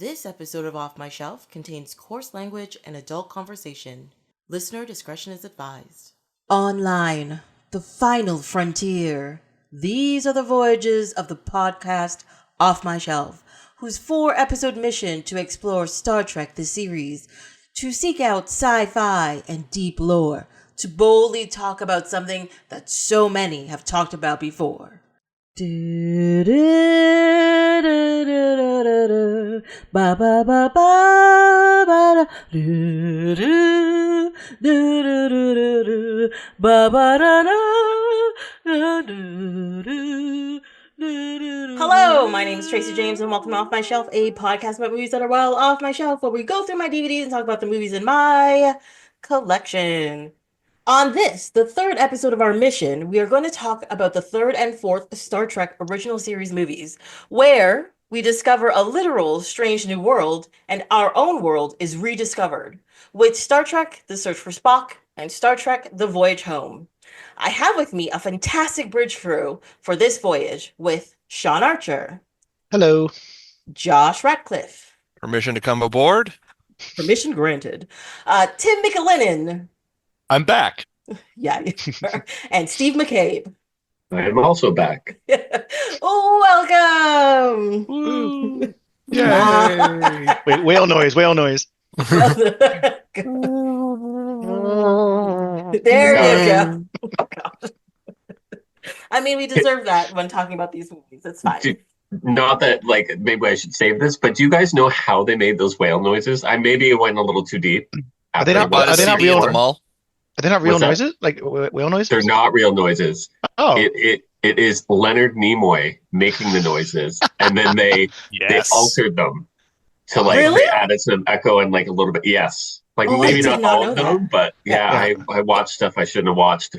This episode of Off My Shelf contains coarse language and adult conversation. Listener discretion is advised. Online, the final frontier. These are the voyages of the podcast Off My Shelf, whose 4-episode mission to explore Star Trek the series, to seek out sci-fi and deep lore, to boldly talk about something that so many have talked about before. Ba ba ba ba ba ba ba. Hello, my name is Tracy James and welcome to Off My Shelf, a podcast about movies that are well off my shelf, where we go through my DVDs and talk about the movies in my collection. On this, the 3rd episode of our mission, we are going to talk about the 3rd and 4th Star Trek original series movies, where we discover a literal strange new world and our own world is rediscovered, with Star Trek: The Search for Spock and Star Trek: The Voyage Home. I have with me a fantastic bridge crew for this voyage with Sean Archer. Hello. Josh Ratcliffe. Permission to come aboard? Permission granted. Tim McAleenan. I'm back. Yeah. And Steve McCabe. I am also back. Welcome. Woo. Yay. Wait, whale noise. There you go. Oh, God. I mean, we deserve that when talking about these movies. It's fine. Not that, maybe I should save this, but do you guys know how they made those whale noises? I maybe went a little too deep. Are they not real? Are they not real noises? Like whale noises? They're not real noises. Oh. It is Leonard Nimoy making the noises, and then they altered them to Really? They added some echo and a little bit. Yes, maybe not all of them, but I watched stuff I shouldn't have watched.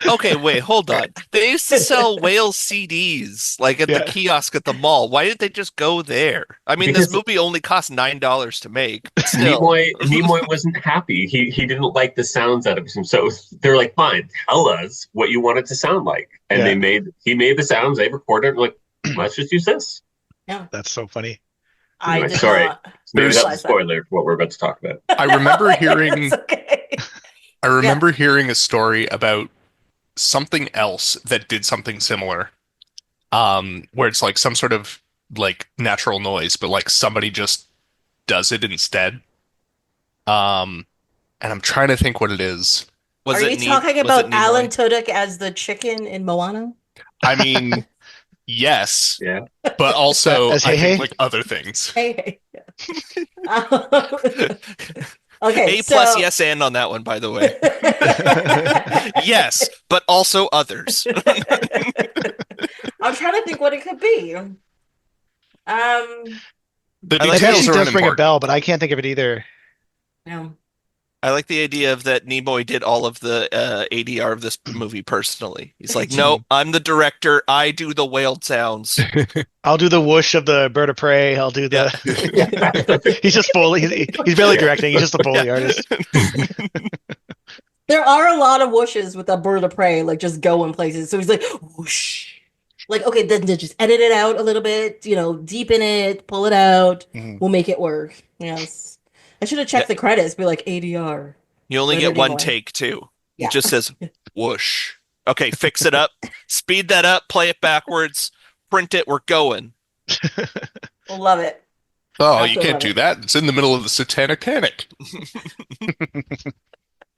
Okay, wait, hold on. They used to sell whale CDs at the kiosk at the mall. Why didn't they just go there? I mean, this movie only cost $9 to make. But still. Nimoy wasn't happy. He didn't like the sounds out of him. So they're like, fine, tell us what you want it to sound like. And he made the sounds, they recorded it, let's just use this. Yeah. That's so funny. Anyway, sorry. Maybe that's a spoiler for what we're about to talk about. I remember hearing okay. hearing a story about something else that did something similar. Where it's some sort of natural noise, but somebody just does it instead. And I'm trying to think what it is. Are you talking about Alan Tudyk as the chicken in Moana? I mean, yes. Yeah. But also as I think other things. Hey. Okay. A plus yes and on that one, by the way. Yes, but also others. I'm trying to think what it could be. The It details are does ring a unimportant. bell, but I can't think of it either. No. I like the idea of that Nimoy did all of the ADR of this movie personally. He's like, no, I'm the director. I do the whale sounds. I'll do the whoosh of the bird of prey. I'll do the. He's just Foley. He's barely directing. He's just a Foley artist. There are a lot of whooshes with a bird of prey, just going places. So he's like, whoosh. Okay, then just edit it out a little bit, deepen it, pull it out. Mhm. We'll make it work. Yes. I should have checked the credits, be like ADR. You only get one take, too. Yeah. It just says, whoosh. Okay, fix it up. Speed that up. Play it backwards. Print it. We're going. We'll love it. Oh, you can't do that. It's in the middle of the Satanic Panic.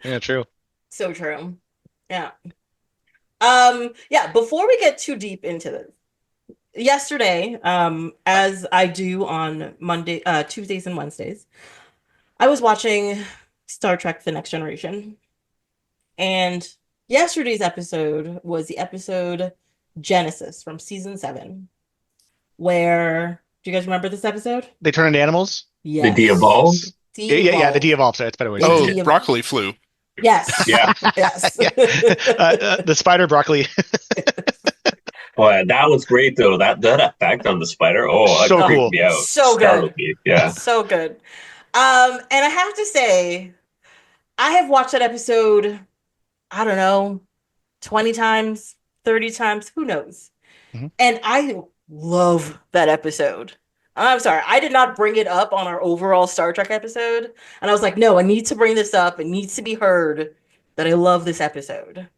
Yeah, true. So true. Yeah. Before we get too deep into this, yesterday, as I do on Tuesdays and Wednesdays, I was watching Star Trek: The Next Generation, and yesterday's episode was the episode Genesis from season 7, where, do you guys remember this episode? They turn into animals? Yes. The de-evolve? Yeah, the de-evolve. Sorry, it's better way. Oh, broccoli flu. Yes. Yeah. Yes. The spider broccoli. Oh, that was great, though. That effect on the spider. Oh, So that cool. freaked me out. So good. Startled me. Yeah. So good. And I have to say, I have watched that episode, I don't know, 20 times, 30 times, who knows? Mhm. And I love that episode. I'm sorry. I did not bring it up on our overall Star Trek episode. And I was like, no, I need to bring this up. It needs to be heard that I love this episode.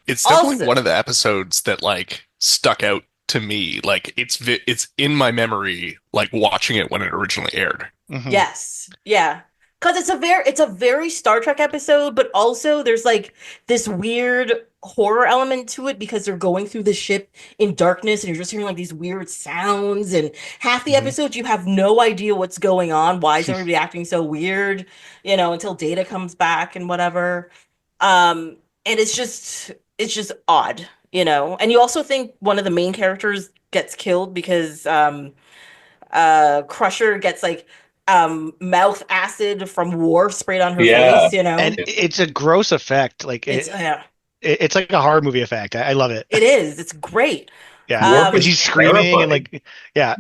It's definitely Also, one of the episodes that like stuck out to me. Like it's in my memory, like watching it when it originally aired. yes. Yeah. Because it's a very Star Trek episode, but also there's like this weird horror element to it because they're going through the ship in darkness and you're just hearing like these weird sounds, and half the episodes you have no idea what's going on. Why is everybody acting so weird? Until Data comes back and whatever. And it's just odd. And you also think one of the main characters gets killed because Crusher gets like mouth acid from war sprayed on her Yeah. face. And it's a gross effect. Like it's like a horror movie effect. I love it. It is. It's great. Yeah. Worf And is she's screaming and terrifying. like, yeah.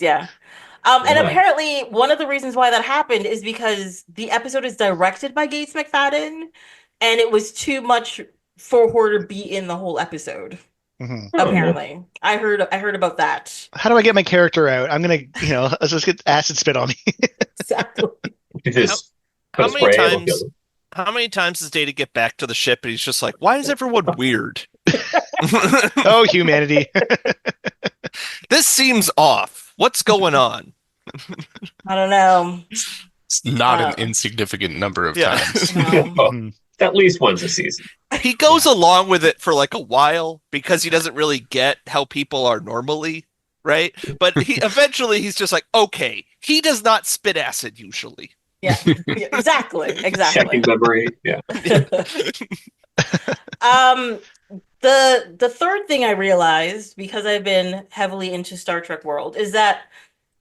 Yeah. And Yeah. apparently one of the reasons why that happened is because the episode is directed by Gates McFadden, and it was too much for her to be in the whole episode. Mhm. Apparently, I heard about that. How do I get my character out? I'm gonna, let's just get acid spit on me. Exactly. You just How put a many spray, it'll times? kill them. How many times does Data get back to the ship and he's just like, "Why is everyone weird? Oh, humanity. This seems off. What's going on?" I don't know. It's not an Uh, insignificant number of Yeah. times. Oh, Mhm. at least once a season. He goes along with it for like a while because he doesn't really get how people are normally, right? But he's just like, okay, he does not spit acid usually. Yeah, exactly. Checking memory. Yeah. Um, the third thing I realized, because I've been heavily into Star Trek world, is that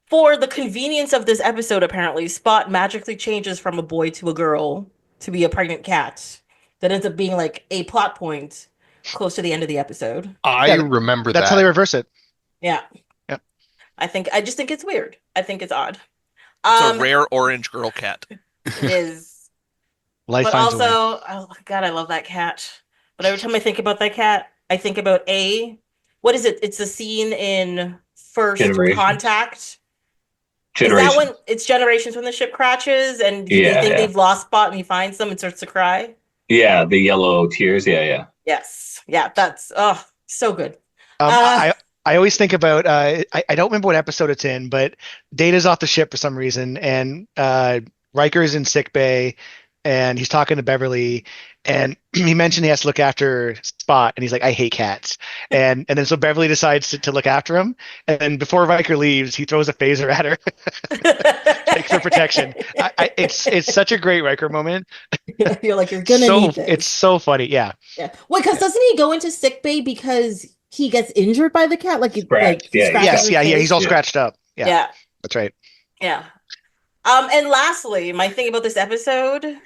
for the convenience of this episode, apparently, Spot magically changes from a boy to a girl to be a pregnant cat. That ends up being like a plot point close to the end of the episode. I Yeah, remember That's that. how they reverse it. Yeah. Yep. I just think it's weird. I think it's odd. It's a rare orange girl cat. It is. Life But finds a way. also, oh God, I love that cat. But every time I think about that cat, I think about what is it? It's the scene in First Generations. Contact. Is Generation. that when it's Generations when the ship crashes and they Yeah, think yeah. they've lost Spot and he finds them and starts to cry? Yeah, the yellow tears. Yeah, yeah. Yes. Yeah, that's so good. I always think about I don't remember what episode it's in, but Data's off the ship for some reason, and Riker's in sick bay, and he's talking to Beverly, and he mentioned he has to look after Spot, and he's like, I hate cats, and then so Beverly decides to look after him, and then before Riker leaves, he throws a phaser at her, like for protection. It's such a great Riker moment. You're like, you're gonna need this. It's so funny, yeah. Yeah. Wait, because doesn't he go into sick bay because he gets injured by the cat? Like, Scratched, yeah, scratches Yes, his yeah, face? he's all Yeah. scratched up. Yeah, Yeah. that's right. Yeah. And lastly, my thing about this episode,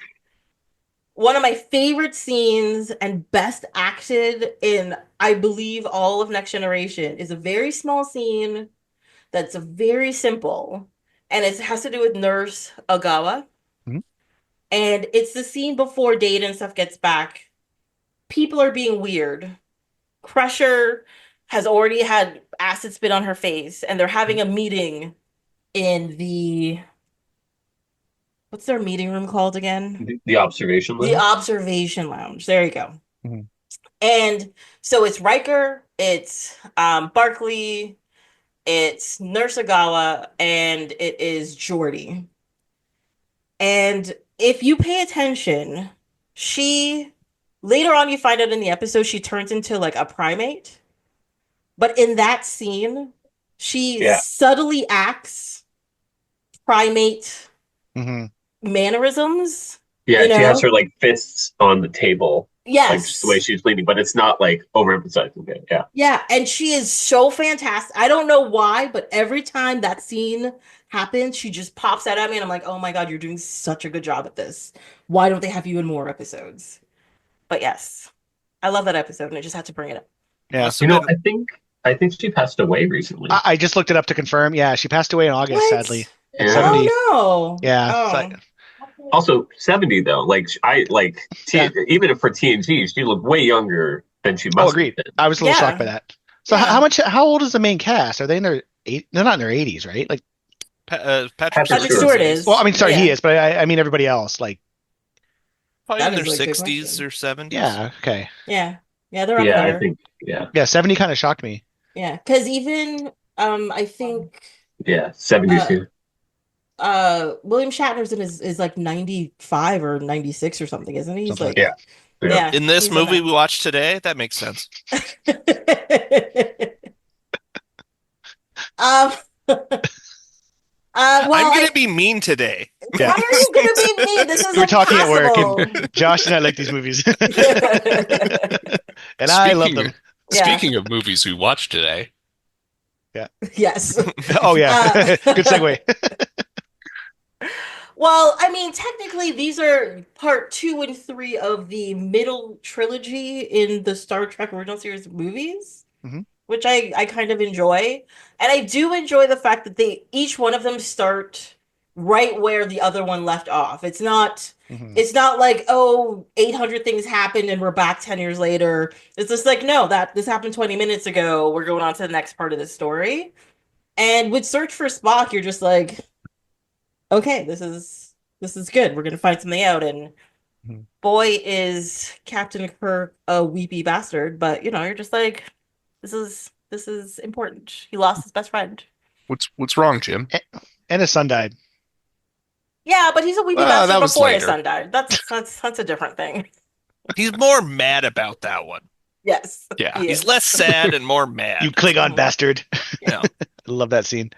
one of my favorite scenes and best acted in, I believe, all of Next Generation is a very small scene that's very simple, and it has to do with Nurse Ogawa. Mhm. And it's the scene before Data and stuff gets back. People are being weird. Crusher has already had acid spit on her face, and they're having a meeting in what's their meeting room called again? The observation The lounge. observation lounge. There you go. Mhm. And so it's Riker, it's Barkley, it's Nurse Ogawa, and it is Geordi. And if you pay attention, later on you find out in the episode she turns into like a primate. But in that scene, she Yeah. subtly acts primate Hmm. mannerisms. Yeah, You she has know? her like fists on the table, like Yes. just the way she's leaning, but it's not like overemphasizing it. Yeah. Yeah, and she is so fantastic. I don't know why, but every time that scene happens, she just pops out at me, and I'm like, oh my God, you're doing such a good job at this. Why don't they have you in more episodes? But yes, I love that episode, and I just had to bring it up. Yeah. Must You have know, been- I think she passed away recently. I just looked it up to confirm. Yeah, she passed away in August, What? sadly. Yeah. 70. Oh no. Yeah. Oh. Also, 70 though. Like Yeah. even for TNG, she looked way younger than she must Oh, have agreed. been. I was a little Yeah. shocked by that. So Yeah. how old is the main cast? Are they in their They're not in their 80s, right? Like Patrick Patrick Stewart is. is. Well, I mean, sorry, Yeah. he is, but I mean everybody else. Like, probably That in their is a good 60s question. or 70s. yeah, okay, Yeah. Yeah, they're up Yeah, there. I think. Yeah, yeah, 70 kind of shocked me. Yeah, because even I think yeah, 70s. uh Yeah, William Shatner's is like 95 or 96 or something, isn't he? He's Something like like, yeah, yeah. yeah, In this he's in movie we watched today, that makes sense. that. Well, I'm gonna be mean today. why Yeah. are you gonna be mean? This is We were talking at work, impossible. and Josh and I like these movies, and I love them. Yeah. Speaking of movies we watched today, Yes. Oh yeah, good segue. Well, I mean, technically, these are part 2 and 3 of the middle trilogy in the Star Trek original series movies, Mhm. which I kind of enjoy. And I do enjoy the fact that each one of them start right where the other one left off. It's not Mhm. it's not like, oh, 800 things happened and we're back 10 years later. It's just like, no, this happened 20 minutes ago. We're going on to the next part of the story. And with Search for Spock, you're just like, okay, this is good. We're gonna find something out. And Mhm. boy, is Captain Kirk a weepy bastard. But you're just like, this is important. He lost his best friend. what's wrong, Jim? And his son died. Yeah, but he's a weepy Well, bastard that was before his later. son died. That's a different thing. He's more mad about that one. Yes. Yeah. he He's is. less sad and more mad. You Klingon Mhm. bastard. Yeah. I love that scene.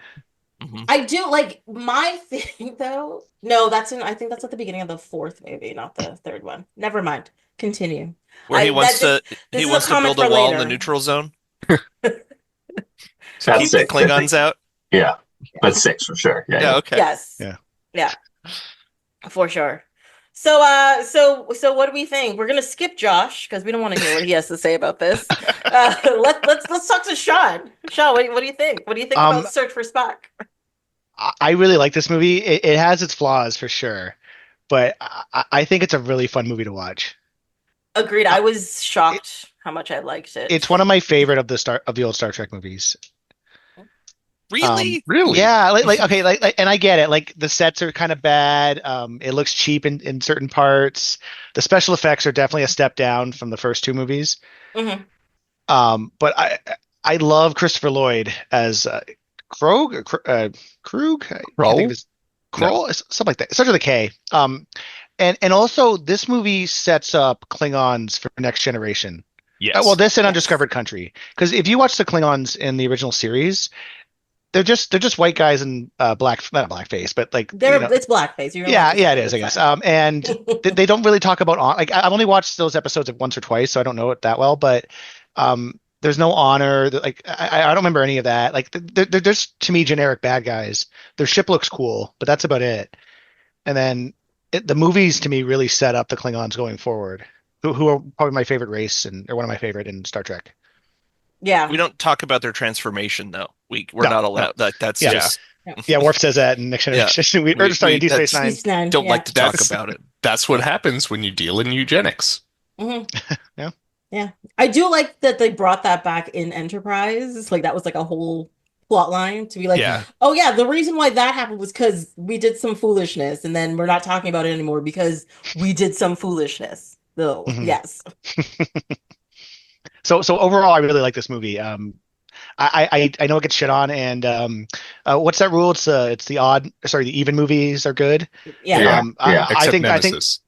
Mhm. I do like my thing though. No, I think that's at the beginning of the 4th movie, not the 3rd one. Never mind. Continue. Where he wants this to is a build comment a for wall in the later. neutral zone to That's keep the 6. I think. Klingons out. Yeah, that's 6 for sure. Yeah, Yeah, yeah. okay. Yes. Yeah. Yeah. For sure. So what do we think? We're gonna skip Josh because we don't want to hear what he has to say about this. Let's talk to Sean. Sean, what do you think? What do you think about Search for Spock? I really like this movie. It has its flaws for sure, but I think it's a really fun movie to watch. Agreed. I was shocked how much I liked it. It's one of my favorite of the old Star Trek movies. Really? Really? Yeah, okay, and I get it. Like the sets are kind of bad. It looks cheap in certain parts. The special effects are definitely a step down from the first 2 movies. Mhm. But I love Christopher Lloyd as Krog, Krug. I Kroll? think it's Kroll, something like that. It starts with a K. And also this movie sets up Klingons for Next Generation. Yes. Well, this and Yes. Undiscovered Country, because if you watch the Klingons in the original series, they're just white guys in not blackface, but like It's blackface. yeah, it is, I guess. And they don't really talk about like I've only watched those episodes once or twice, so I don't know it that well. But there's no honor. Like I don't remember any of that. Like they're just to me generic bad guys. Their ship looks cool, but that's about it. And then the movies to me really set up the Klingons going forward, who are probably my favorite race or one of my favorite in Star Trek. Yeah. We don't talk about their transformation though. We're No, not allowed. Like that's Yeah. just Yeah, Worf says that in Next Generation. We- Sorry, in Deep Space that's- Nine. He's nine. don't like to talk That's- about it. That's what happens when you deal in eugenics. Mhm. Yeah. Yeah. I do like that they brought that back in Enterprise. Like that was like a whole plot line to be like, Yeah. oh yeah, the reason why that happened was because we did some foolishness, and then we're not talking about it anymore because we did some foolishness. So Mhm. yes. So overall, I really like this movie. I know it gets shit on, and what's that rule? It's the even movies are good. Yeah. Yeah. I think Nemesis.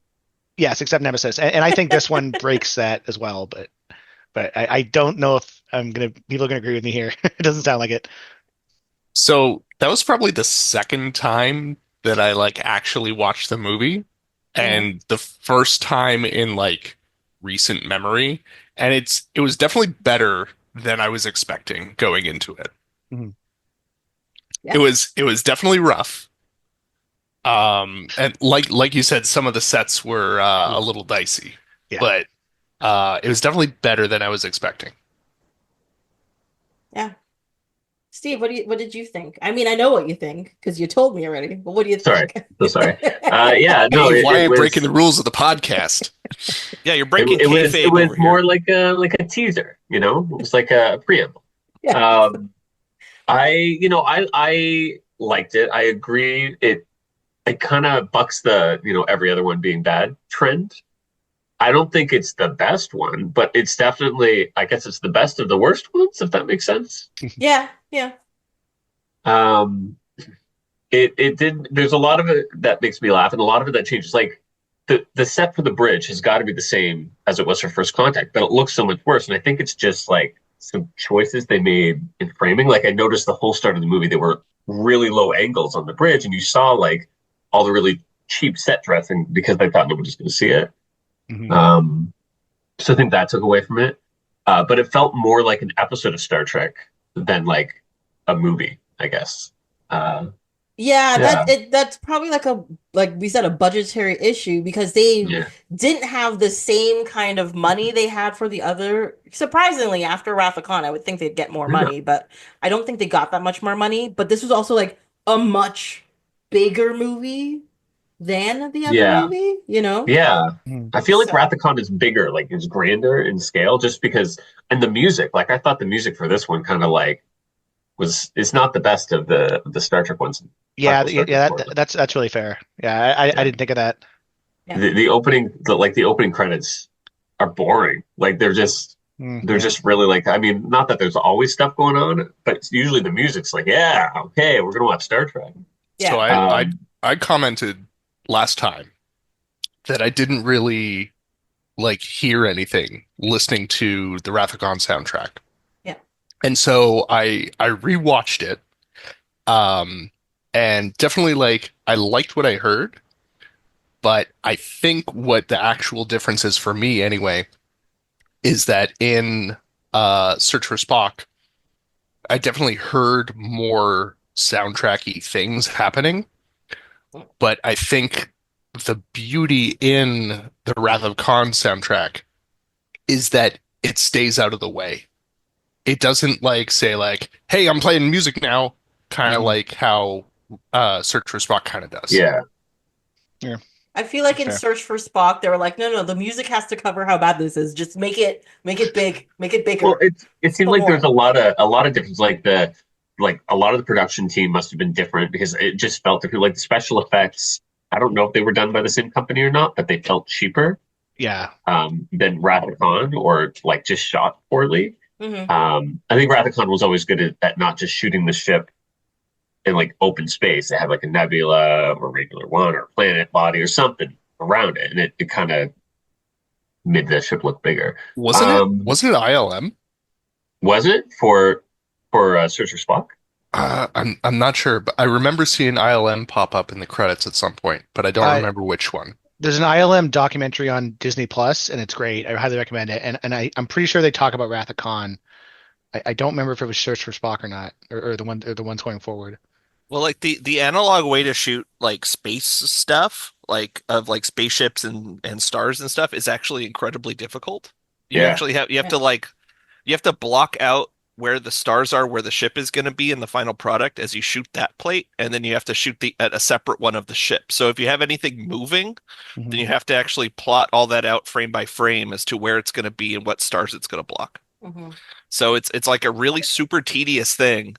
yes, except Nemesis, and I think this one breaks that as well. But I don't know if people are gonna agree with me here. It doesn't sound like it. So that was probably the second time that I like actually watched the movie, and the first time in like recent memory, and it was definitely better than I was expecting going into it. Mhm. Yeah. It was definitely rough. And like you said, some of the sets were a little dicey, Yeah. but it was definitely better than I was expecting. Yeah. Steve, what did you think? I mean, I know what you think because you told me already, but what do you Sorry. think? So sorry. Yeah, no, Hey, why it are you was, breaking the rules of the podcast? Yeah, you're breaking it was kayfabe over more here. like a teaser, It was like a preamble. Yeah. I liked it. I agree. It kind of bucks the, every other one being bad trend. I don't think it's the best one, but it's definitely, I guess it's the best of the worst ones, if that makes sense. Yeah, yeah. Um, it did. There's a lot of it that makes me laugh, and a lot of it that changes. Like the set for the bridge has got to be the same as it was for First Contact, but it looks so much worse. And I think it's just like some choices they made in framing. Like I noticed the whole start of the movie, there were really low angles on the bridge, and you saw like all the really cheap set dressing because they thought nobody was going to see it. Mhm. So I think that took away from it. But it felt more like an episode of Star Trek than like a movie, I guess. Uh, Yeah, yeah, that's probably like we said, a budgetary issue because they yeah, didn't have the same kind of money they had for the other. Surprisingly, after Wrath of Khan, I would think they'd get more yeah, money, but I don't think they got that much more money. But this was also like a much bigger movie than the other yeah. movie, you know? Yeah. Mhm. I feel like So, Rathacon is bigger, like it's grander in scale, just because, and the music, like I thought the music for this one kind of like was, it's not the best of the Star Trek ones. Talk Yeah, about Star Trek yeah, more, but that's really fair. Yeah, I yeah. didn't think of that. yeah. The opening credits are boring. Like they're Yeah. just really like, I mean, not that there's always stuff going on, but it's usually the music's like, yeah, okay, we're gonna watch Star Trek. So Yeah. I commented last time that I didn't really like hear anything listening to the Wrath of Khan soundtrack. Yeah. And so I rewatched it. Um and definitely like I liked what I heard, but I think what the actual difference is for me anyway is that in Search for Spock, I definitely heard more soundtracky things happening, but I think the beauty in the Wrath of Khan soundtrack is that it stays out of the way. It doesn't like say like, "Hey, I'm playing music now," kind of Mhm. like how Search for Spock kind of does. Yeah. Yeah, I feel like that's in fair. Search for Spock, they were like, no, no, the music has to cover how bad this is. Just make it big, make it Well, bigger. it Just seemed put like there's more. a lot of difference. Like a lot of the production team must have been different because it just felt different. Like the special effects, I don't know if they were done by the same company or not, but they felt cheaper Yeah. than Rathacon or like just shot poorly. Hmm. I think Rathacon was always good at not just shooting the ship in like open space. They had like a nebula or regular one or a planet body or something around it, and it kind of made the ship look bigger. Wasn't it? Um, Wasn't it ILM? was it for Search for Spock? I'm not sure, but I remember seeing ILM pop up in the credits at some point, but I don't Uh, remember which one. there's an ILM documentary on Disney Plus, and it's great. I highly recommend it. And I'm pretty sure they talk about Wrath of Khan. I don't remember if it was Search for Spock or not, or the ones going forward. Well, like the analog way to shoot like space stuff, like of like spaceships and stars and stuff, is actually incredibly difficult. Yeah, You have Yeah. to like you have to block out where the stars are, where the ship is going to be in the final product as you shoot that plate, and then you have to shoot the at a separate one of the ship. So if you have anything moving, then Mhm. you have to actually plot all that out frame by frame as to where it's going to be and what stars it's going to block. Hmm. So it's like a really super tedious thing.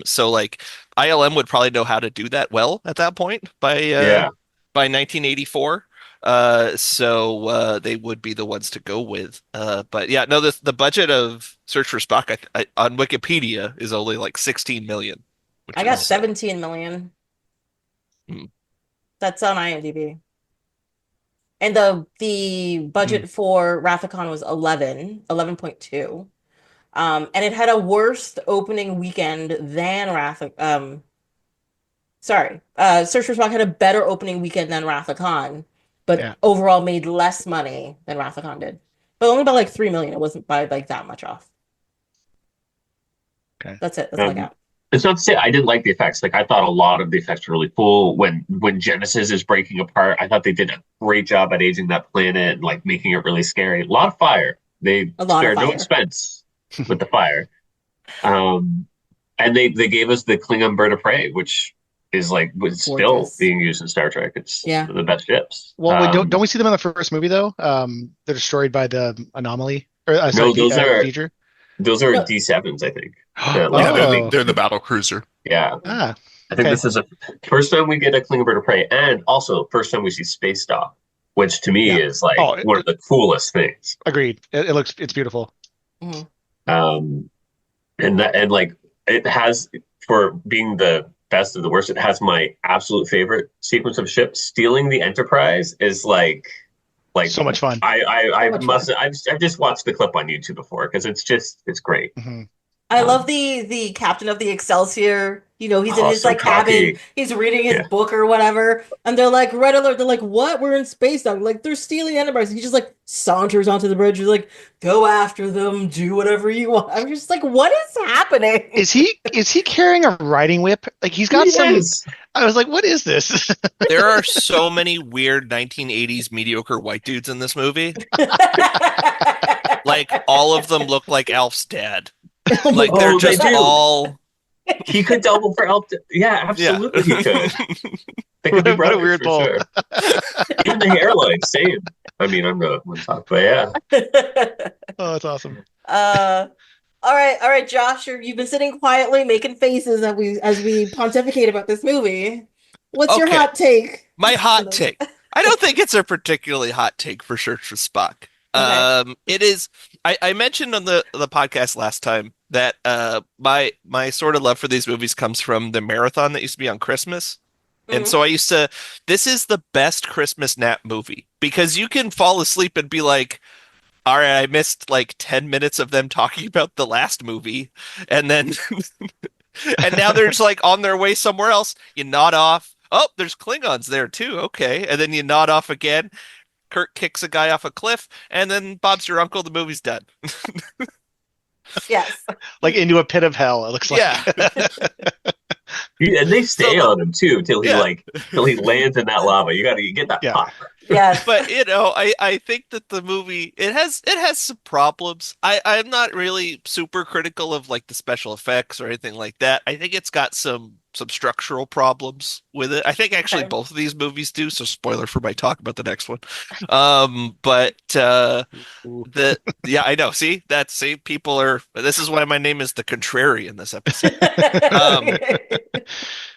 So like ILM would probably know how to do that well at that point yeah. by 1984. They would be the ones to go with. But yeah, no, the budget of Search for Spock on Wikipedia is only like 16 million, which I got is 17 million. hmm. That's on IMDb. And the Mm. budget for Wrath of Khan was 11.2. And it had a worse opening weekend than Search for Spock had a better opening weekend than Wrath of Khan, but Yeah. overall made less money than Wrath of Khan did. But only by like 3 million. It wasn't by like that much off. Okay. That's it. That's all I Um, got. it's not to say I didn't like the effects. Like I thought a lot of the effects were really cool. When Genesis is breaking apart, I thought they did a great job at aging that planet and like making it really scary. A lot of fire. They A lot of spared no fire. expense with the fire. Um, and they gave us the Klingon bird of prey, which is like was still Gorgeous. being used in Star Trek. It's Yeah. the best ships. Well, wait, don't we see them in the first movie though? They're destroyed by the anomaly, or sorry, No, Deidre. those are No. D7s, I think. Yeah, Like they're Oh, they're the battle cruiser. yeah, ah, I think Okay. this is a first time we get a Klingon bird of prey, and also first time we see space dock, which to me Yeah. is like Oh, one of the coolest things. agreed. It's beautiful. Mhm. Um, and like it has, for being the best of the worst, it has my absolute favorite sequence of ships. Stealing the Enterprise is like So much fun. I So much must fun. I've just watched the clip on YouTube before because it's great. Hmm. I Um, love the captain of the Excelsior. You know, he's in Oh, his so like cabin, cocky. he's reading his Yeah. book or whatever, and they're like, red alert, they're like, what? We're in space dock. Like, they're stealing Enterprise. He just like saunters onto the bridge. He's like, go after them, do whatever you want. I'm just like, what is happening? Is he carrying a riding whip? Like he's got some. Yes. I was like, what is this? There are so many weird 1980s mediocre white dudes in this movie. Like all of them look like Alf's dad. Oh my Like they're Oh, they just do. all He could double for Elf. Yeah, yeah. absolutely he could. They could be What a brothers weird for pull. sure. Even the hairline, same. I mean, I'm not one talk, but yeah. Oh, that's awesome. All right, Josh, you've been sitting quietly making faces as we pontificate about this movie. What's your Okay. hot take? My hot take. I don't think it's a particularly hot take for Search for Spock. It is. I mentioned on the podcast last time that my sort of love for these movies comes from the marathon that used to be on Christmas. And Mhm. so I used to, this is the best Christmas nap movie because you can fall asleep and be like, all right, I missed like 10 minutes of them talking about the last movie. And then, and now they're just like on their way somewhere else. You nod off. Oh, there's Klingons there too. Okay. And then you nod off again. Kirk kicks a guy off a cliff. And then Bob's your uncle. The movie's done. Yes. Like into a pit of hell. It looks like. Yeah. And they stay So, on him too till he yeah. till he lands in that lava. You got to get that Yeah. pop. Yes. But you know, I think that the movie it has some problems. I'm not really super critical of like the special effects or anything like that. I think it's got some structural problems with it. I think actually Okay. both of these movies do, so spoiler for my talk about the next one. But yeah, I know. See, people are this is why my name is the contrary in this episode.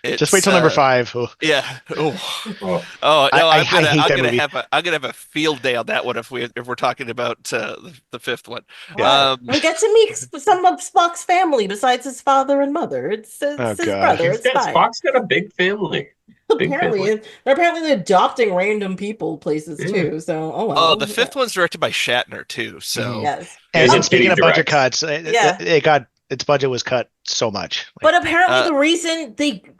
Just wait till number 5. Oh, Yeah. Oh. Oh, Oh no, I hate that movie. I'm gonna have a field day on that one if we're talking about the fifth one. Yeah. We get to meet some of Spock's family besides his father and mother. It's Oh, his gosh. brother. It's fine. Spock's got a big family. Big Apparently, family. they're apparently adopting random people places Yeah. too. So, oh well. Oh, the fifth one's directed by Shatner too. So Yes. And Yeah, speaking of Kitty budget directs. cuts, Yeah. its budget was cut so much. But apparently Uh, the reason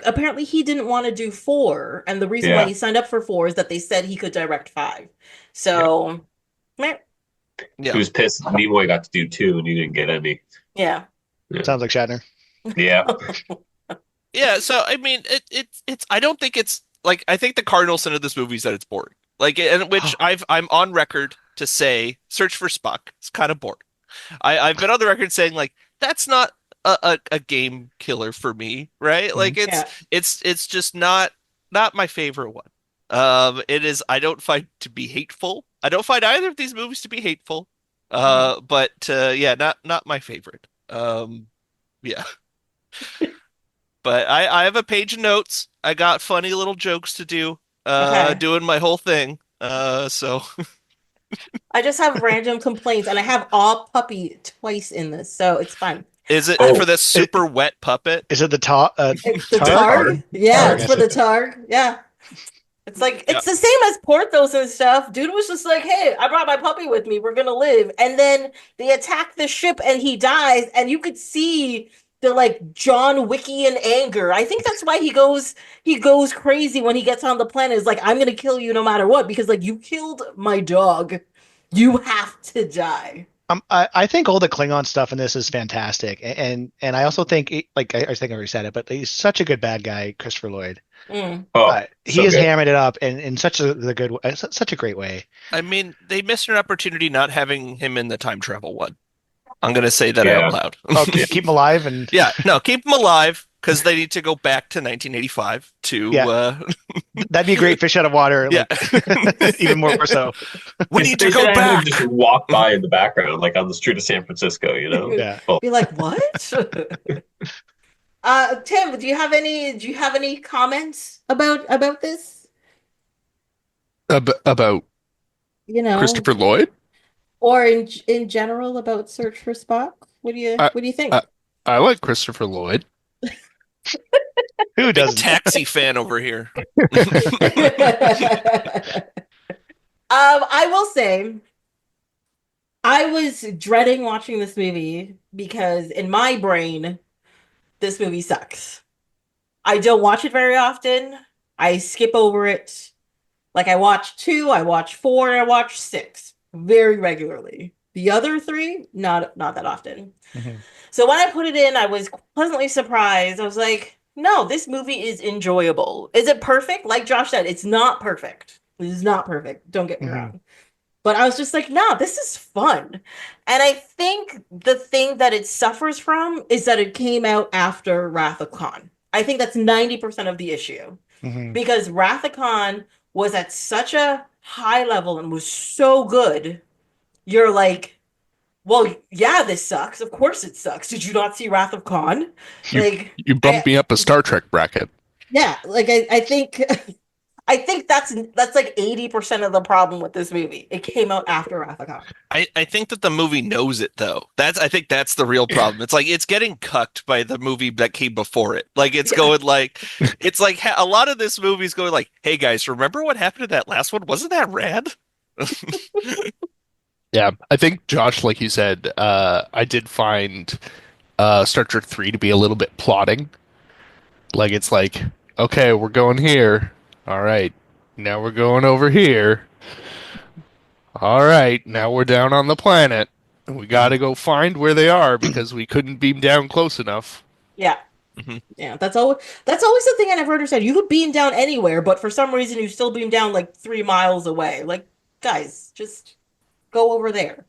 apparently he didn't want to do 4, and the reason why Yeah. he signed up for 4 is that they said he could direct 5. So, meh, yeah, He was pissed Nimoy got to do 2 and he didn't get any. yeah. Sounds like Shatner. Yeah. yeah. So I mean, it's. I don't think it's like I think the cardinal sin of this movie is that it's boring. Like, and which I'm on record to say, Search for Spock. It's kind of boring. I've been on the record saying like that's not a game killer for me, right? Like Yeah. it's just not my favorite one. It is. I don't find to be hateful. I don't find either of these movies to be hateful. But yeah, not my favorite. Yeah. But I have a page of notes. I got funny little jokes to do. Okay. Doing my whole thing. So I just have random complaints, and I have all puppy twice in this, so it's fine. is it Oh, for the super wet puppet? Is it the It's the Targ? Targ? Yeah, Targ, it's I for the see. Targ. Yeah. It's like it's the same as Porthos and stuff. Dude was just like, "Hey, I brought my puppy with me. We're gonna live." And then they attack the ship, and he dies. And you could see the like John Wickian anger. I think that's why he goes crazy when he gets on the planet. Is like, "I'm gonna kill you no matter what," because like you killed my dog. You have to die. I think all the Klingon stuff in this is fantastic, and I also think I think I already said it, but he's such a good bad guy, Christopher Lloyd. Mm. Oh, He so has good. hammered it up in such such a great way. I mean, they missed an opportunity not having him in the time travel one. I'm gonna say that Yeah. out loud. Oh, keep him alive and Yeah, no, keep him alive because they need to go back to 1985 to. Yeah. That'd be a great fish out of water. Yeah. Even more so. We need They to should go have back. him just walk by in the background, like on the street of San Francisco, you know? Yeah. Oh, Be like, what? Tim, do you have any comments about this? About You know, Christopher Lloyd? or in general about Search for Spock? What do you I, what do you think? I I like Christopher Lloyd. Who Big doesn't? taxi fan over here. I will say I was dreading watching this movie because in my brain, this movie sucks. I don't watch it very often. I skip over it. Like I watch two, I watch four, and I watch six very regularly. The other three, not that often. Mhm. So when I put it in, I was pleasantly surprised. I was like, no, this movie is enjoyable. Is it perfect? Like Josh said, it's not perfect. It is not perfect. Don't get me Mhm. wrong. But I was just like, no, this is fun. And I think the thing that it suffers from is that it came out after Wrath of Khan. I think that's 90% of the issue. Mhm. Because Wrath of Khan was at such a high level and was so good. You're like, well, yeah, this sucks. Of course it sucks. Did you not see Wrath of Khan? You Like, you bumped I me up a Star Trek bracket. yeah, like I think I think that's like 80% of the problem with this movie. It came out after Wrath of Khan. I think that the movie knows it though. I think that's the real problem. It's like it's getting cucked by the movie that came before it. Like it's Yeah. going like it's like a lot of this movie's going like, "Hey guys, remember what happened to that last one? Wasn't that rad?" Yeah, I think Josh, like you said, I did find Star Trek 3 to be a little bit plotting. Like it's like, okay, we're going here. All right, now we're going over here. All right, now we're down on the planet. And we got to go find where they are because we couldn't beam down close enough. Yeah. Mhm. Yeah, that's always the thing I never understand. You could beam down anywhere, but for some reason you still beam down like 3 miles away. Like, guys, just go over there.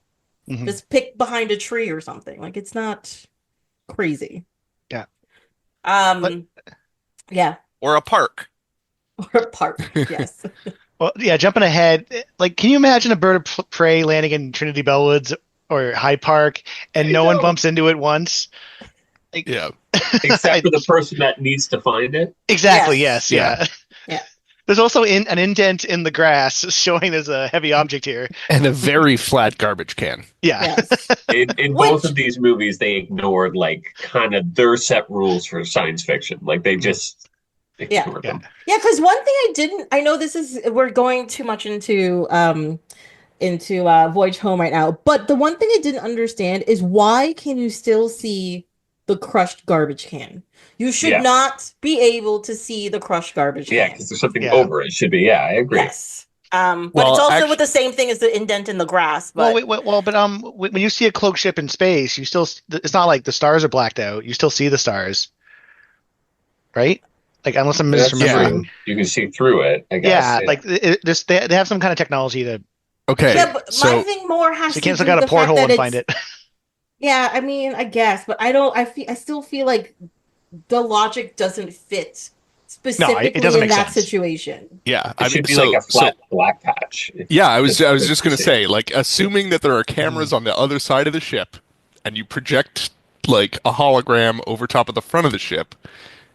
Mhm. Just pick behind a tree or something. Like it's not crazy. Yeah. But Um, yeah, Or a park. or a park. Yes. well, yeah, jumping ahead, like, can you imagine a bird of prey landing in Trinity Bellwoods or Hyde Park and I no one know. bumps into it once? Like, Yeah. Except for the person that needs to find it. exactly, Yes. yes, yeah. Yeah. There's also an indent in the grass showing there's a heavy object here. And a very flat garbage can. Yeah. Yes. In both Which of these movies, they ignored like kind of their set rules for science fiction. Like they just ignored Yeah. them. Yeah, because one thing I know this is we're going too much into Voyage Home right now, but the one thing I didn't understand is why can you still see the crushed garbage can? You should Yeah. not be able to see the crushed garbage Yeah, can. because there's something Yeah. over it. Should be. Yeah, I agree. Yes. But Well, it's also actu- with the same thing as the indent in the grass, Well, but but when you see a cloaked ship in space, you still it's not like the stars are blacked out. You still see the stars, right? Like, unless I'm That's Yeah. misremembering. true. You can see through it, I guess. Yeah, Yeah. like they have some kind of technology to, Okay, yeah, but my so thing more has so you to can't do look out with a the fact porthole that and find it's it. yeah, I mean, I guess, but I still feel like the logic doesn't fit No, it specifically doesn't in make that sense. situation. yeah, It should be like a flat black patch. yeah, I was That's just gonna the say, like, assuming that there are cameras Mhm. on the other side of the ship, and you project like a hologram over top of the front of the ship,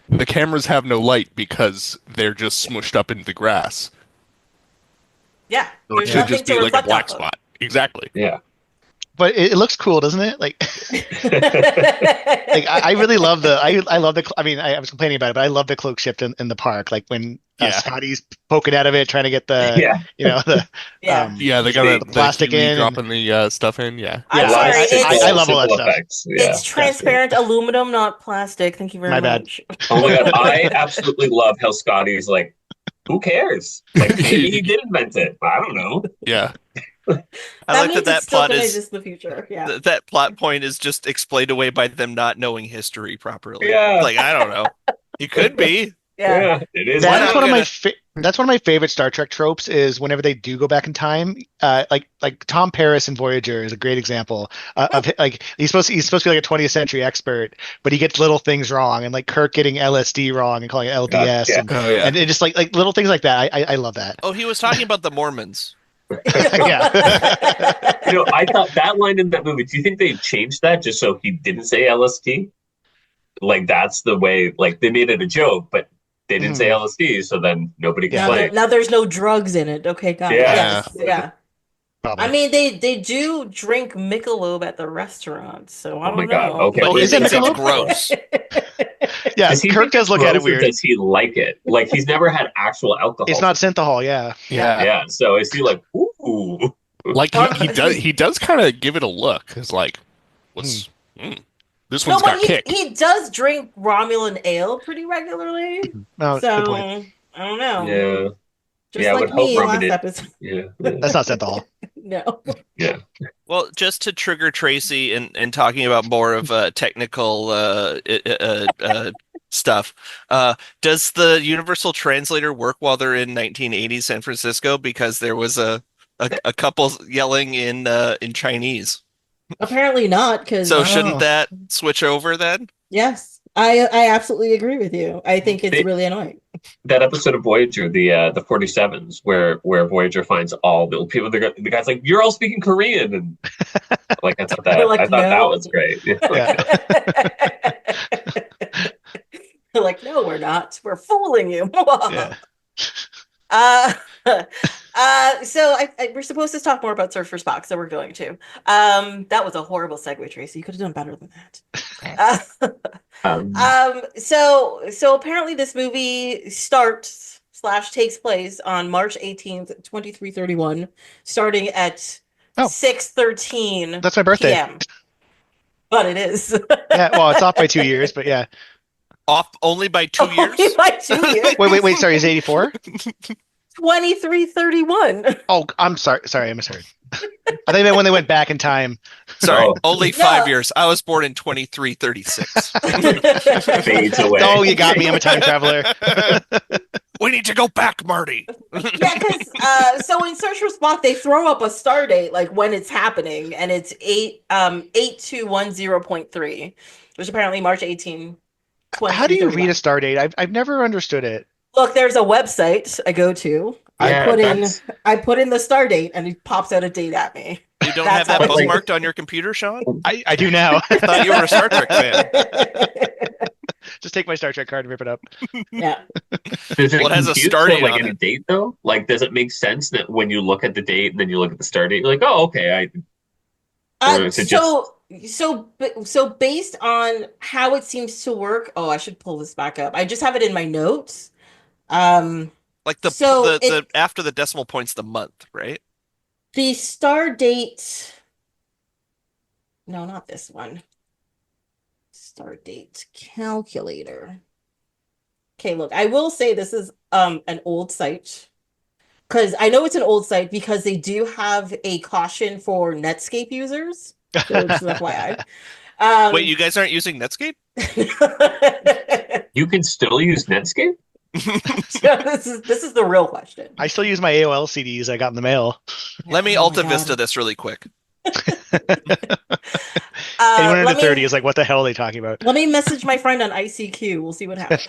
the cameras have no light because they're just smushed up into the grass. Yeah, So it there's should nothing just to be like a reflect black off of. spot. Exactly. Yeah. But it looks cool, doesn't it? Like, like I really love I love the I mean I was complaining about it, but I love the cloak ship in the park. Like when Yeah. Scotty's poking out of it trying to get the Yeah. the Yeah. Yeah, they got The the plastic Kiwi in and- dropping the stuff in. Yeah. I'm yeah, A lot of sorry, I love all that simple stuff. effects. Yeah. it's transparent aluminum, not plastic. Thank you very My bad. much. Oh my god, I absolutely love how Scotty's like, who cares? Like maybe he did invent it. I don't know. Yeah. I That like means that it's still plot gonna is exist in the future. Yeah. that plot point is just explained away by them not knowing history properly. Yeah. Like, I don't know. It could be. Yeah. Yeah, it is. We're That is not one of my gonna- that's one of my favorite Star Trek tropes is whenever they do go back in time. Like Tom Paris in Voyager is a great example of like he's supposed to be like a 20th century expert, but he gets little things wrong, and like Kirk getting LSD wrong and calling it LDS, Yeah. Oh yeah. and it just like little things like that. I love that. Oh, he was talking about the Mormons. Yeah. You know, I thought that line in that movie, do you think they changed that just so he didn't say LST? like that's the way. Like they made it a joke, but they didn't say Mhm. LSD, so then nobody Yeah. complained. Now there's no drugs in it. Okay, got it. Yeah. Yeah. Yes, yeah. I Probably. mean, they do drink Michelob at the restaurant, so I Oh my don't God. know. Okay. But Oh, he is it thinks it's Michelob? gross. Yeah, Does he Kirk think does it's look at it gross, or weird. does he like it? Like he's never had actual It's alcohol. not synthahol, yeah. Yeah. Yeah. So is he like, ooh? Like he does kind of give it a look. It's like, what's this No, one's but got kick. he does drink Romulan ale pretty regularly. Oh, So good point. I don't know. Yeah. Just Yeah. I would like hope me Roman last did. episode. Yeah. That's not synthahol. No. Yeah. Well, just to trigger Tracy and talking about more of technical stuff, does the Universal Translator work while they're in 1980 San Francisco? Because there was a couple yelling in Chinese. Apparently not, because So Oh. shouldn't that switch over then? yes, I absolutely agree with you. I think it's They- really annoying. That episode of Voyager, the 47s, where Voyager finds all the people. The guy's like, "You're all speaking Korean," and like They're like, I thought that no. was great. Yeah. Yeah. They're like, no, we're not. We're fooling you. Yeah. Uh, so we're supposed to talk more about Surfer Spock, so we're going to. That was a horrible segue, Tracy. You could have done better than that. So apparently this movie starts / takes place on March 18th, 2331, starting at Oh. 6:13 That's my birthday. p.m. But it is. Yeah, well, it's off by 2 years, but yeah. Off only by 2 years? Only by 2 years. Wait, sorry, is it 84? 2331. Oh, I'm sorry, I misheard. I think that when they went back in time. Sorry, Oh. only No. 5 years. I was born in 2336. Fades away. Oh, you got me. I'm a time traveler. We need to go back, Marty. Yeah, because so in Search for Spock, they throw up a star date like when it's happening, and it's 8210.3, which apparently March 18, How do you 2331. read a star date? I've never understood it. Look, there's a website I go to. Yeah, I put in the star date, and it pops out a date at me. You don't That's have that how it is. bookmarked on your computer, Sean? I do now. I thought you were a Star Trek fan. Just take my Star Trek card and rip it up. Yeah. Does it Well, it has a compute star to, date like on any it. date though? Like, does it make sense that when you look at the date and then you look at the star date, you're like, oh, okay, or is it So based on how it seems to work, oh, I should pull this back up. I just have it in my notes. Like the So the after the decimal point's the month, right? The star date. No, not this one. Star date calculator. Okay, look, I will say this is an old site. Because I know it's an old site because they do have a caution for Netscape users. So just an FYI. Wait, you guys aren't using Netscape? you can still use Netscape? this is the real question. I still use my AOL CDs I got in the mail. Let me Oh my Alta God. Vista this really quick. Anyone under let me- 30 is like, what the hell are they talking about? Let me message my friend on ICQ. We'll see what happens.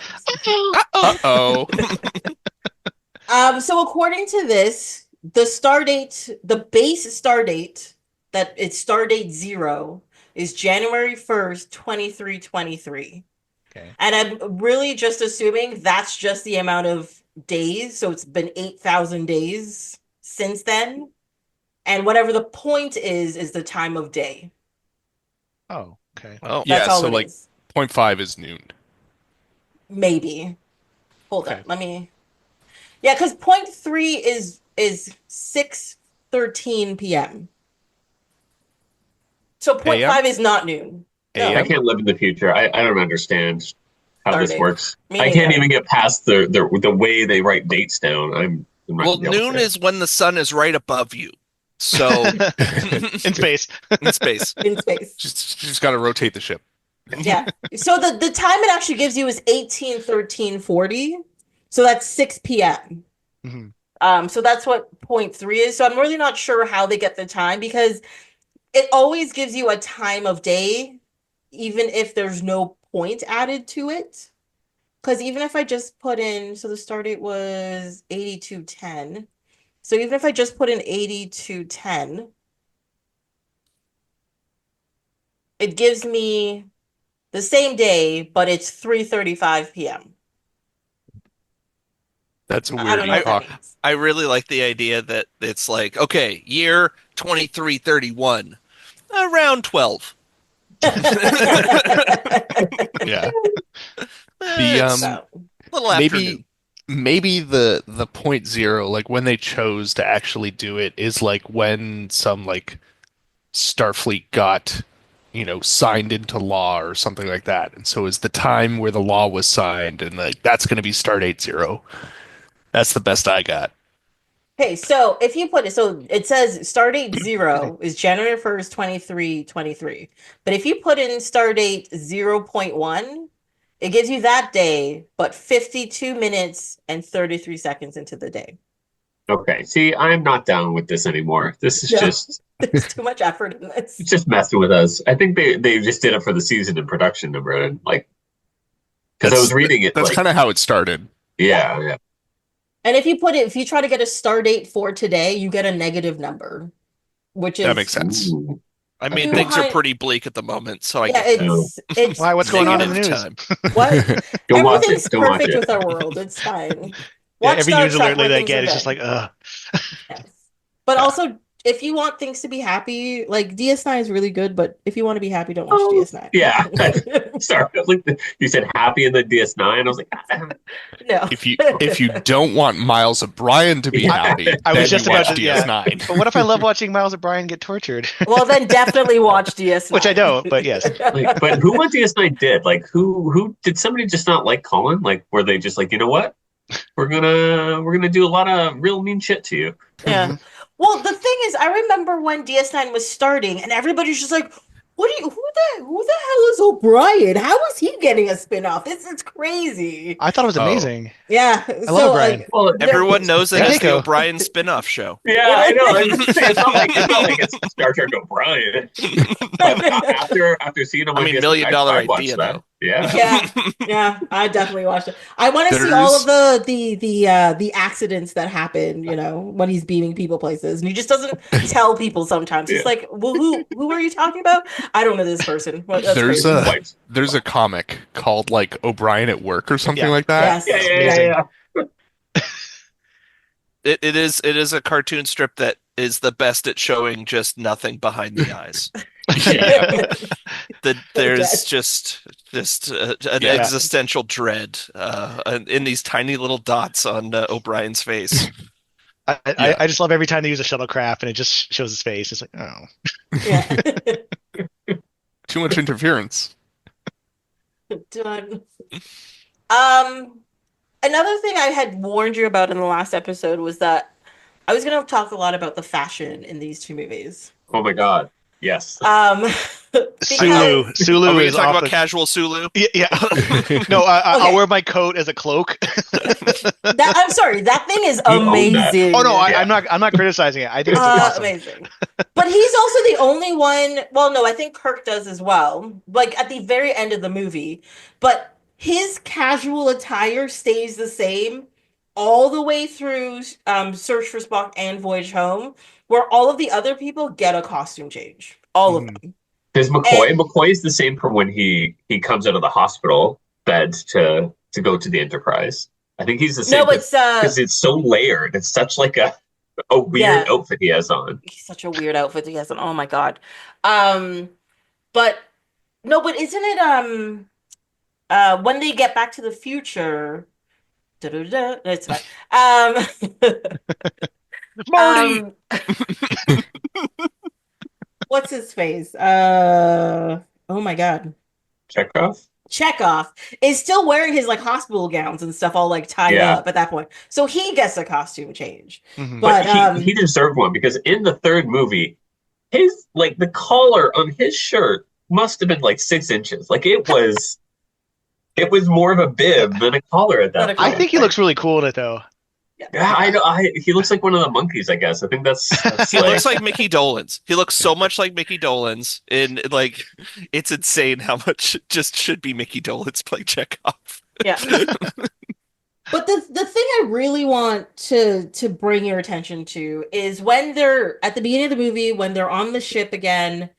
Uh-oh. So according to this, the star date, the base star date, that it's star date 0 is January 1st, 2323. Okay. And I'm really just assuming that's just the amount of days. So it's been 8,000 days since then. And whatever the point is the time of day. Oh, okay. Oh, Yeah, That's all so it like is. 0.5 is noon. Maybe. Hold Okay. on. Let me. Yeah, because point 3 is 6:13 p.m. So point AM? 5 is not noon. No. AM? I can't live in the future. I don't understand how Star this date. works. Me I can't neither. even get past the way they write dates down. I'm not Well, gonna be able noon to. is when the sun is right above you. So In space. in space. In space. Just got to rotate the ship. Yeah. So the time it actually gives you is 18:13:40. So that's 6 p.m. Mhm. So that's what point 3 is. So I'm really not sure how they get the time because it always gives you a time of day, even if there's no point added to it. Because even if I just put in, so the start date was 8210. So even if I just put in 8210, it gives me the same day, but it's 3:35 p.m. That's a I weird don't know what that epoch. means. I really like the idea that it's like, okay, year 2331, around 12. Yeah. The It's a little afternoon. maybe the point zero, like when they chose to actually do it, is like when some like Starfleet got, signed into law or something like that. And so is the time where the law was signed, and like that's going to be Stardate Zero. That's the best I got. Okay, so if you put it, so it says stardate 0 is January 1st, 2323. But if you put in stardate 0.1, it gives you that day, but 52 minutes and 33 seconds into the day. Okay, see, I'm not down with this anymore. This is No. just There's too much effort in this. it's just messing with us. I think they just did it for the season and production number, and like because I was reading it, That's like kind of how it started. yeah. And if you try to get a star date for today, you get a negative number, which That is makes sense. Ooh. I mean, Too things are high- pretty bleak at the moment, so I yeah, get that. it's Why? What's going on in the Negative news? time. what? Don't watch Everything's it. Don't watch perfect it. with our world. It's fine. Yeah, Watch every Star news Trek alert where that I things get are is just good. like, ugh. Yes. But Yeah. also, if you want things to be happy, like DS9 is really good, but if you want to be happy, don't watch Oh, DS9. yeah. Sorry, I was like you said happy in the DS9. I was like, No. If you don't want Miles O'Brien to be Yeah. happy, I then was just you about watch to, yeah. DS9. But what if I love watching Miles O'Brien get tortured? Well, then definitely watch DS9. Which I don't, but yes. like, but who on DS9 did? Like, who did somebody just not like Colin? Like, were they just like, you know what? We're gonna do a lot of real mean shit to you. Yeah. Well, the thing is, I remember when DS9 was starting, and everybody's just like, who the hell is O'Brien? How is he getting a spin-off? This is crazy." I thought it was Oh. amazing. Yeah. I love O'Brien. Well, Everyone knows it And as the Keiko. O'Brien spin-off show. yeah, I know. I was gonna say, it's not like it's Star Trek O'Brien. But after seeing him I on mean, DS9, $1,000,000 I'd watch idea, that. though. Yeah. Yeah, I definitely watched it. I want to see all of There's the accidents that happen, when he's beaming people places, and he just doesn't tell people sometimes. He's Yeah. like, "Well, who are you talking about? I don't know this person." Well, that's there's crazy. there's a comic called like O'Brien at Work or something Yeah. like that. Yes. Yeah. It is a cartoon strip that is the best at showing just nothing behind the eyes. Yeah. There's Yes. just an Yeah. existential dread in these tiny little dots on O'Brien's face. I just love every time they use a shuttlecraft and it just shows his face. It's like, oh. Yeah. Too much interference. Done. Another thing I had warned you about in the last episode was that I was going to talk a lot about the fashion in these two movies. Oh my God. Yes. Sulu. Are Sulu we is talking off about the... casual Sulu? Yeah. No, I'll Okay. wear my coat as a cloak. I'm sorry, that thing is You own that. amazing. Oh no, Yeah. I'm not criticizing it. I think it's awesome. Amazing. But he's also the only one. Well, no, I think Kirk does as well. Like at the very end of the movie, but his casual attire stays the same all the way through Search for Spock and Voyage Home, where all of the other people get a costume change. All of them. There's McCoy. And- McCoy's the same from when he comes out of the hospital bed to go to the Enterprise. I think he's the same. No, it's because it's so layered. It's such like a weird Yeah. outfit he has on. he's such a weird outfit he has on. Oh my God. But no, but isn't it when they get back to the future? It's fine. Marty! What's his face? Oh my God. Chekhov is still wearing his like hospital gowns and stuff all like tied Yeah. up at that point. So he gets a costume change. Mhm. But he deserved one because in the third movie, his like the collar on his shirt must have been like 6 inches. Like it was more of a bib than a collar at that Than a point. I think he looks really cool in it though. Yeah, I know. He looks like one of the monkeys, I guess. I think that's He looks like Mickey Dolenz. He looks so much like Mickey Dolenz. In like, it's insane how much it just should be Mickey Dolenz playing Chekhov. Yeah. But the thing I really want to bring your attention to is when they're at the beginning of the movie, when they're on the ship again,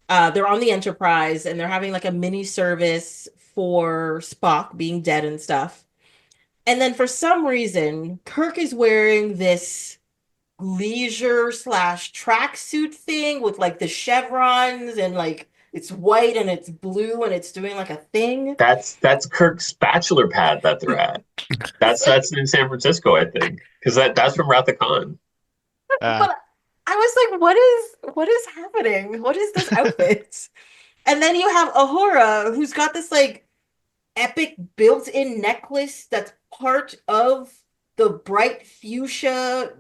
They're on the Enterprise and they're having like a mini service for Spock being dead and stuff. And then for some reason, Kirk is wearing this leisure slash tracksuit thing with like the chevrons and like it's white and it's blue and it's doing like a thing. That's Kirk's bachelor pad that they're at. That's in San Francisco, I think, because that's from Wrath of Khan. Uh, But I was like, what is happening? What is this outfit? And then you have Ahura, who's got this like epic built-in necklace that's part of the bright fuchsia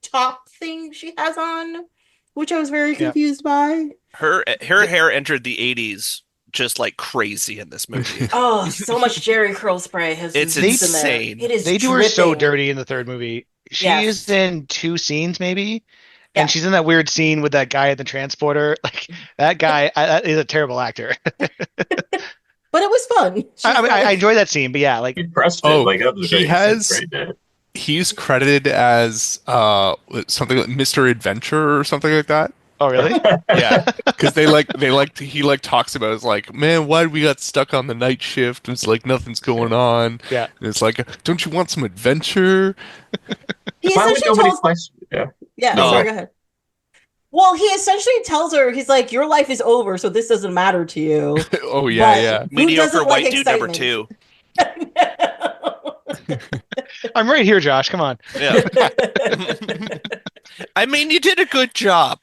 top thing she has on, which I was very confused by. Her hair entered the 80s just like crazy in this movie. Oh, so much Jerry curl spray has It's been used in there. insane. It is they do her so dripping. dirty in the third movie. She Yes. is in 2 scenes maybe, Yeah. and she's in that weird scene with that guy at the transporter. Like that guy is a terrible actor. But it was fun. She's I mean, like- I enjoy that scene, but yeah, like He pressed it. Oh, Like that was he great. has- Great net. He's credited as something like Mr. Adventure or something like that. oh really? Yeah, because he talks about it's like, man, why we got stuck on the night shift? And it's like nothing's going on. Yeah. And it's like, don't you want some adventure? he Why would essentially nobody tells question? Yeah. Yeah, No. sorry, go ahead. Well, he essentially tells her, he's like, your life is over, so this doesn't matter to you. Oh yeah, But yeah. who Mediocre doesn't white like dude number excitement? 2. I'm right here, Josh. Come on. Yeah. I mean, you did a good job.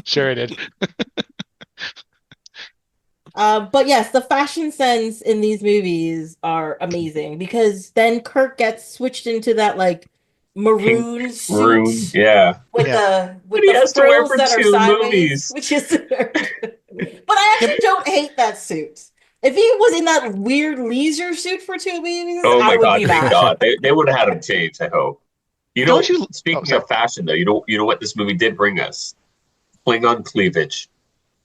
Sure, I did. But yes, the fashion sense in these movies are amazing because then Kirk gets switched into that like maroon suit Maroon. Yeah. with Yeah. with But he the has to wear frills for that are 2 sideways, movies. which is. But I actually don't hate that suit. If he was in that weird leisure suit for 2 movies, Oh I my would God! be Thank mad. God they would have had him change. I hope. Don't you- Speaking sorry. of fashion, though, you know what this movie did bring us? Klingon cleavage.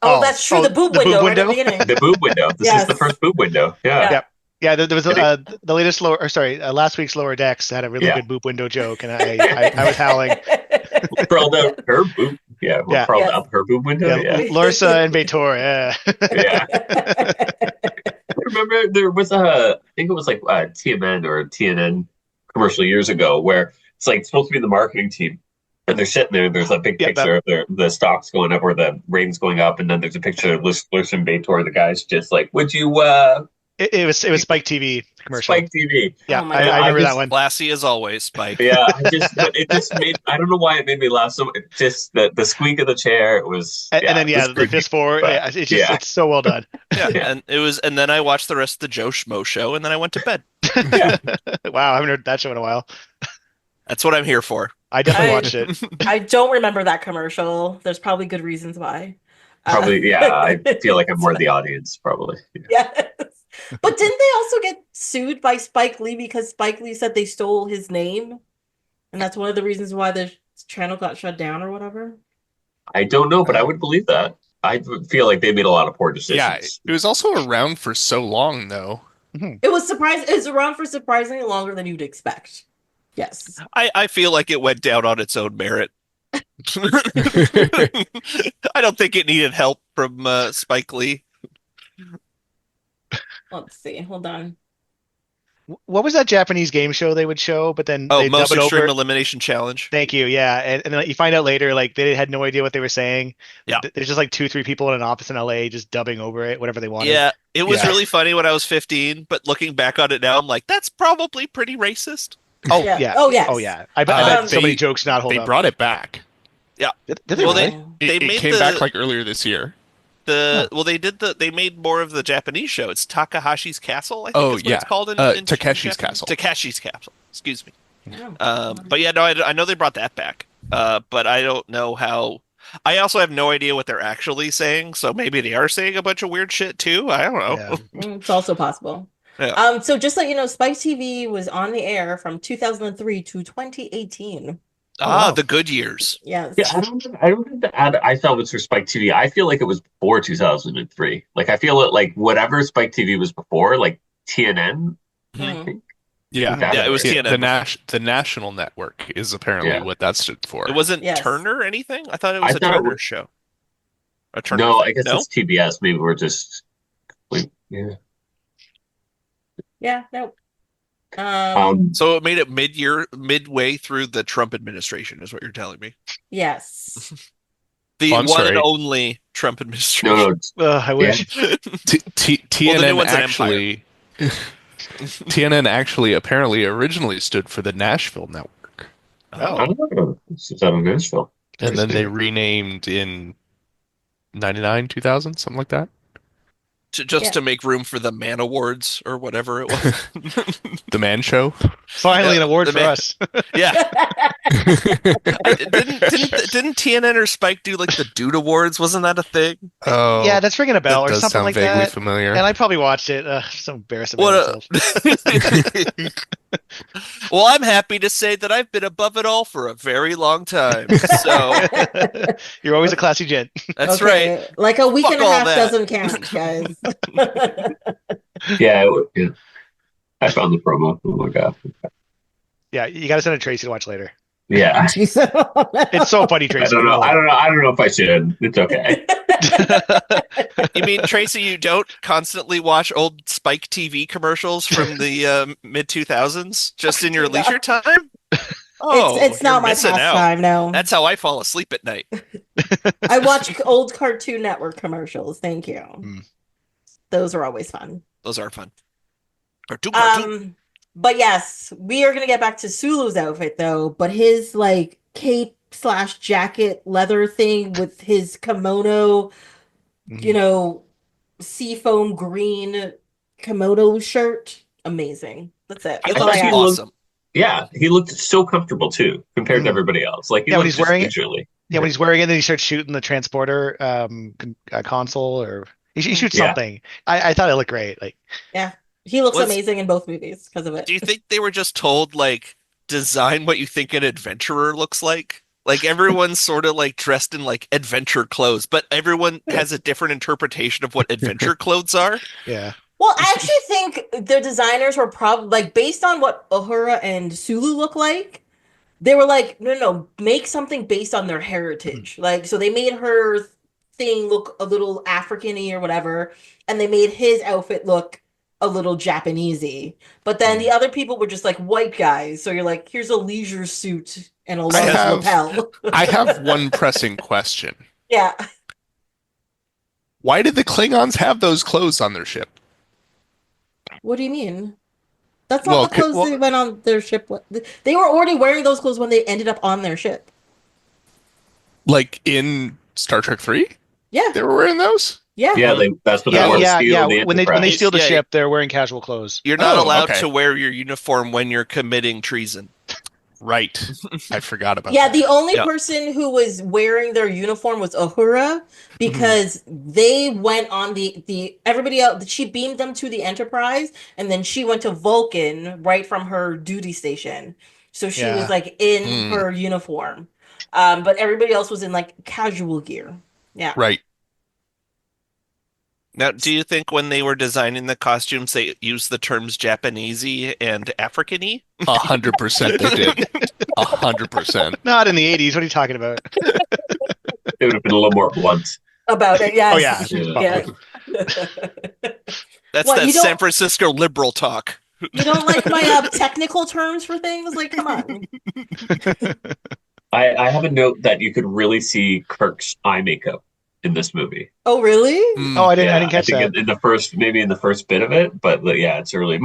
Oh, Oh, that's true. oh, The boob the boob window right at the window? beginning. The boob window. This is the Yes. first boob window. Yeah. Yeah. Yeah, there was the latest last week's Lower Decks had a really Yeah. good boop window joke, and I was howling. Crawled out her boob. Yeah. Yeah. Crawled Yes. up her boob window. Yeah, Yeah. Lorsa and Baitor, yeah. Yeah. Remember there was I think it was like TMN or TNN commercial years ago where it's like supposed to be the marketing team and they're sitting there. There's a big Yeah, picture of the stocks going up or the ratings going up, and then there's a picture of Lursa and Baitor. The guy's just like, "Would you It was Spike TV commercial. Spike TV?" Yeah, Oh my I God. remember I that just- one. Classy as always, Spike. Yeah, but it just made. I don't know why it made me laugh. So it just the squeak of the chair. It was. And then it was the creepy, fist forward. but- Yeah, it's just yeah. it's so well done. Yeah, Yeah. and then I watched the rest of the Joe Schmo show, and then I went to bed. Wow, I haven't heard that show in a while. That's what I'm here for. I definitely I- watched it. I don't remember that commercial. There's probably good reasons why. Probably, yeah. I feel like I'm more the audience, probably. Yes. But didn't they also get sued by Spike Lee because Spike Lee said they stole his name? And that's one of the reasons why the channel got shut down or whatever? I don't know, but I would believe that. I would feel like they made a lot of poor Yeah, decisions. it was also around for so long though. It was around for surprisingly longer than you'd expect. Yes. I feel like it went down on its own merit. I don't think it needed help from Spike Lee. Let's see. Hold on. What was that Japanese game show they would show, but then Oh, they Most dub it Extreme over? Elimination Challenge. Thank you. Yeah, and then you find out later, like they had no idea what they were saying. Yeah. There's just like 2-3 people in an office in LA just dubbing over it, whatever they wanted. Yeah, it was Yeah. really funny when I was 15, but looking back on it now, I'm like, that's probably pretty racist. Oh Yeah. yeah. Oh, yes. Oh yeah. I bet Um, so many jokes not hold They up. brought it back. Did they Well, really? They It made came the- back like earlier this year. They made more of the Japanese show. It's Takahashi's Castle, I think Oh, is what yeah. it's called in Takeshi's Japanese. Castle. Takeshi's Castle. Excuse me. Oh. But yeah, no, I know they brought that back. But I don't know how. I also have no idea what they're actually saying, so maybe they are saying a bunch of weird shit too. I don't know. Yeah. It's also possible. Yeah. So just so you know, Spike TV was on the air from 2003 to 2018. Ah, wow. the good years. Yes. Yeah, I don't think the ad I thought was for Spike TV. I feel like it was before 2003. Like I feel it like whatever Spike TV was before, like TNN. Mhm. Yeah, Yeah, it was Yeah, TNN. the National Network is apparently Yeah. what that stood for. It wasn't Yes. Turner or anything? I thght it was I a thought it Turner was- show. A Turner No, thing? I guess No? it's TBS. Maybe we're just like, yeah. Yeah, no. So it made it midway through the Trump administration, is what you're telling me. Yes. The Oh, I'm one and sorry. only Trump No, administration. I wish. Well, the new TNN one's an actually TNN actually apparently originally stood for the Nashville Network, Oh. I don't know. It's out of Nashville. and then they renamed in 99, 2000, something like that. Just to make room for the Man Awards or whatever it was. The Man Show. Finally, an award the for man- us. Yeah. Didn't TNN or Spike do like the Dude Awards? Wasn't that a thing? Oh, Yeah, that's ringing a bell that or does something sound like vaguely that. familiar. And I probably watched it. I'm so embarrassed about What? myself. Well, I'm happy to say that I've been above it all for a very long time. So You're always a classy gent. that's Okay, right. like a week Fuck and a all half that. doesn't count, guys. Yeah, yeah. I found the promo. Oh my god. Yeah, you got to send it to Tracy to watch later. Yeah. It's so funny, I Tracy. don't know. I don't know if I should. It's okay. You mean, Tracy, you don't constantly watch old Spike TV commercials from the mid 2000s just in your do not. leisure time? Oh, it's not you're my missing out. pastime. No, That's how I fall asleep at night. I watch old Cartoon Network commercials. Thank you. Mm. Those are always fun. Those are fun. Cartoon. But yes, we are gonna get back to Sulu's outfit though. But his like cape / jacket leather thing with his kimono, you know, seafoam green kimono shirt, amazing. That's it. He That's all I looks got. awesome. Yeah, he looked so comfortable too compared to everybody else. Like he Yeah, when looked he's wearing it. visually. Yeah, when he's wearing it, then he starts shooting the transporter console, or he shoots Yeah. something. I thought it looked great. Like, Yeah, he looks Was- amazing in both movies because of it. Do you think they were just told, like, design what you think an adventurer looks like? Like, everyone's sort of like dressed in like adventure clothes, but everyone has a different interpretation of what adventure clothes are. yeah, Well, I actually think the designers were probably like based on what Uhura and Sulu look like. They were like, no, make something based on their heritage. Like, so they made her thing look a little African-y or whatever, and they made his outfit look a little Japanesey. But then the other people were just like white guys. So you're like, here's a leisure suit and a large lapel. I have one pressing question. Yeah. Why did the Klingons have those clothes on their ship? What do you mean? That's Well, not the clothes they went on their ship with. They were already wearing those clothes when they ended up on their ship. Like in Star Trek 3? Yeah. They were wearing those? Yeah. Yeah, that's what they wore. yeah. Steal the When they Enterprise. steal the Yeah. ship, they're wearing casual clothes. You're not Oh, allowed okay. to wear your uniform when you're committing treason. Right. I forgot about Yeah, that. the only Yeah. person who was wearing their uniform was Uhura because they went on the everybody else. She beamed them to the Enterprise, and then she went to Vulcan right from her duty station. So she Yeah. was like in Mm. her uniform, but everybody else was in like casual gear. Yeah. Right. Now, do you think when they were designing the costumes, they used the terms Japanesey and African-y? 100% they did. 100%. Not in the 80s. What are you talking about? It would have been a little more blunt. About it, yes. Oh, yeah. Yeah. That's What, that you don't- San Francisco liberal talk. You don't like my technical terms for things? Like, come on. I have a note that you could really see Kirk's eye makeup in this movie. Oh, really? Mm. Oh, I didn't Yeah, catch I think that. in the first, maybe in the first bit of it, but yeah, it's early.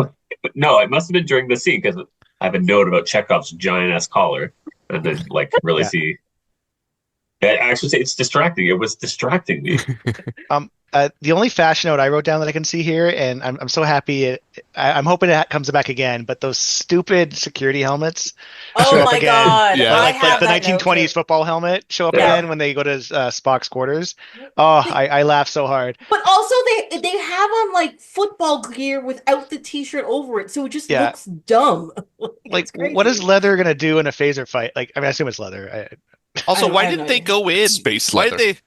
No, it must have been during the scene because I have a note about Chekhov's giant ass collar, and then like really Yeah. see. I actually say it's distracting. It was distracting me. The only fashion note I wrote down that I can see here, and I'm so happy. I'm hoping it comes back again. But those stupid security helmets Oh show up my again. god. Yeah. I like have the that note 1920s too. football helmet show up Yeah. again when they go to Spock's quarters. Oh, I laugh so hard. But also they have on like football gear without the t-shirt over it, so it just Yeah. looks dumb. Like, It's crazy. what is leather gonna do in a phaser fight? Like, I mean, I assume it's leather. Also, I why have didn't no they idea. go in? Space Why leather. did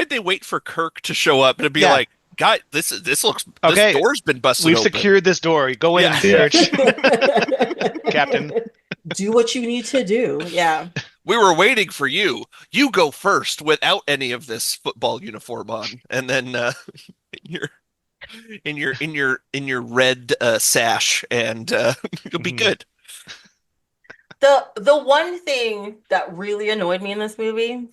they wait for Kirk to show up and be Yeah. like, "God, this Okay, door's been busted We've open." secured this door. Go in, Yeah. Yeah. search, Captain. Do what you need to do. Yeah. we were waiting for you. You go first without any of this football uniform on, and then you're in your red sash, and you'll be good. The one thing that really annoyed me in this movie, I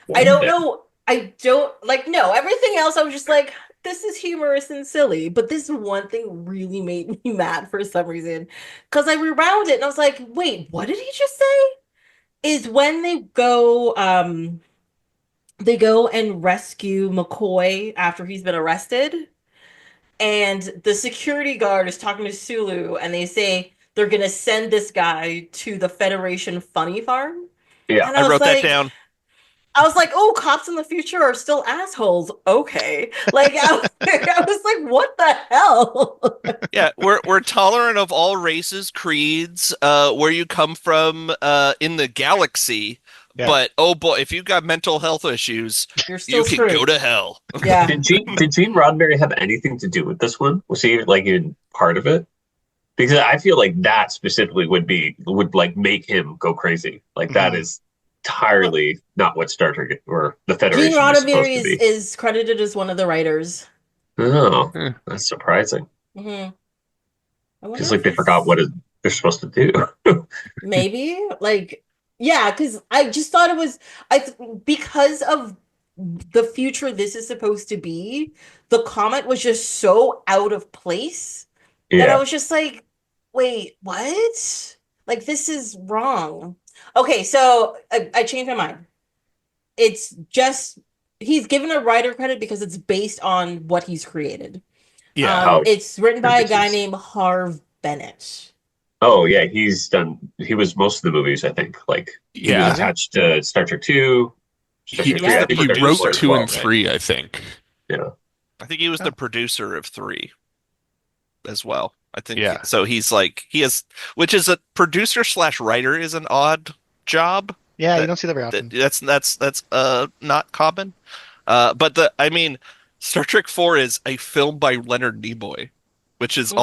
One don't thing. know, I don't like no, everything else I was just like, this is humorous and silly, but this one thing really made me mad for some reason. Because I rewound it and I was like, wait, what did he just say? Is when they go and rescue McCoy after he's been arrested, and the security guard is talking to Sulu, and they say they're gonna send this guy to the Federation Funny Farm. Yeah. And I wrote that down. I was like, oh, cops in the future are still assholes. Okay. Like I was like, what the hell? Yeah, we're tolerant of all races, creeds, where you come from, in the galaxy. Yeah. But oh boy, if you've got mental health issues, You're still you can go screwed. to hell. Yeah. Did Gene Roddenberry have anything to do with this one? Was he like even part of it? Because I feel like that specifically would like make him go crazy. Like that is entirely not what Star Trek or the Gene Federation is supposed Roddenberry to be. is credited as one of the writers. Oh, Hmm. that's surprising. Hmm I wonder Because like if they forgot what they're supposed to do. maybe like yeah, because I just thought it was because of the future this is supposed to be, the comet was just so out of place that I Yeah. was just like, wait, what? Like this is wrong. Okay, so I changed my mind. It's just he's given a writer credit because it's based on what he's created. Yeah. Oh, It's written by a guy produces. named Harv Bennett. Oh yeah, he was most of the movies, I think. Like he was Yeah. attached to Star Trek 2, Star He, Trek 3, Yeah. I think he Star Trek wrote 4 as 2 well, and right? 3, I think. Yeah. I think he was the producer of 3 as well. I think Yeah. so. He's like he has, which is a producer slash writer is an odd job. Yeah, you That- don't see that very often. That's not common. But I mean, Star Trek 4 is a film by Leonard Nimoy, which is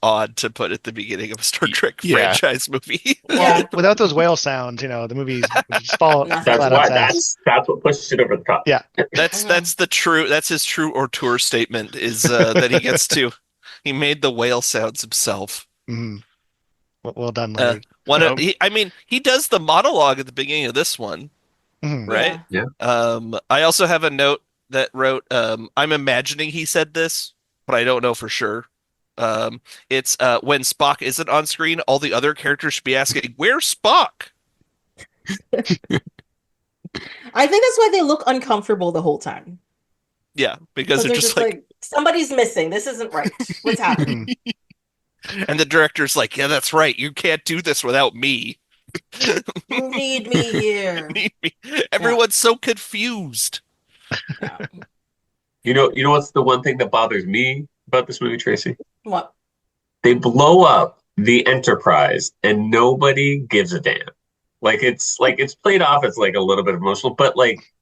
odd to put at the beginning of a Star Trek Yeah. franchise movie. Yeah. Without those whale sounds, the movies would just fall Nothing. That's flat on why its ass. that's what pushed it over the top. Yeah. That's his true auteur statement is that he gets to he made the whale sounds himself. Mhm. Well done, Uh, Leonard. he does the monologue at the beginning of this one, Mhm. right? Yeah. I also have a note that wrote, I'm imagining he said this, but I don't know for sure. It's when Spock isn't on screen, all the other characters should be asking, "Where's Spock?" I think that's why they look uncomfortable the whole time. Yeah, because they're They're just just like, like, somebody's missing. This isn't right. What's happening? Mhm. and the director's like, "Yeah, that's right. You can't do this without me." You need me here. Everyone's so confused. Yeah. You know what's the one thing that bothers me about this movie, Tracy? What? They blow up the Enterprise and nobody gives a damn. Like it's played off as like a little bit emotional, but like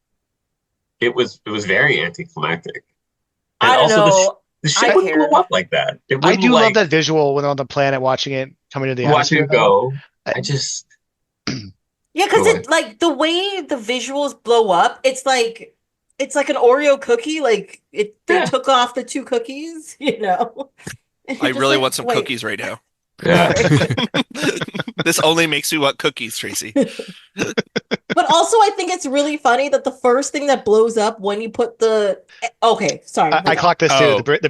it was very anticlimactic. And I don't also know. the ship I wouldn't cared. blow up like that. It I wouldn't do love like that visual when they're on the planet watching it coming to the watching atmosphere. it go. I- I just Yeah, because Go it like the way the visuals blow up, it's like an Oreo cookie. Like they Yeah. took off the 2 cookies, And I you're just really like, want some wait. cookies right now. yeah. This only makes me want cookies, Tracy. But also, I think it's really funny that the first thing that blows up when you put okay, sorry. I clocked this too. Oh, The yeah. bridge. The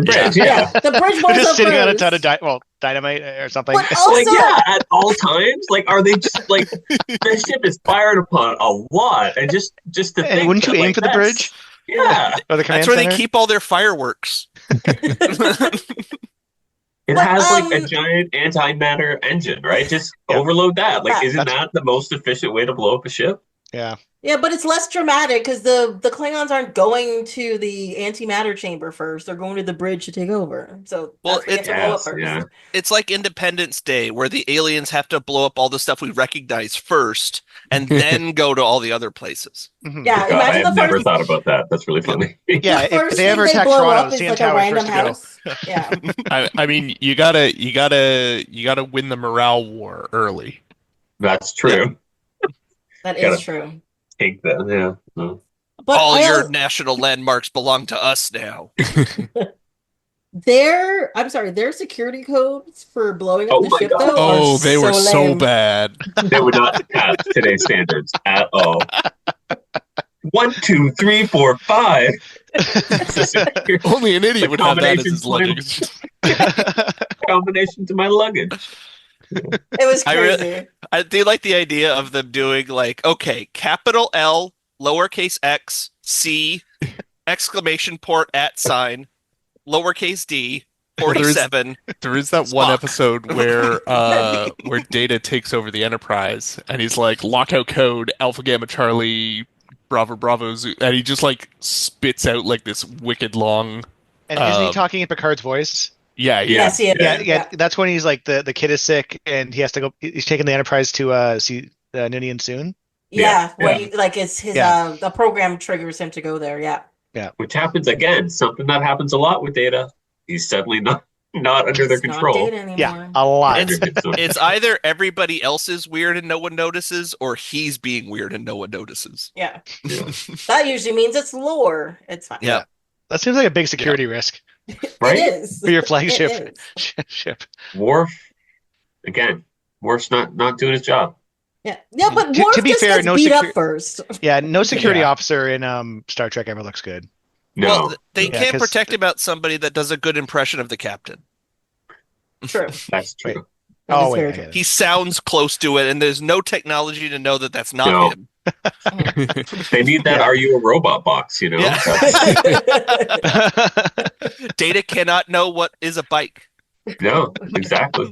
bridge, Yeah, yeah. the bridge They're blows just up sitting on a ton first. of dynamite or something. But Like, also, yeah, at all times. Like, are they just like the ship is fired upon a lot, and just to And think wouldn't you that, aim like, for the that's- bridge? Yeah, Or the command That's where center? they keep all their fireworks. it But, has like a giant antimatter engine, right? Just Yeah. overload that. Like, Yeah. isn't that the most efficient way to blow up a ship? Yeah. yeah, but it's less dramatic because the Klingons aren't going to the antimatter chamber first; they're going to the bridge to take over. So Well, that's where you have to blow up first. Yeah. It's like Independence Day, where the aliens have to blow up all the stuff we recognize first, and then go to all the I places. Mhm. Yeah, God, I imagine have the never first. thought about that. That's really funny. Yeah, The if first they thing ever they attack blow Toronto, up the is CN like a Tower is random first to go. house. Yeah. I mean, you gotta win the morale war early. That's true. That is Gotta true. take that. Yeah. No. But All I your al- national landmarks belong to us now. I'm sorry, their security codes for blowing up Oh the my ship God. though are Oh, they were so so lame. bad. They would not pass today's standards at all. 1, 2, 3, 4, 5. It's a secure, Only an idiot the would have that as combination his to my luggage. combination to my luggage. It was I really, crazy. I do like the idea of them doing like, okay, capital L, lowercase x, C, exclamation port at sign, lowercase d, Well, 47. there is that one Spock. episode where Data takes over the Enterprise and he's like lockout code Alpha Gamma Charlie Bravo Bravo Zoo, and he just like spits out like this wicked long. And isn't he um, talking in Picard's voice? Yeah, yeah. Yes, he is. Yeah, Yeah. that's when he's like the kid is sick and he has to go. He's taking the Enterprise to see Ninian soon. Yeah, Yeah, when he like it's his Yeah. the program triggers him to go there. Yeah. Which happens again. Something that happens a lot with Data. He's suddenly not under their It's not control. data anymore. Yeah, a lot. Under his control. It's either everybody else is weird and no one notices, or he's being weird and no one notices. Yeah. Yeah. That usually means it's lore. It's fine. Yeah. That seems like a big security risk Right? It is. for your flagship It is. ship. Worf, again, Worf's not doing his job. Yeah. Yeah, but To Worf be just fair, gets no beat up secu- first. Yeah, no security Yeah. officer in Star Trek ever looks good. No. Well, they Yeah, can't 'cause- protect about somebody that does a good impression of the captain. True. That's true. That is Oh, very wait, I true. get it. He sounds close to it, and there's no technology to know that that's not No. him. They need that Yeah. "Are you a robot?" box, you know. Yeah. The Data cannot know what is a bike. No, exactly.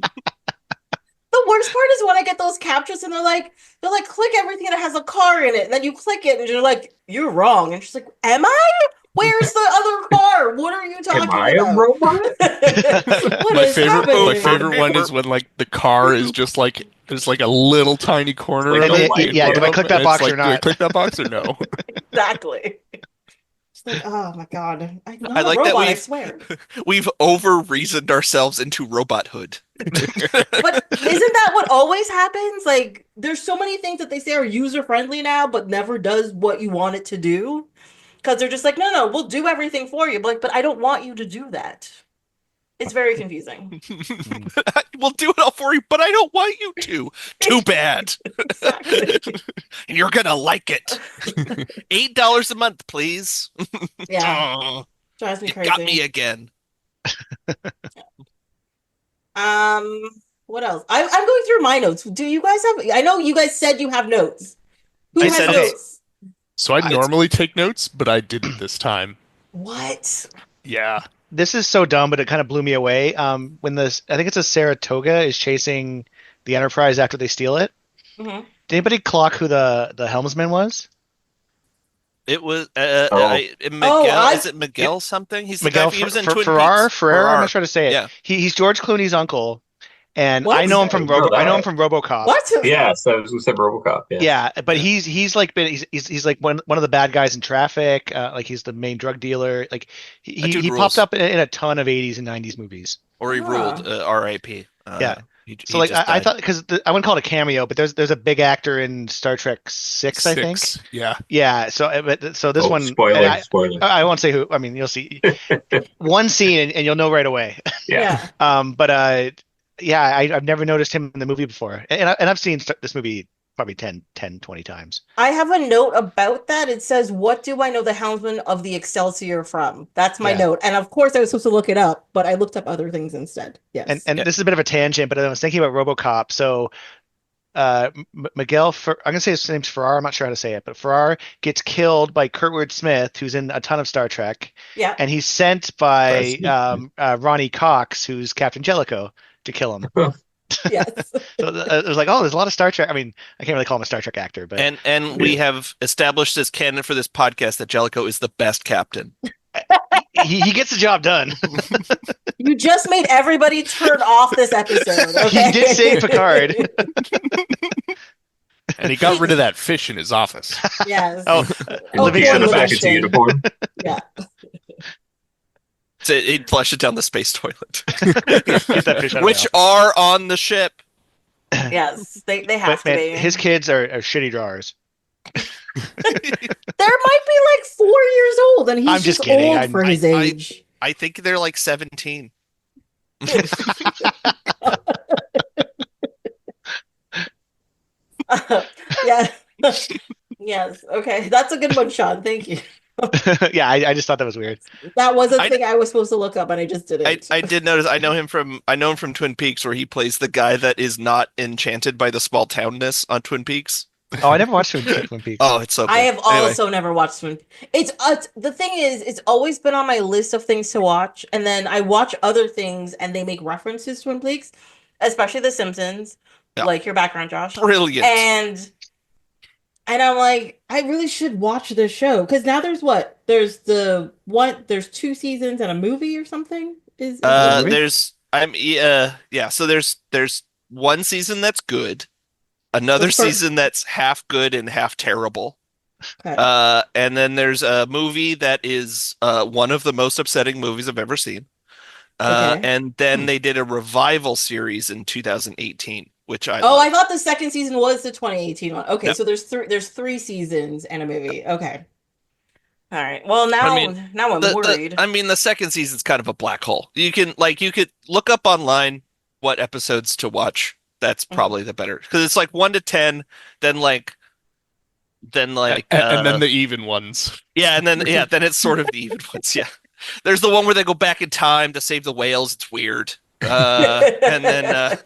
worst part is when I get those captures and they're like click everything that has a car in it, and then you click it and you're like, you're wrong. And she's like, am I? Where's the other car? What are you talking Am I a about? robot? What My is favorite, happening? my favorite one is when like the car is just like there's like a little tiny corner Like of a it. light. in Yeah, one do of I click them, that and it's box or like, do I not? click that box or no? Exactly. It's like, oh my god, I'm not I like a that robot. I we've- swear. We've over-reasoned ourselves into robothood. But isn't that what always happens? Like, there's so many things that they say are user friendly now, but never does what you want it to do. Because they're just like, no, we'll do everything for you. But I don't want you to do that. It's very confusing. We'll do it all for you, but I don't want you to. Too bad. Exactly. And you're gonna like it. $8 a month, please. Yeah, Oh, drives me you crazy. got me again. What else? I'm going through my notes. Do you guys have? I know you guys said you have notes. Who I has said notes? So I normally take notes, but I didn't this time. What? Yeah. This is so dumb, but it kind of blew me away. When I think it's a Saratoga is chasing the Enterprise after they steal it. Mhm. Did anybody clock who the helmsman was? It was Oh. Miguel. Is it Miguel something? He's the Miguel guy he was in Ferrer? Twin Peaks. Ferrer? I'm not sure how to say it. Yeah. He's George Clooney's uncle, and What? I know him from I know I know him that. from RoboCop. What? Yeah, so I was gonna say RoboCop. Yeah. Yeah, but Yeah. he's like he's like one of the bad guys in Traffic. Like he's the main drug dealer. Like That dude he rules. popped up in a ton of 80s and 90s movies. Or he Ah. ruled R.I.P. Yeah. He So like just I died. thought because I wouldn't call it a cameo, but there's a big actor in Star Trek 6, I think. Yeah. Yeah. So this Oh, one spoiler. Spoiler. I won't say who. I mean, you'll see one scene and you'll know right away. Yeah. But yeah, I've never noticed him in the movie before, and I've seen this movie probably 10, 20 times. I have a note about that. It says, "What do I know the helmsman of the Excelsior from?" That's my Yeah. note. And of course, I was supposed to look it up, but I looked up other things instead. Yes. And Yeah. this is a bit of a tangent, but I was thinking about RoboCop. So Miguel, I'm gonna say his name's Ferrar. I'm not sure how to say it, but Ferrar gets killed by Kurtwood Smith, who's in a ton of Star Trek, Yeah. and he's sent by Ronnie Cox, who's Captain Jellicoe, to kill him. Yes. So it was like, oh, there's a lot of Star Trek. I mean, I can't really call him a Star Trek actor, but And we have established as canon for this podcast that Jellicoe is the best captain. he gets the job done. You just made everybody turn off this episode. Okay? He did save Picard. And he got rid of that fish in his office. Yes. Oh, Oh, living poor in the Back back. Livingston. into uniform. Yeah. So he'd flush it down the space toilet, Get that fish out of which my are on the ship. Yes. They mouth. have But, to man, be. his kids are shitty drawers. might be like 4 years old, and he's I'm just just kidding. old for his I- age. I think they're like 17. Yeah. Yes. Okay. That's a good one, Sean. Thank you. Yeah, I just thought that was weird. That was a I, thing I was supposed to look up, and I just didn't. I did notice. I know him from Twin Peaks, where he plays the guy that is not enchanted by the small townness on Twin Peaks. Oh, I never watched Twin Peaks. Oh, it's so I good. have Anyway, also never watched Twin. It's the thing is, it's always been on my list of things to watch, and then I watch other things, and they make references to Twin Peaks, especially The Simpsons, yeah, like your background, Josh, brilliant. and I'm like, I really should watch this show because now there's what? There's 2 seasons and a movie or something. Is Uh, right? Yeah. So there's one season that's good, another What's part- season that's half good and half terrible. Okay. And then there's a movie that is one of the most upsetting movies I've ever seen. Okay. And then they did a revival series in 2018, which I Oh, love. I thought the second season was the 2018 one. Okay, No. so there's three seasons and a movie. Okay. All right. Well, I mean, now I'm worried. the second season's kind of a black hole. You could look up online what episodes to watch. That's probably the better because it's like 1 to 10, then And then the even ones. yeah, and then it's sort of the even ones. Yeah, there's the one where they go back in time to save the whales. It's weird. And then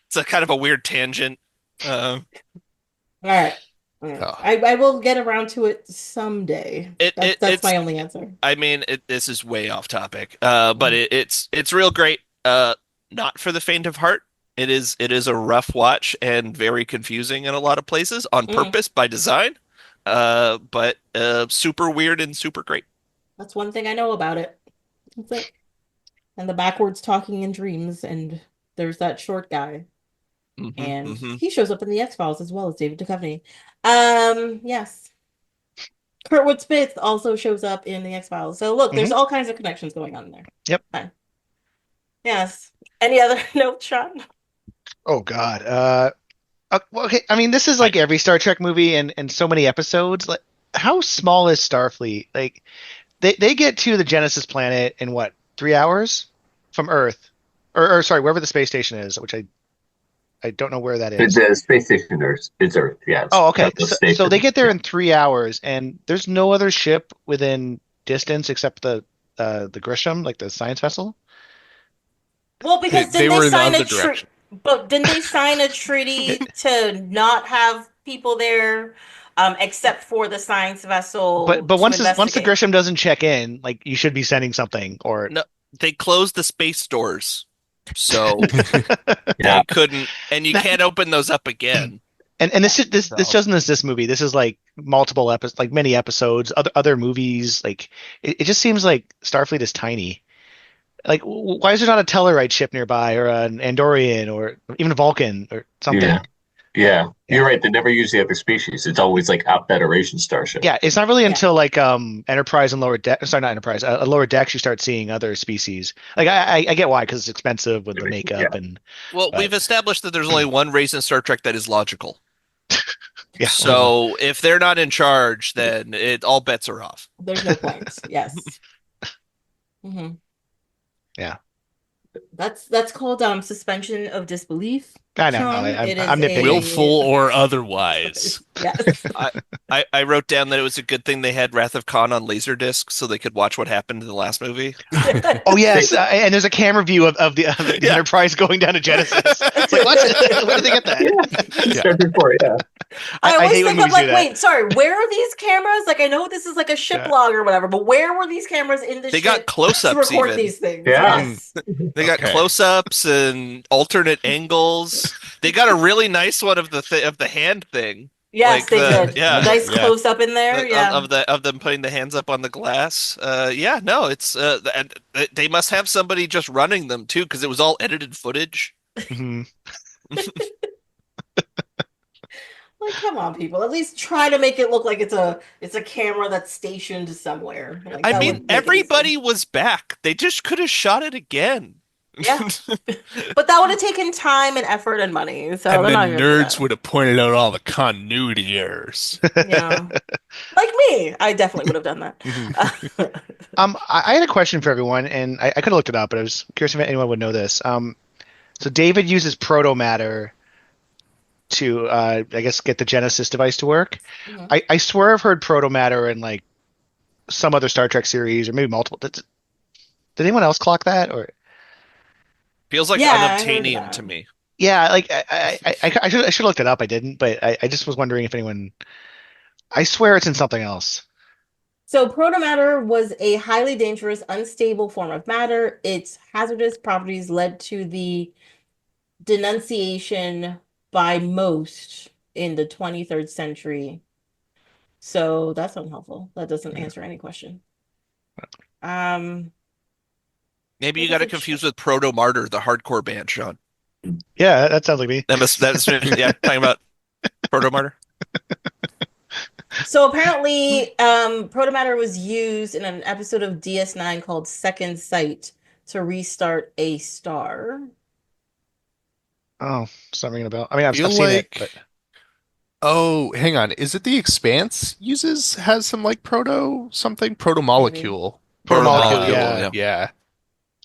it's a kind of a weird tangent. All right. Oh. I will get around to it someday. That's It's my only answer. I mean, this is way off topic, but it's real great. Not for the faint of heart. It is a rough watch and very confusing in a lot of places on purpose by design. But super weird and super great. That's one thing I know about it. That's it. And the backwards talking in dreams, and there's that short guy. And he shows up in the X-Files as well as David Duchovny. Yes. Kurtwood Smith also shows up in the X-Files. So look, there's all kinds of connections going on there. Yep. Fine. Yes. Any other notes, Sean? Oh God. Well, okay. I mean, this is like every Star Trek movie and so many episodes. Like, how small is Starfleet? Like, they get to the Genesis planet in what, 3 hours from Earth, or sorry, wherever the space station is, which I don't know where that is. The space station is Earth. Yeah. Oh, okay. The So they get there in 3 hours, and there's no other ship within distance except the Grisham, like the science vessel. Well, because They didn't were they in the sign other a treaty? direction. But didn't they sign a treaty to not have people there, except for the science vessel But to once the investigate? Grisham doesn't check in, like you should be sending something or No, they closed the space doors, so Yeah. they couldn't, and you can't open those up again. and this doesn't this movie. This is like multiple episodes, like many episodes, other movies. Like it just seems like Starfleet is tiny. Like why is there not a Tellarite ship nearby or an Andorian or even a Vulcan or something? Yeah. You're right. They never use the other species. It's always like a Federation starship. Yeah, it's not really until like Enterprise and Lower Deck. Sorry, not Enterprise. Lower Decks, you start seeing other species. Like I get why, because it's expensive with the makeup and Well, we've established that there's only one race in Star Trek that is logical. yeah. So if they're not in charge, then all bets are off. There's no point. Yes. hmm Yeah. That's called suspension of disbelief. I know. Sean. I'm It is nitpicking. Willful or otherwise. Yes. I wrote down that it was a good thing they had Wrath of Khan on Laserdisc so they could watch what happened in the last movie. Oh yes, and there's a camera view of the Enterprise going down to Genesis. It's like what? Where did they get that? Star Trek 4, yeah. I I always hate when think of movies do like, that. wait, sorry, where are these cameras? Like, I know this is like a ship Yeah. log or whatever, but where were these cameras in the They ship got close-ups to record even. these things? Yeah. Yes. They got Okay. close-ups and alternate angles. They got a really nice one of the hand thing. Yes, Like they the- did. yeah. Nice Yeah. close up in there. Yeah. Of them putting the hands up on the glass. Yeah, no, it's and they must have somebody just running them too because it was all edited footage. Mhm. Like, come on, people. At least try to make it look like it's a camera that's stationed somewhere. Like, I that mean, wouldn't make any everybody sense. was back. They just could have shot it again. Yeah. But that would have taken time and effort and money, so And they're the not gonna do nerds that. would have pointed out all the continuity errors. Yeah. Like me, I definitely would have done that. I had a question for everyone, and I could have looked it up, but I was curious if anyone would know this. So David uses proto matter to, I guess, get the Genesis device to work. Mhm. I swear I've heard proto matter in like some other Star Trek series, or maybe multiple. Did anyone else clock that? Or Feels like Yeah, I heard unobtainium to that. me. yeah, like I should have looked it up. I didn't, but I just was wondering if anyone. I swear it's in something else. So protomatter was a highly dangerous, unstable form of matter. Its hazardous properties led to the denunciation by most in the 23rd century. So that's unhelpful. That doesn't Yeah. answer any question. Um, Maybe you what got is it it? confused with Proto Martyr, the hardcore band, Sean. Yeah, that sounds like me. That's yeah, talking about Proto Martyr. So apparently, protomatter was used in an episode of DS9 called Second Sight to restart a star. Oh, it's not ringing a bell. I mean, I've Feel seen it, like, but oh, hang on. Is it the Expanse has some like proto Maybe. molecule? proto Proto molecule, Molecule, yeah. molecule, yeah.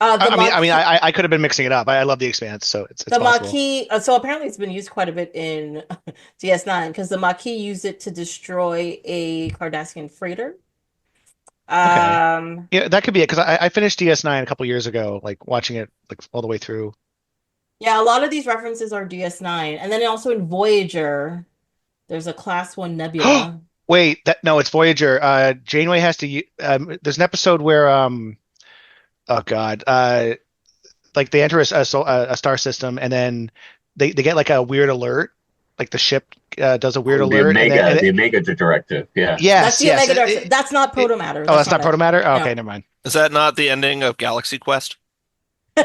The Maquis, I could have been mixing it up. I love the Expanse, so it's the possible. Maquis. So apparently, it's been used quite a bit in DS9 because the Maquis used it to destroy a Cardassian freighter. Okay. Um, Yeah, that could be it because I finished DS9 a couple years ago, like watching it like all the way through. yeah, a lot of these references are DS9, and then also in Voyager, there's a Class One nebula. Wait, that no, it's Voyager. Janeway has to. There's an episode where oh God, like they enter a star system and then they get like a weird alert, like the ship does a weird Oh, alert, and The Omega directive. Yeah. That's yes, the yes. Omega Dark. That's not protomatter. Oh, That's that's not not it. protomatter. Oh, okay, No. never mind. Is that not the ending of Galaxy Quest? I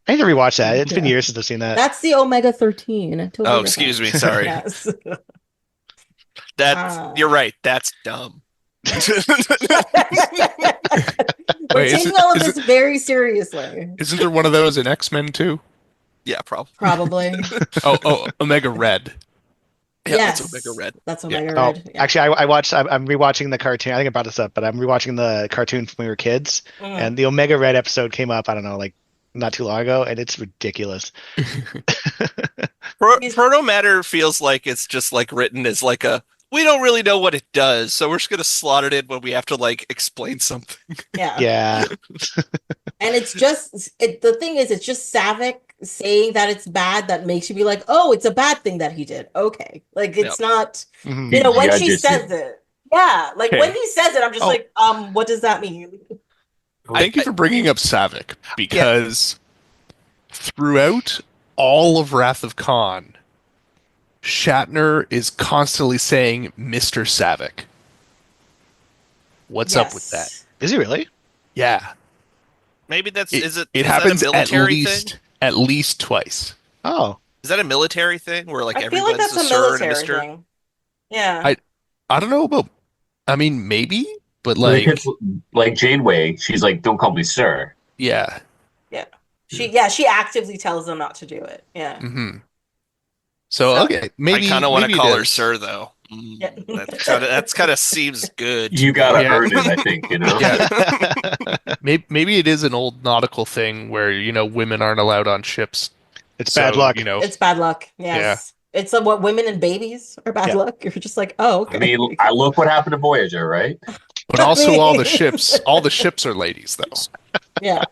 need to rewatch that. It's been Yeah. years since I've seen that. That's the Omega 13. Totally Oh, different. excuse me, sorry. Yes. You're right. That's dumb. We're Wait, taking all of this very seriously. Isn't there one of those in X-Men too? Yeah, probably. Probably. Oh, Omega Red. Yeah, Yes. that's Omega Red. That's Yeah. Omega Oh, Red. Yeah. actually, I'm rewatching the cartoon. I think I brought this up, but I'm rewatching the cartoon from when we were kids, Mm. and the Omega Red episode came up. I don't know, like not too long ago, and it's ridiculous. Proto Matter feels like it's just like written as like a we don't really know what it does, so we're just gonna slot it in when we have to like explain something. Yeah. Yeah, And it's just the thing is it's just Savick saying that it's bad that makes you be like, "Oh, it's a bad thing that he did." Okay. Like it's not, Mhm. you know, when she Judges says it. Yeah, like Okay. when he says it, I'm just Oh. like, what does that mean? Thank you for bringing up Savick, because throughout all of Wrath of Khan, Shatner is constantly saying Mr. Savick. What's up with that? Yes. Is he really? Yeah. Maybe that's It, is it it is that a happens military thing? at least twice. Oh, Is that a military thing where like I feel like everyone's that's a a sir and a military mister? thing. Yeah. I don't know about, I mean, maybe, but Like like, it's like Janeway, she's like, "Don't call me sir." yeah. Yeah. She actively tells them not to do it. Yeah. Hmm. So, So- okay, maybe I kind of want to maybe it call her is. sir though. Yeah. That's kind of seems good. You gotta Yeah. earn it, I think, you know? Yeah. Maybe it is an old nautical thing where, women aren't allowed on ships. it's bad luck. It's bad luck. Yes. It's what women and babies are bad Yeah. luck. You're just like, oh, okay. I mean, I look what happened to Voyager, right? But also all the ships are ladies though. Yeah.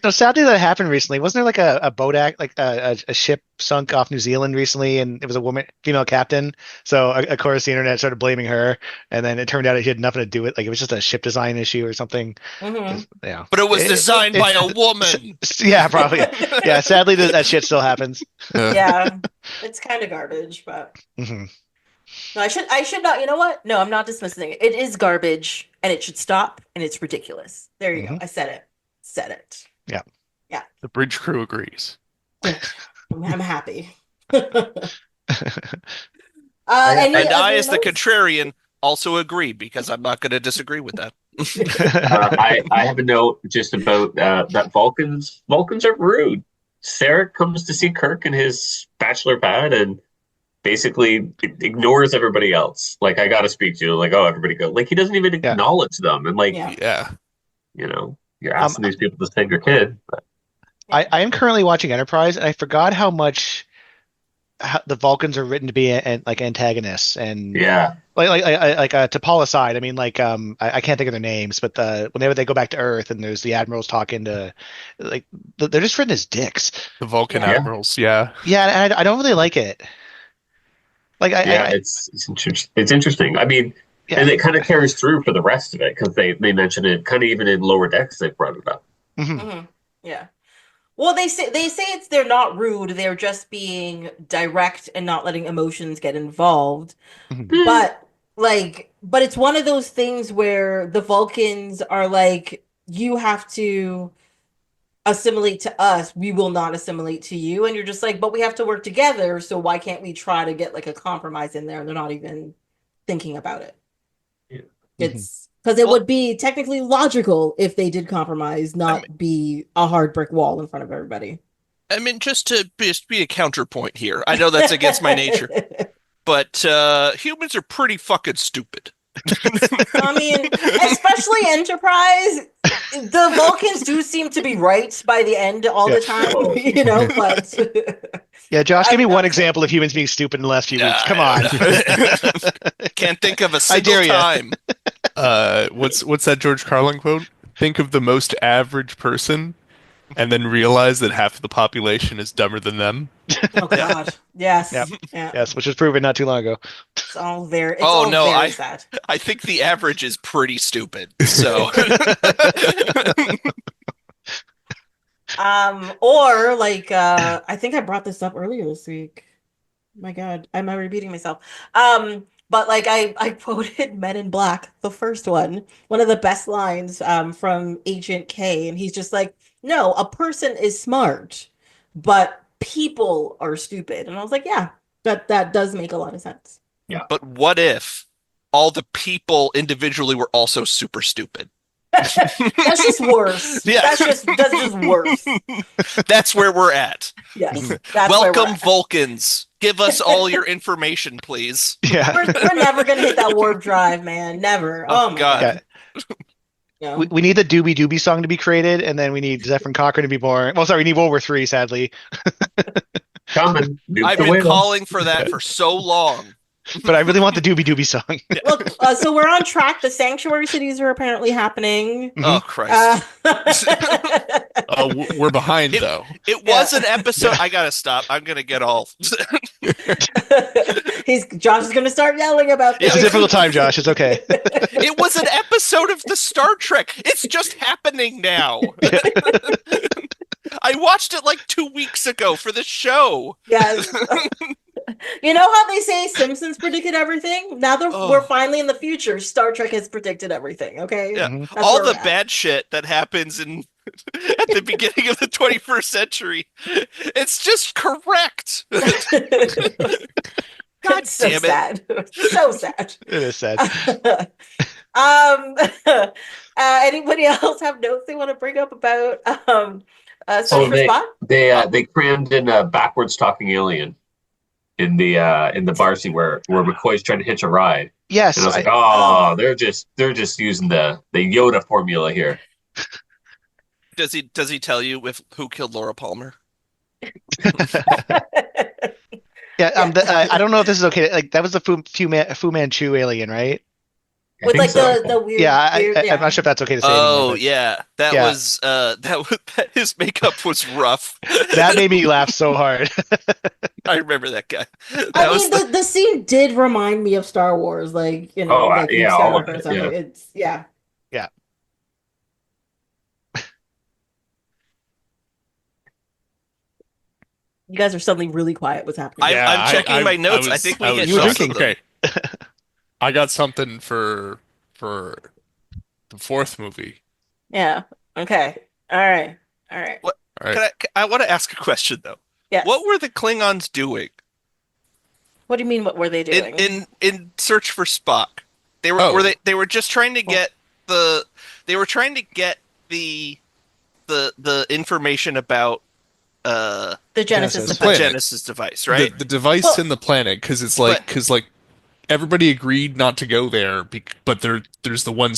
No, sadly, that happened recently. Wasn't there like a boat act, like a ship sunk off New Zealand recently, and it was a female captain. So of course the internet started blaming her, and then it turned out it had nothing to do with like it was just a ship design issue or something. Mhm. Yeah, But it was designed by a woman. yeah, probably. Yeah, sadly that shit still happens. Yeah. It's kind of garbage, but Hmm. no, I should not. You know what? No, I'm not dismissing it. It is garbage and it should stop and it's ridiculous. There you go. I said it. Said it. The bridge crew agrees. I'm happy. And I, other as the notes? contrarian, also agree because I'm not going to disagree with that. I have a note just about that Vulcans are rude. Sarek comes to see Kirk in his bachelor pad and basically ignores everybody else. Like, I got to speak to you. Like, oh, everybody go. Like, he doesn't even Yeah. acknowledge them. And like, Yeah. Yeah. you're asking these people to save your kid. But I am currently watching Enterprise, and I forgot how much the Vulcans are written to be like antagonists, and yeah, to Paul aside, I mean, I can't think of their names, but whenever they go back to Earth and there's the admirals talking to, like, they're just written as dicks. The Vulcan Yeah. admirals. Yeah. Yeah, and I don't really like it. Like, it's interesting. I mean, yeah. and it kind of carries through for the rest of it because they mention it kind of even in Lower Decks. They brought it up. Mhm. Yeah. Well, they say they're not rude. They're just being direct and not letting emotions get involved. Mhm. But it's one of those things where the Vulcans are like, you have to assimilate to us. We will not assimilate to you. And you're just like, but we have to work together. So why can't we try to get like a compromise in there? And they're not even thinking about it. Yeah. It's because it would be technically logical if they did compromise, not be a hard brick wall in front of everybody. I mean, just to be a counterpoint here. I know that's against my nature, but humans are pretty fucking stupid. I mean, especially Enterprise, the Vulcans do seem to be right by the end all the time, but Yeah, Josh, give me one example of humans being stupid in the last few weeks. Come on. Can't think of a I dare single ya. time. What's that George Carlin quote? Think of the most average person and then realize that half of the population is dumber than them. Oh God, yes, Yep. yeah, Yes, which was proven not too long ago. it's all very, sad. I think the average is pretty stupid. So, Or like, I think I brought this up earlier this week. My God, am I repeating myself? But like I quoted Men in Black, the first one of the best lines from Agent K, and he's just like, no, a person is smart, but people are stupid. And I was like, yeah, that does make a lot of sense. but what if all the people individually were also super stupid? That's just worse. Yeah. That's just worse. That's where we're at. Yes. That's where we're Welcome, at. Vulcans. Give us all your information, please. Yeah. We're never gonna hit that warp drive, man. Never. Oh, Oh my God. God. Yeah. No. We need the Doobie Doobie song to be created, and then we need Zephyr Cochrane to be born. Well, sorry, we need World War III, sadly. Coming. I've been calling for that for so long. But I really want the Doobie Doobie song. Look, so we're on track. The sanctuary cities are apparently happening. Oh, Christ. We're behind though. It was an episode. I gotta stop. I'm gonna get all. Josh is gonna start yelling about It's this. a difficult time, Josh. It's okay. It was an episode of the Star Trek. It's just happening now. I watched it like 2 weeks ago for the show. Yes. You know how they say Simpsons predicted everything? Now we're finally in the future. Star Trek has predicted everything. Okay. Yeah. Mhm. That's All where the we're at. bad shit that happens in at the beginning of the 21st century. It's just correct. God so damn it. sad. So sad. It is sad. Anybody else have notes they want to bring up about Search So for Spock? they crammed in a backwards talking alien in the bar scene where McCoy's trying to hitch a ride. Yes. And I was like, oh, they're just using the Yoda formula here. Does he tell you who killed Laura Palmer? Yeah. I don't know if this is okay. Like, that was the Fu Manchu alien, right? I With think like so. the weird, Yeah. weird, I'm not sure if that's okay to say. Oh anymore, but yeah, that Yeah. was his makeup was rough. that made me laugh so hard. I remember that guy. That I was mean, the scene did remind me of Star Wars, like Oh, like Luke yeah, all of Skywalker and it, stuff. yeah. It's yeah. Yeah. You guys are suddenly really quiet. What's happening? I'm checking my notes. I think we hit you were most of drinking. them. Okay. I got something for the fourth movie. Yeah. Okay. All right. All right. I want to ask a question though. Yes. What were the Klingons doing What do you mean? What were they doing? in Search for Spock? They were Oh. they were just trying to get they were trying to get the information about The Genesis Genesis. the device. Genesis device, right? The device Well- in the planet, because But- everybody agreed not to go there, but there's the one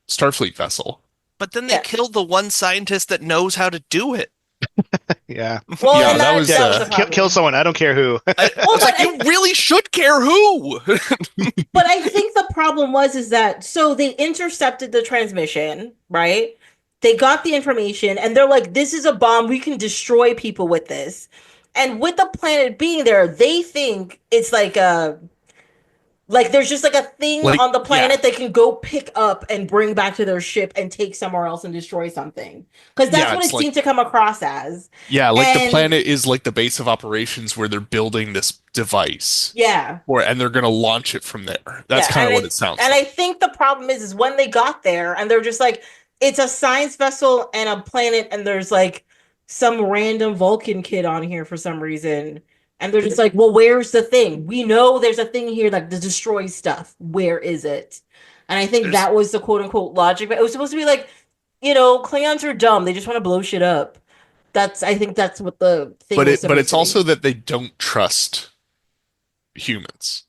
Starfleet vessel. But then they Yeah. killed the one scientist that knows how to do it. Yeah. Well, Yeah, and that that was, was the Kill, problem. kill someone. I don't care who. I Well, was like, but you really should care who. But I think the problem is that so they intercepted the transmission, right? They got the information and they're like, this is a bomb. We can destroy people with this. And with the planet being there, they think it's like there's just like a thing Like, on the planet they can go pick up and bring back to their ship and take somewhere else and destroy something. Because that's Yeah, what it's it like- seemed to come across as. Yeah, like the And- planet is like the base of operations where they're building this device, Yeah. and they're gonna launch it from there. That's Yeah, kind of and what it sounds And like. I think the problem is when they got there and they're just like, it's a science vessel and a planet, and there's like some random Vulcan kid on here for some reason. And they're just like, well, where's the thing? We know there's a thing here that destroys stuff. Where is it? And I think There's- that was the quote unquote logic. But it was supposed to be like, Klingons are dumb. They just want to blow shit up. I think that's what the thing But was it's supposed to be. also that they don't trust humans.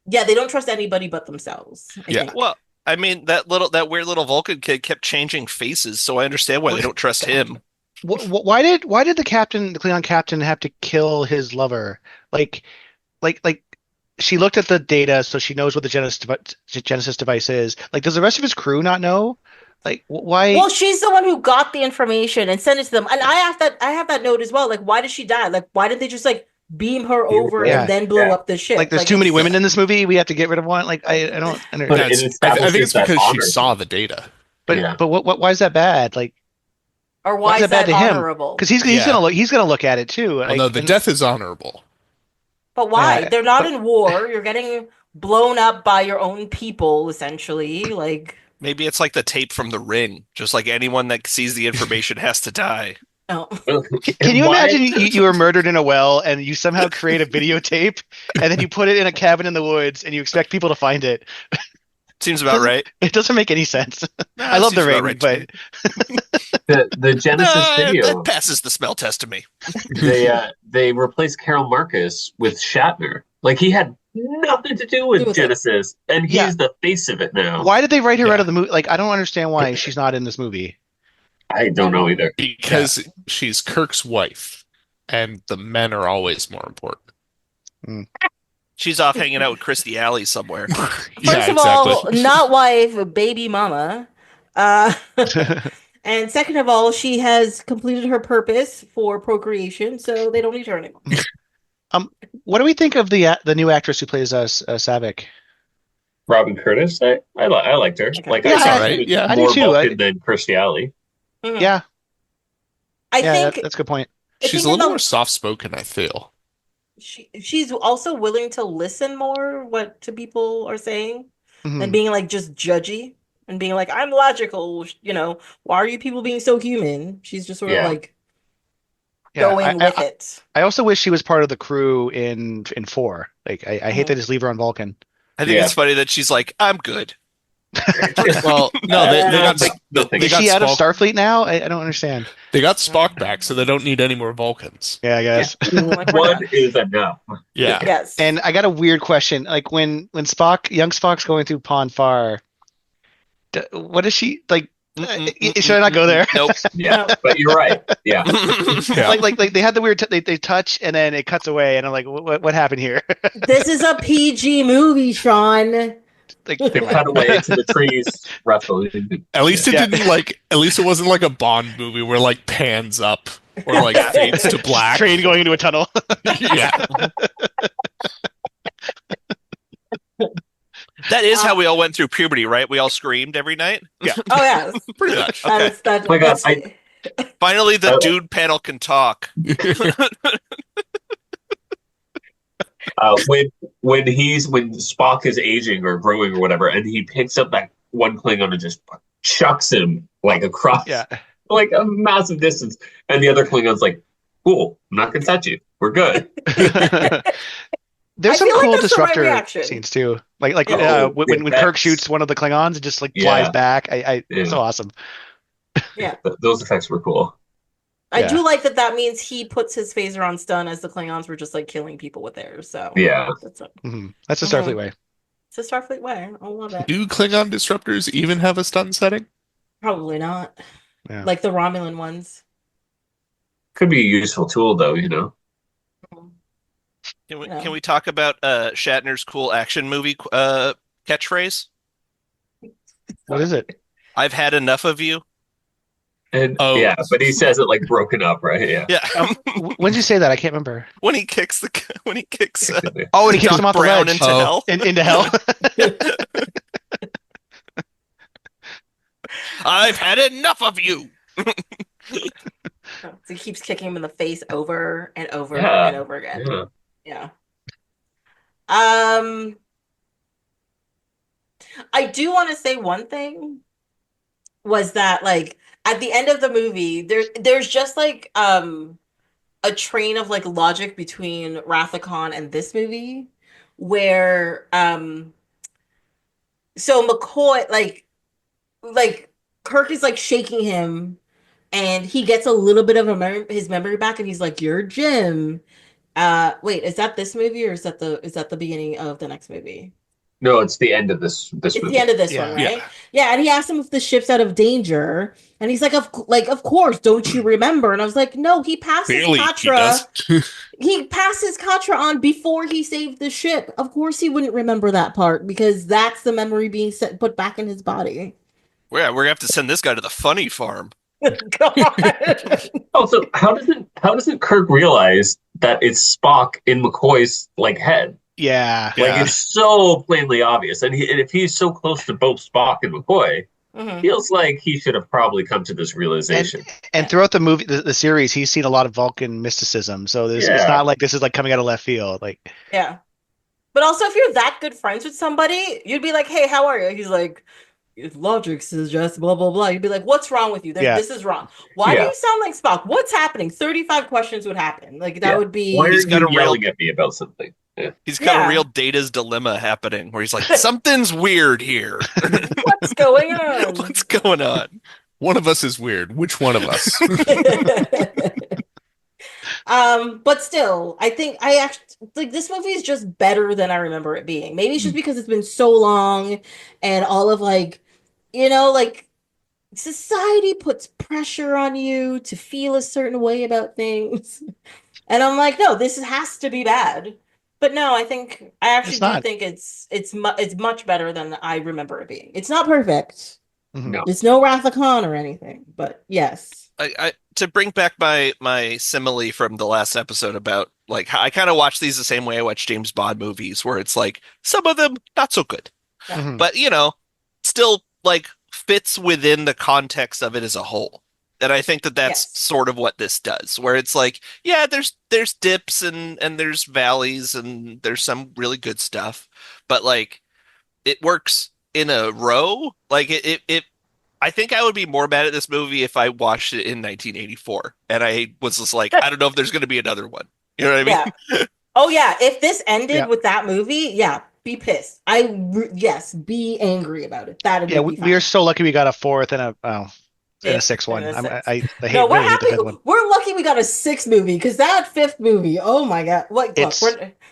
Yeah, they don't trust anybody but themselves. I Yeah. think. Well, I mean, that weird little Vulcan kid kept changing faces, so I understand why they don't trust him. Why did the Klingon captain, have to kill his lover? Like she looked at the data, so she knows what the Genesis device is. Like, does the rest of his crew not know? Like, why? Well, she's the one who got the information and sent it to them. And I have that note as well. Like, why did she die? Like, why did they just like beam her over Yeah. and then blow Yeah. up the ship? Like, there's too many it's- women in this movie. We have to get rid of one. Like, I don't But understand. Yeah, it I think establishes it's that because she honor. saw the data. But Yeah. why is that bad? Like, Or why why is is that bad that to him? honorable? because he's Yeah. gonna look at it too. Well, Like, no, the and- death is honorable. But why? Yeah, They're not but- in war. You're getting blown up by your own people, essentially. Like, Maybe it's like the tape from The Ring. Just like anyone that sees the information has to die. oh. Can you Why- imagine you were murdered in a well and you somehow create a videotape and then you put it in a cabin in the woods and you expect people to find it? Seems about right. It doesn't make any sense. Nah, I love the seems about ring, right to but me. the Genesis Nah, video, that passes the smell test to me. they replaced Carol Marcus with Shatner. Like, he had nothing to do with Do with it. Genesis, and he's Yeah. the face of it now. why did they write her Yeah. out of the movie? Like, I don't understand why she's not in this movie. I don't know either. Because she's Kirk's wife, and the men are always more important. She's off hanging out with Christy Alley somewhere. First of all, not wife, baby mama. And second of all, she has completed her purpose for procreation, so they don't need her anymore. What do we think of the new actress who plays Savick? Robin Curtis, I liked her. Okay. Like, Yeah, I saw alright. she was Yeah. I do more too. Vulcan than Kirstie Alley. Mhm. Yeah, I yeah, think that's a good point. I She's think a in little the- more soft-spoken, I feel. she's also willing to listen more what to people are saying Mhm. than being like just judgy and being like, I'm logical, why are you people being so human? She's just sort Yeah. of like Yeah, going with it. I also wish she was part of the crew in 4. Like, I hate Mhm. they just leave her on Vulcan. I think Yeah. it's funny that she's like, I'm good. Well, no, they got Like, nothing. they Is got she out of Spock, Starfleet now? I don't understand. they got Spock back, so they don't need any more Vulcans. Yeah, I guess. Like, we're One done. is enough. Yeah. Yes. And I got a weird question. Like, when young Spock's going through Pon Far, what is she like? Should I not go there? Nope. Yeah, but you're right. Yeah. Yeah. Like they had the weird they touch and then it cuts away and I'm like, what happened here? This is a PG movie, Sean. Like, They cut away to the trees, wrestle. At least it Yeah. didn't at least it wasn't like a Bond movie where like pans up or like fades to black. train going into a tunnel. Yeah. That is how we all went through puberty, right? We all screamed every night. Oh yes. Pretty much. Okay. That's, my God, that's- Finally, the Oh. dude panel can talk. When Spock is aging or growing or whatever, and he picks up that one Klingon and just chucks him like across Yeah. like a massive distance, and the other Klingon's like, "Cool, I'm not gonna touch you. We're good." There's I some feel like cool that's the right disruptor reaction. scenes too. Yeah. Oh, When Kirk shoots one of the Klingons, it just like flies Yeah. back. Yeah. So awesome. Yeah. Those effects were cool. I Yeah. do like that means he puts his phaser on stun as the Klingons were just like killing people with theirs. So Yeah. that's a, That's the Starfleet mhm. way. It's a Starfleet way. I love it. Do Klingon disruptors even have a stun setting? Probably not. Yeah. Like the Romulan ones. Could be a useful tool though, Can we Yeah. can we talk about Shatner's cool action movie catchphrase? What is it? I've had enough of you. And Oh, yeah, but he says it like broken up, right? Yeah. Yeah. When did you say that? I can't remember. when he kicks Oh, and he kicks Doc him off the Brown ledge into Oh. hell. into hell. I've had enough of you. So he keeps kicking him in the face over and over Yeah. and over again. Yeah. Yeah. I do want to say one thing was that like at the end of the movie there's just like a train of like logic between Wrath of Khan and this movie where so McCoy like Kirk is like shaking him and he gets a little bit of his memory back and he's like, "You're Jim." Wait, is that this movie or is that the beginning of the next movie? No, it's the end of this It's movie. the end of this Yeah. one, right? Yeah. Yeah, and he asked him if the ship's out of danger, and he's like, of course, don't you remember?" And I was like, "No, he passes Clearly, he Katra. does. He passes Katra on before he saved the ship. Of course, he wouldn't remember that part because that's the memory being put back in his body." Yeah, we're gonna have to send this guy to the funny farm. God. Also, how doesn't Kirk realize that it's Spock in McCoy's like head? Yeah. Like Yeah. it's so plainly obvious, and if he's so close to both Spock and McCoy, Mhm. feels like he should have probably come to this realization. And throughout the movie, the series, he's seen a lot of Vulcan mysticism. So it's Yeah. not like this is like coming out of left field. Like, Yeah. But also, if you're that good friends with somebody, you'd be like, "Hey, how are you?" He's like, "If logic suggests blah blah blah." You'd be like, "What's wrong with you? Yeah. This is wrong. Why do Yeah. you sound like Spock? What's happening?" 35 questions would happen. Like that Yeah. would be. Why are He's got you a real- yelling at me about something? Yeah. He's got Yeah. a real Data's dilemma happening where he's like, something's weird here. What's going on? What's going on? One of us is weird. Which one of us? But still, I think I actually like this movie is just better than I remember it being. Maybe it's just because it's been so long and all of like, like society puts pressure on you to feel a certain way about things. And I'm like, no, this has to be bad. But no, I actually It's do not. think it's much better than I remember it being. It's not perfect. mhm. No. It's no Wrath of Khan or anything, but yes. I to bring back my simile from the last episode about like how I kind of watch these the same way I watch James Bond movies, where it's like some of them not so good, Mhm. but still like fits within the context of it as a whole. And I think that's Yes. sort of what this does, where it's like, yeah, there's dips and there's valleys and there's some really good stuff, but like it works in a row. Like it I think I would be more mad at this movie if I watched it in 1984 and I was just like, I don't know if there's going to be another one. You know what I mean? Yeah. Oh yeah, if this ended Yeah. with that movie, yeah, be pissed. Yes, be angry about it. That'd Yeah, be we are so lucky we got a fourth and a Yeah, sixth one. and a sixth. I hate, No, we're really hate the happy. fifth one. We're lucky we got a sixth movie because that fifth movie. Oh my god! Look, It's-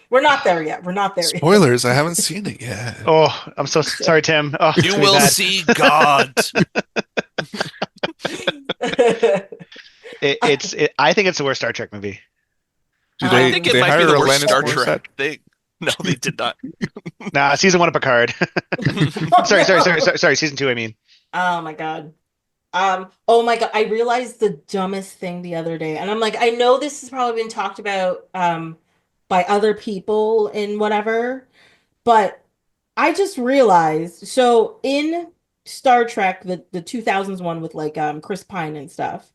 we're not there yet. We're not there Spoilers, I haven't seen it yet. Oh, I'm so sorry, Tim. Oh, it's You gonna be will bad. see God. yet. I think it's the worst Star Trek movie. Do I they, think it they might be hire the a worst Alanis Star Morissette? Trek thing. No, they did not. Nah, season 1 of Picard. Sorry, season 2, I mean. Oh my god. Oh my god, I realized the dumbest thing the other day. And I'm like, I know this has probably been talked about by other people in whatever, but I just realized so in Star Trek, the 2000s one with like Chris Pine and stuff,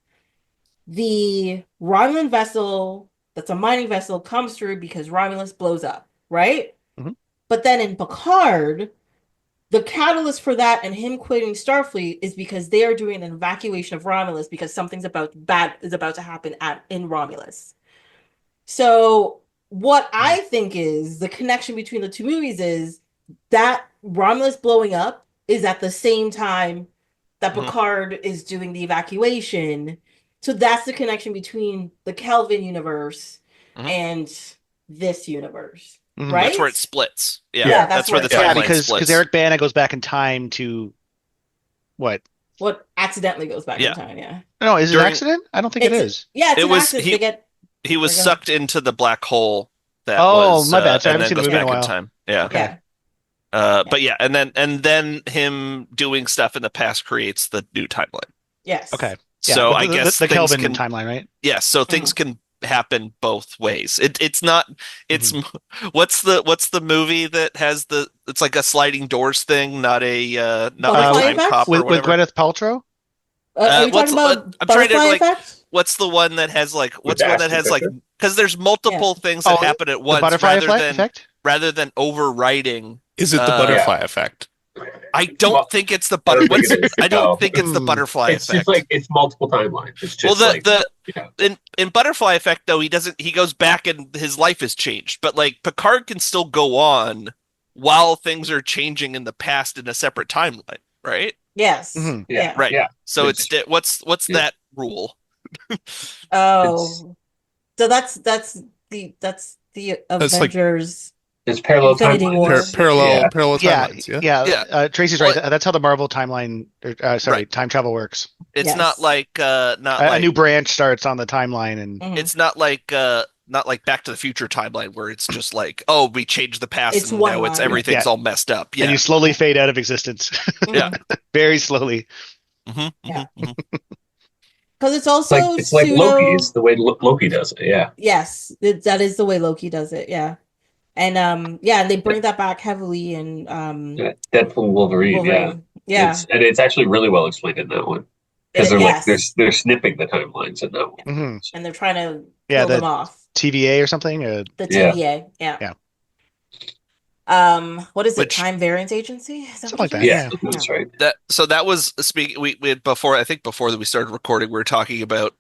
the Romulan vessel that's a mining vessel comes through because Romulus blows up, right? Mhm. But then in Picard, the catalyst for that and him quitting Starfleet is because they are doing an evacuation of Romulus because something's bad is about to happen in Romulus. So what I think is the connection between the two movies is that Romulus blowing up is at the same time that Mhm. Picard is doing the evacuation. So that's the connection between the Kelvin universe Mhm. and this universe, Mhm. right? That's where it splits. Yeah, Yeah, that's where where the it Yeah, timeline because splits. Eric Bana goes back in time to what? what accidentally goes back in Yeah. time, yeah. No, is it an During accident? I don't think it is. Yeah, it's it an was accident. They get he was Sorry, go ahead. sucked into the black hole that Oh, was my bad. Sorry, I and haven't then seen the goes movie in a back in while. time. Yeah. Okay. Yeah. But yeah, and then him doing stuff in the past creates the new timeline. Yes. Okay. Yeah, So but I guess the things Kelvin can timeline, right? so things can happen both ways. It's not it's Mhm. what's the movie that has it's like a sliding doors thing, not a Butterfly time effect? cop or With whatever. Gwyneth Paltrow? Are you talking about I'm trying to butterfly like effect? what's the one that has like with what's one that Ashton has like Kutcher. because there's multiple things that Oh, happen at the once butterfly effect? rather than overriding. Is it the Uh, butterfly effect? I don't Well, think it's the I butter. don't think it is. I don't No, think it's the Hmm. butterfly it's just effect. like it's multiple timelines. It's Well, just like yeah. in butterfly effect though he goes back and his life has changed, but like Picard can still go on while things are changing in the past in a separate timeline, right? Yes. Mhm. Yeah, Yeah. Right. yeah. So It's what's yeah. that rule? Oh. So that's the That's like Avengers It's parallel Infinity timelines. War. Yeah, parallel Yeah, timelines. Yeah. yeah. Yeah. Tracy's Well, right. That's how the Marvel timeline, right. time travel works. It's Yes. not A like new branch starts on the timeline, and Mhm. it's not like Back to the Future timeline where it's just like, oh, we changed the past It's and one now it's line. everything's Yeah. all messed up. and Yeah. you slowly fade out of existence, Yeah. Mhm. very slowly. Yeah. Hmm. Because it's it's like also Loki. It's pseudo. the way Loki does it. Yeah, Yes, that is the way Loki does it. Yeah. And yeah, and they bring that back heavily in yeah. Deadpool, Wolverine. Yeah, Wolverine. Yeah. it's actually really well explained in that one because they're like Yes. they're snipping the timelines in that one. Hmm. And they're trying to Yeah, kill them the off. TVA or something. The Yeah, TVA. Yeah. Yeah, What is it? Which Time Variance Agency? Is that something what like it that. is? yeah, Yeah. that's right. that was speaking we had before I think before that we started recording we were talking about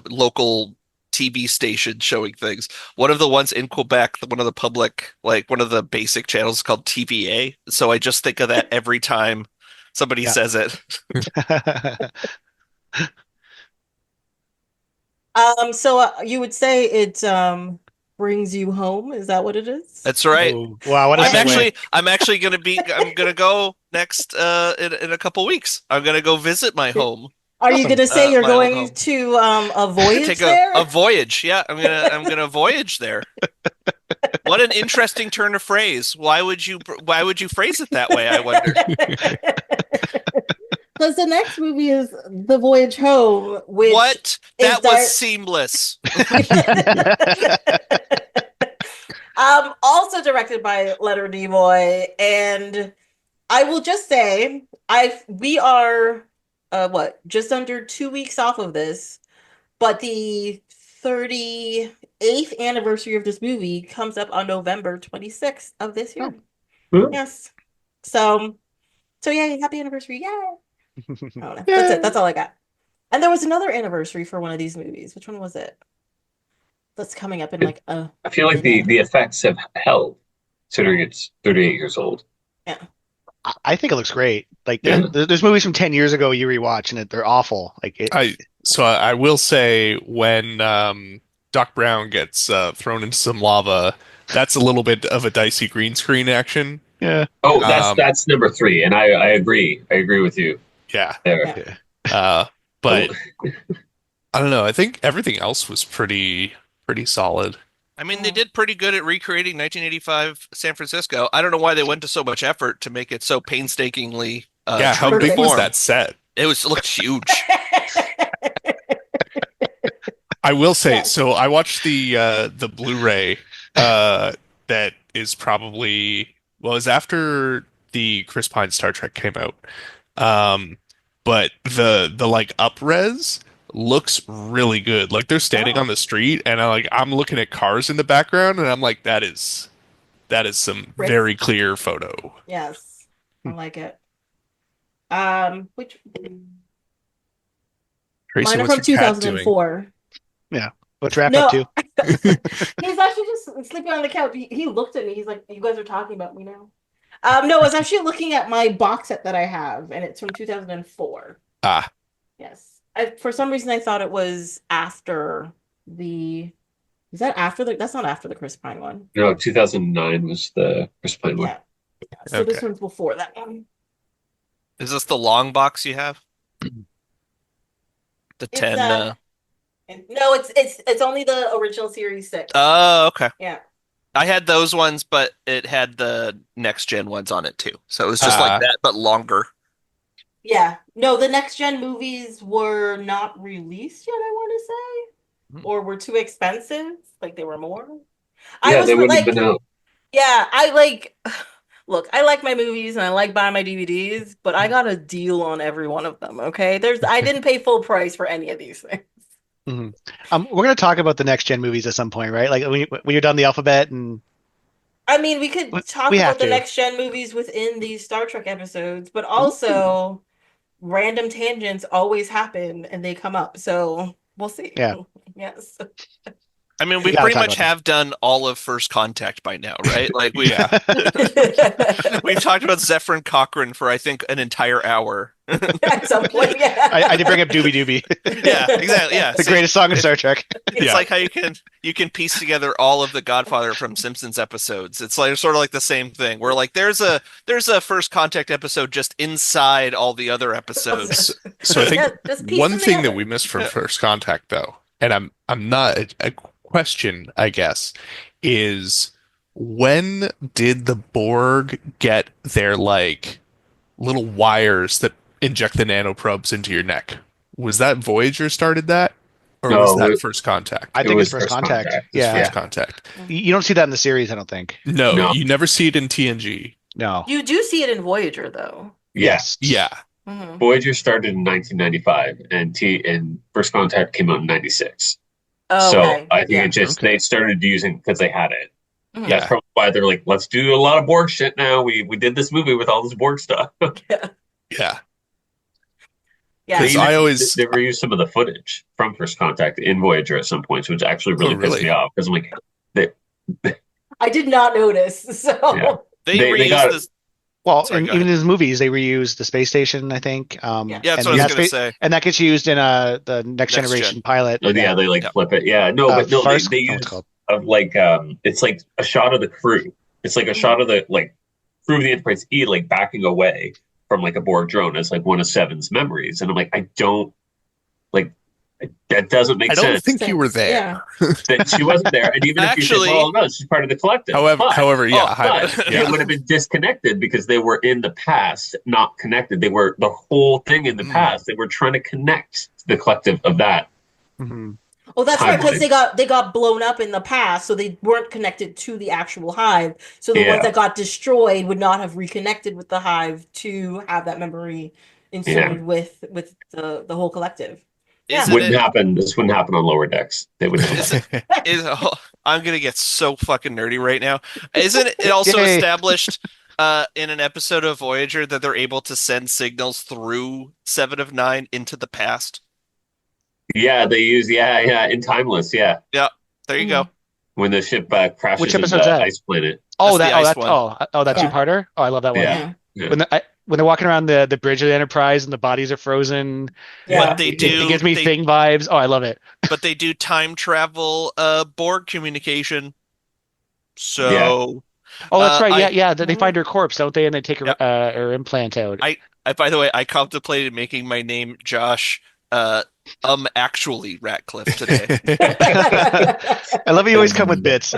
local TV stations showing things. One of the ones in Quebec, one of the public like one of the basic channels is called TVA. So I just think of that every time somebody Yeah. says it. So you would say it brings you home? Is that what it is? That's right. Oh, wow, what a segue. I'm actually I'm gonna go next in a couple weeks. I'm gonna go visit my home. Are you Awesome. gonna say you're My old going home. to a voyage Take there? a voyage. Yeah, I'm gonna voyage there. What an interesting turn of phrase. Why would you phrase it that way, I wonder. Because the next movie is The Voyage Home, which What? is That was seamless. also directed by Leonard Nimoy, and I will just say, we are just under 2 weeks off of this, but the 38th anniversary of this movie comes up on November 26th of this year. Oh. Yes. So yay, happy anniversary. Yay. I don't know. That's it. That's all I got. And there was another anniversary for one of these movies. Which one was it? That's coming up in like a I feel like minute. the effects have held, considering it's 38 years old. Yeah. I think it looks great. Like Yeah. there's movies from 10 years ago you rewatch and they're awful. Like I will say when Doc Brown gets thrown into some lava, that's a little bit of a dicey green screen action. yeah. Oh, Um, that's number three, and I agree. I agree with you Yeah. there. Yeah. But Oh, I don't know. I think everything else was pretty solid. I mean, they did pretty good at recreating 1985 San Francisco. I don't know why they went to so much effort to make it so painstakingly Yeah, how true to big was form. that set? It looked huge. I will say, Yeah. so I watched the Blu-ray that is probably well, it was after the Chris Pine Star Trek came out. But the like up-res looks really good. Like they're standing Oh. on the street and I'm looking at cars in the background and I'm like that is some Right. very clear photo. Yes. I like it. Which Tracy, mine are what's from your cat doing? 2004. Let's wrap No, up too. He's actually just sleeping on the couch. He looked at me. He's like, "You guys are talking about me now." No, I was actually looking at my box set that I have, and it's from 2004. Ah, Yes. For some reason, I thought it was after the. Is that after the? That's not after the Chris Pine one. No, 2009 was the Chris Pine one. Yeah. So this okay. one's before that one. Is this the long box you have? The It's 10. no, it's only the original series 6. Oh, okay. Yeah. I had those ones, but it had the next gen ones on it too. So it was just like that, but longer. Yeah. No, the next gen movies were not released yet, I want to say. Or were too expensive. Like they were more. Yeah, they wouldn't have been out. Yeah, look, I like my movies and I like buying my DVDs, but I got a deal on every one of them, okay? I didn't pay full price for any of these things. Mhm. We're going to talk about the next gen movies at some point, right? Like when you're done the alphabet, and I mean, we could talk we have about the to. next gen movies within these Star Trek episodes, but also random tangents always happen and they come up. So we'll see. Yeah. Yes. I mean, we gotta pretty talk much about have done all of First Contact by now, right? Like Yeah. we've talked about Zephyr Cochrane for I think an entire hour. At some point, yeah. I did bring up Doobie Doobie, Yeah, exactly. Yeah, the see, greatest song in Star Trek. it's Yeah. like how you can piece together all of the Godfather from Simpsons episodes. It's like sort of like the same thing. Where like there's a First Contact episode just inside all the other episodes. So I think Yeah, just piece one them thing that together. we missed from First Contact, though, and I'm not a question, I guess, is when did the Borg get their like little wires that inject the nanoprobes into your neck? Was that Voyager started that, or was No, that First Contact? I It think was it's First First Contact. Contact. It's Yeah. First Contact. You don't see that in the series, I don't think. No, No. you never see it in TNG. No. You do see it in Voyager, though. Yes. Yeah. Mhm. Voyager started in 1995, and First Contact came out in 96. Oh, So okay. I think Yeah. it just Okay. they started using because they had it. Mhm. That's probably why they're like, let's do a lot of Borg shit now. We did this movie with all this Borg stuff. Yeah. Yeah. Yeah. They Because I even- always they reused some of the footage from First Contact in Voyager at some points, which actually really pissed really? me off because I'm like, they I did not notice. So Yeah. They They reused got- this. Well, Sorry, go even in ahead. his movies, they reuse the space station, I think. Yeah. Yeah, that's and what I was that's gonna say. and that gets used in the Next Next Generation Gen. pilot. oh, yeah, they like Yeah. flip it. Yeah, no, but no, First, they oh, it's use called. of like it's like a shot of the crew. It's like a shot of the like crew of the Enterprise E like backing away from like a Borg drone as like one of Seven's memories, and I'm like, I don't like that doesn't make I don't sense think you were there. Yeah. that she wasn't there, and even if you Actually- say, well, no, she's part of the collective. However, yeah, Oh, highlight. But Yeah. it would have been disconnected because they were in the past, not connected. They were the whole thing in the past. They were trying to connect the collective of that. Mhm. Oh, that's right, because Timeline. they got blown up in the past, so they weren't connected to the actual hive. So the Yeah. ones that got destroyed would not have reconnected with the hive to have that memory inserted with the whole collective. Isn't Wouldn't it? happen. This wouldn't happen on lower decks. They would. I'm gonna get so fucking nerdy right now. Isn't it also Yay. established in an episode of Voyager that they're able to send signals through 7 of 9 into the past? Yeah, they use in Timeless. Yeah, There you go. when the ship crashes Which into episode's the that? ice planet. Oh, That's the ice one. that Yeah. two-parter. Oh, I love that one. Yeah. Yeah. When they're walking around the bridge of the Enterprise and the bodies are frozen, Yeah. But they it do. gives me they, Thing vibes. Oh, I love it. but they do time travel Borg communication. So Oh, that's right. I- Yeah. They find her corpse, don't they? And they take her Yep. her implant out. by the way, I contemplated making my name Josh actually Ratcliffe today. I love how you always come with bits.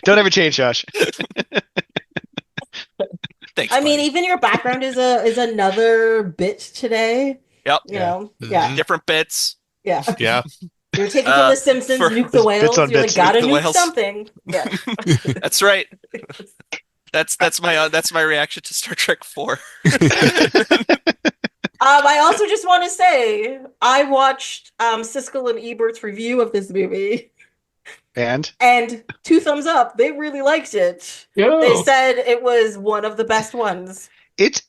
Don't ever change, Josh. Thanks. I mean, buddy. even your background is another bit today. Yep. You know, Mhm. yeah, Different bits. yeah. Yeah. You're taking from The Simpsons, for- nuke the whales. bits on You're bits. like, gotta Nuke the nuke whales. something. Yeah. That's right. That's my reaction to Star Trek 4. I also just want to say I watched Siskel and Ebert's review of this movie, And 2 thumbs up. They really liked it. Yeah. They said it was one of the best ones. it's,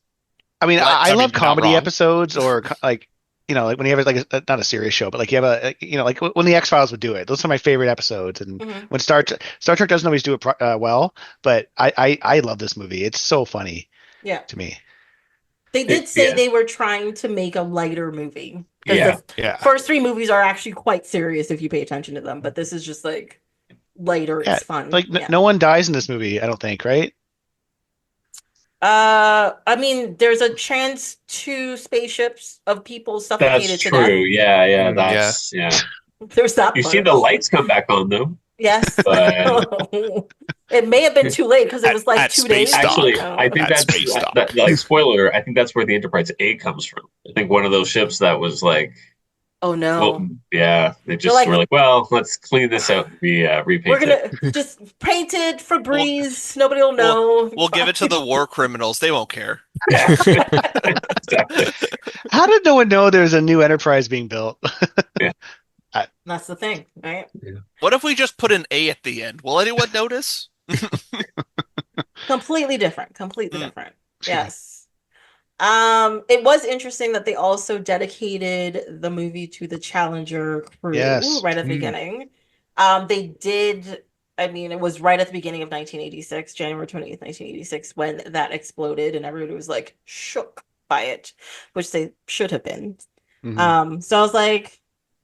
I mean, What? I I love mean, not comedy wrong. episodes or like like when you have like not a serious show, but like you have like when the X-Files would do it. Those are my favorite episodes. And Mhm. when Star Trek doesn't always do it well, but I love this movie. It's so funny Yeah. to me. They did say they were trying to make a lighter movie. Because Yeah. the first three movies are actually quite serious if you pay attention to them, but this is just like lighter, Yeah, it's fun. like Yeah. no one dies in this movie, I don't think, right? I mean, there's a chance two spaceships of people That's suffocated to death. true. Yeah, Yeah. that's There's that You see part. the lights come back on though, Yes. but It may have been too late because it was like At 2 Space days. Dock. actually, Oh. I think At Space Dock. like spoiler. I think that's where the Enterprise A comes from. I think one of those ships that was like, Oh no. well, yeah, they just like- were like, well, let's clean this out and repaint We're it. gonna just paint it Febreze. Nobody will know. We'll give it to the war criminals. They won't care. Yeah, exactly. How did no one know there's a new Enterprise being built? That's the thing, right? What if we just put an A at the end? Will anyone notice? Completely different. Completely Mm. different. Yes. It was interesting that they also dedicated the movie to the Challenger crew Yes. right at the beginning. They did, I mean, it was right at the beginning of 1986, January 20th, 1986, when that exploded and everybody was like shook by it, which they should have been. Mhm. So I was like,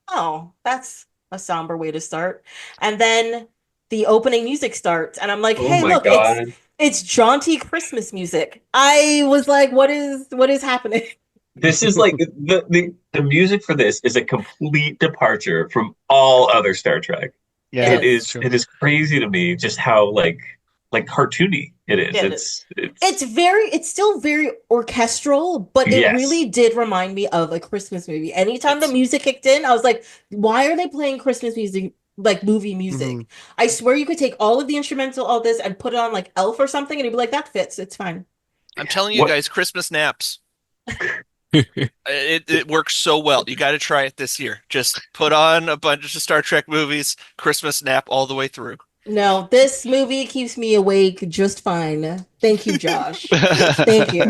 oh, that's a somber way to start. And then the opening music starts, and I'm like, Oh hey, my look, God. it's jaunty Christmas music. I was like, what is happening? This is like the music for this is a complete departure from all other Star Trek. Yeah, It It true. is crazy to me just how like cartoony it is. Yeah, it's still very orchestral, but it Yes. really did remind me of a Christmas movie. Anytime the It's- music kicked in, I was like, why are they playing Christmas music, like movie music? Mhm. I swear you could take all of the instrumental, all this, and put it on like Elf or something, and you'd be like, that fits, it's fine. I'm telling you What- guys, Christmas naps. It works so well. You got to try it this year. Just put on a bunch of Star Trek movies, Christmas nap all the way through. No, this movie keeps me awake just fine. Thank you, Josh. Thank you.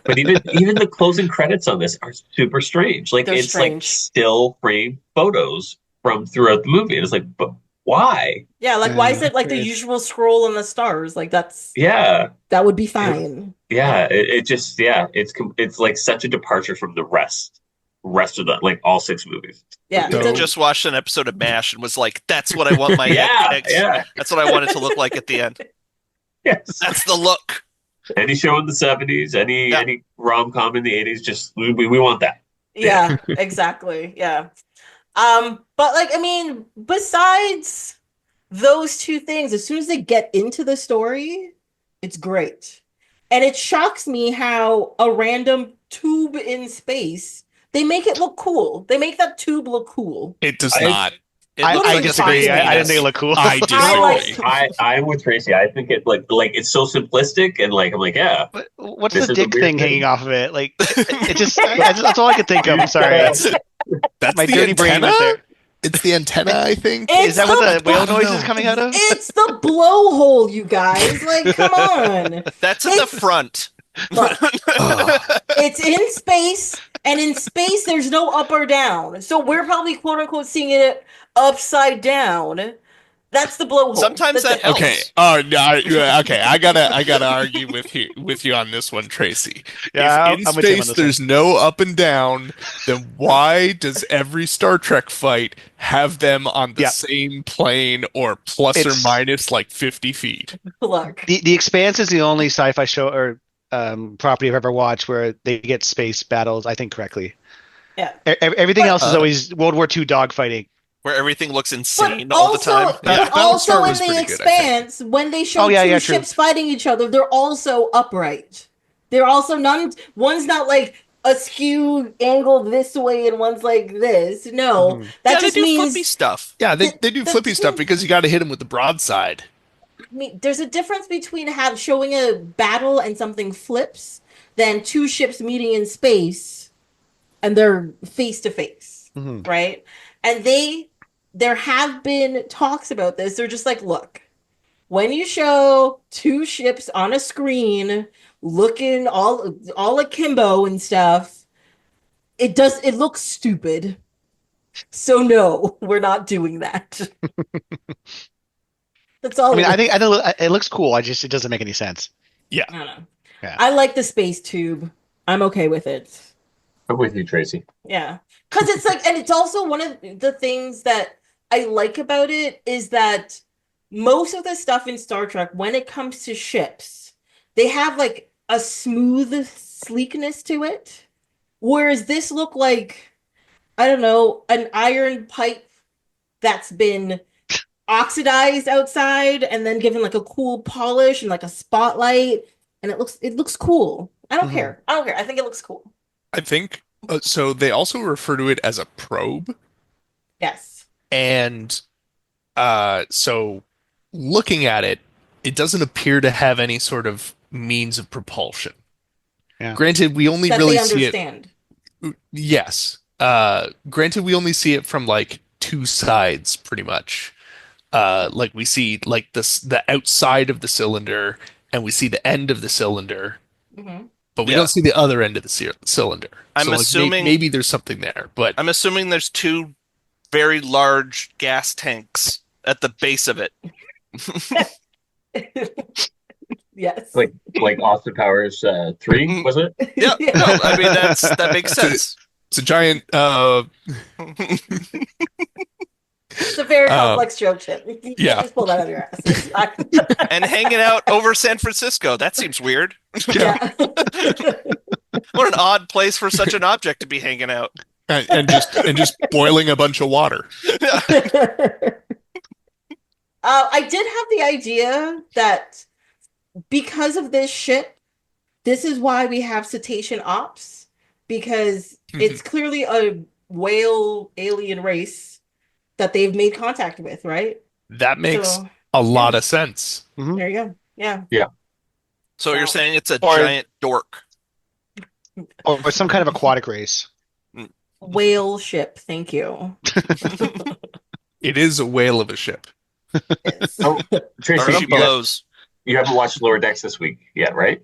But even the closing credits on this are super strange. Like They're it's like strange. still frame photos from throughout the movie. And it's like, but why? Yeah, like why is Yeah, it like the weird. usual scroll on the stars? Like Yeah, that would be fine. yeah. It just it's like such a departure from the rest of the like all 6 movies. Yeah. So- it does- Just watched an episode of MASH and was like, that's what I want my Yeah. That's what I want it to look like at the end. Yes. That's the look. Any show in the 70s, any rom-com in the 80s, just we want that. Yeah, exactly. Yeah. But like, I mean, besides those two things, as soon as they get into the story, it's great. And it shocks me how a random tube in space, they make it look cool. They make that tube look cool. It does I- not. It I looks like a disagree. space I didn't penis. think it looked cool. I disagree. I'm with Tracy. I think it like it's so simplistic and like I'm like, yeah. What's This the is a dick weird thing thing. hanging off of it? Like it just that's all I could think of. I'm sorry. That's My the dirty brain antenna? went there. It's the antenna, I think. It's Is that what the whale I don't noise know. is coming out of? It's the blowhole, you guys. Like, come on. That's at the front. Look, Ugh. it's in space, and in space there's no up or down. So we're probably quote unquote seeing it upside down. That's the blowhole. Sometimes That's that it. helps. Okay. Oh no. Okay. I gotta argue with you on this one, Tracy. Yeah, If in I'm with him on space this there's no up and down, then why does every Star Trek fight have them on the Yeah. same plane or plus or It's- minus like 50 feet? Look. The Expanse is the only sci-fi show or property I've ever watched where they get space battles, I think, correctly. Yeah. Everything else is Uh, always World War II dogfighting. Where everything looks insane But all the also, time. but Battlestar also in was the pretty good, I think. Expanse, when they show Oh, yeah, two yeah, true. ships fighting each other, they're also upright. They're also one's not like askew angled this way and one's like this. No, Mhm. that Yeah, just they do means flippy stuff. Yeah, they do The- flippy stuff because you got to hit him with the broadside. there's a difference between showing a battle and something flips than two ships meeting in space and they're face to face, Mhm. right? And there have been talks about this. They're just like, look, when you show two ships on a screen looking all akimbo and stuff, it looks stupid. So no, we're not doing that. That's all I mean, it I is. think it looks cool. It doesn't make any sense. Yeah. I don't know. Yeah. I like the space tube. I'm okay with it. I'm with you, Tracy. Yeah. Because it's like, and it's also one of the things that I like about it is that most of the stuff in Star Trek, when it comes to ships, they have like a smooth sleekness to it. Whereas this looked like, I don't know, an iron pipe that's been oxidized outside and then given like a cool polish and like a spotlight. And it looks cool. I don't Mhm. care. I don't care. I think it looks cool. I think so. They also refer to it as a probe, Yes. and so looking at it, it doesn't appear to have any sort of means of propulsion. Yeah. Granted, we only That really they see it. understand. Yes. Granted, we only see it from like two sides, pretty much. Like we see like the outside of the cylinder, and we see the end of the cylinder, Mhm. but we Yeah. don't see the other end of the cylinder. I'm So like assuming- maybe there's something there, but I'm assuming there's two very large gas tanks at the base of it. Yes. Like Austin Powers 3, was it? Yeah, no, I mean that makes sense. it's a giant. It's a very Um, complex joke, Chip. You can't yeah. just pull that out of your ass. It's fine. And hanging out over San Francisco. That seems weird. Yeah. What an odd place for such an object to be hanging out. and just boiling a bunch of water. I did have the idea that because of this ship, this is why we have cetacean ops, because it's clearly a whale alien race that they've made contact with, right? That makes So a lot of sense. there you go. Yeah. So you're saying it's a Or- giant dork. Or some kind of aquatic race. Whale ship. Thank you. It is a whale of a ship. Yes. Oh, Tracy, Or she you, blows. you haven't watched Lower Decks this week yet, right?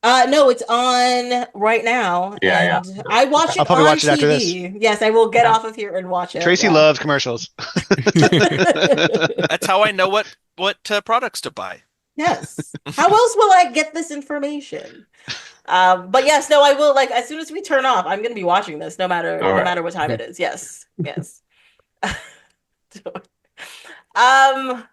No, it's on right now. Yeah, and yeah. I watch it I'll probably on watch it after this. TV. Yes, I will get off of here and watch it. Tracy yeah. loves commercials. That's how I know what products to buy. Yes. How else will I get this information? But yes, no, I will, like, as soon as we turn off, I'm gonna be watching this no matter All right. what time it is. Yes.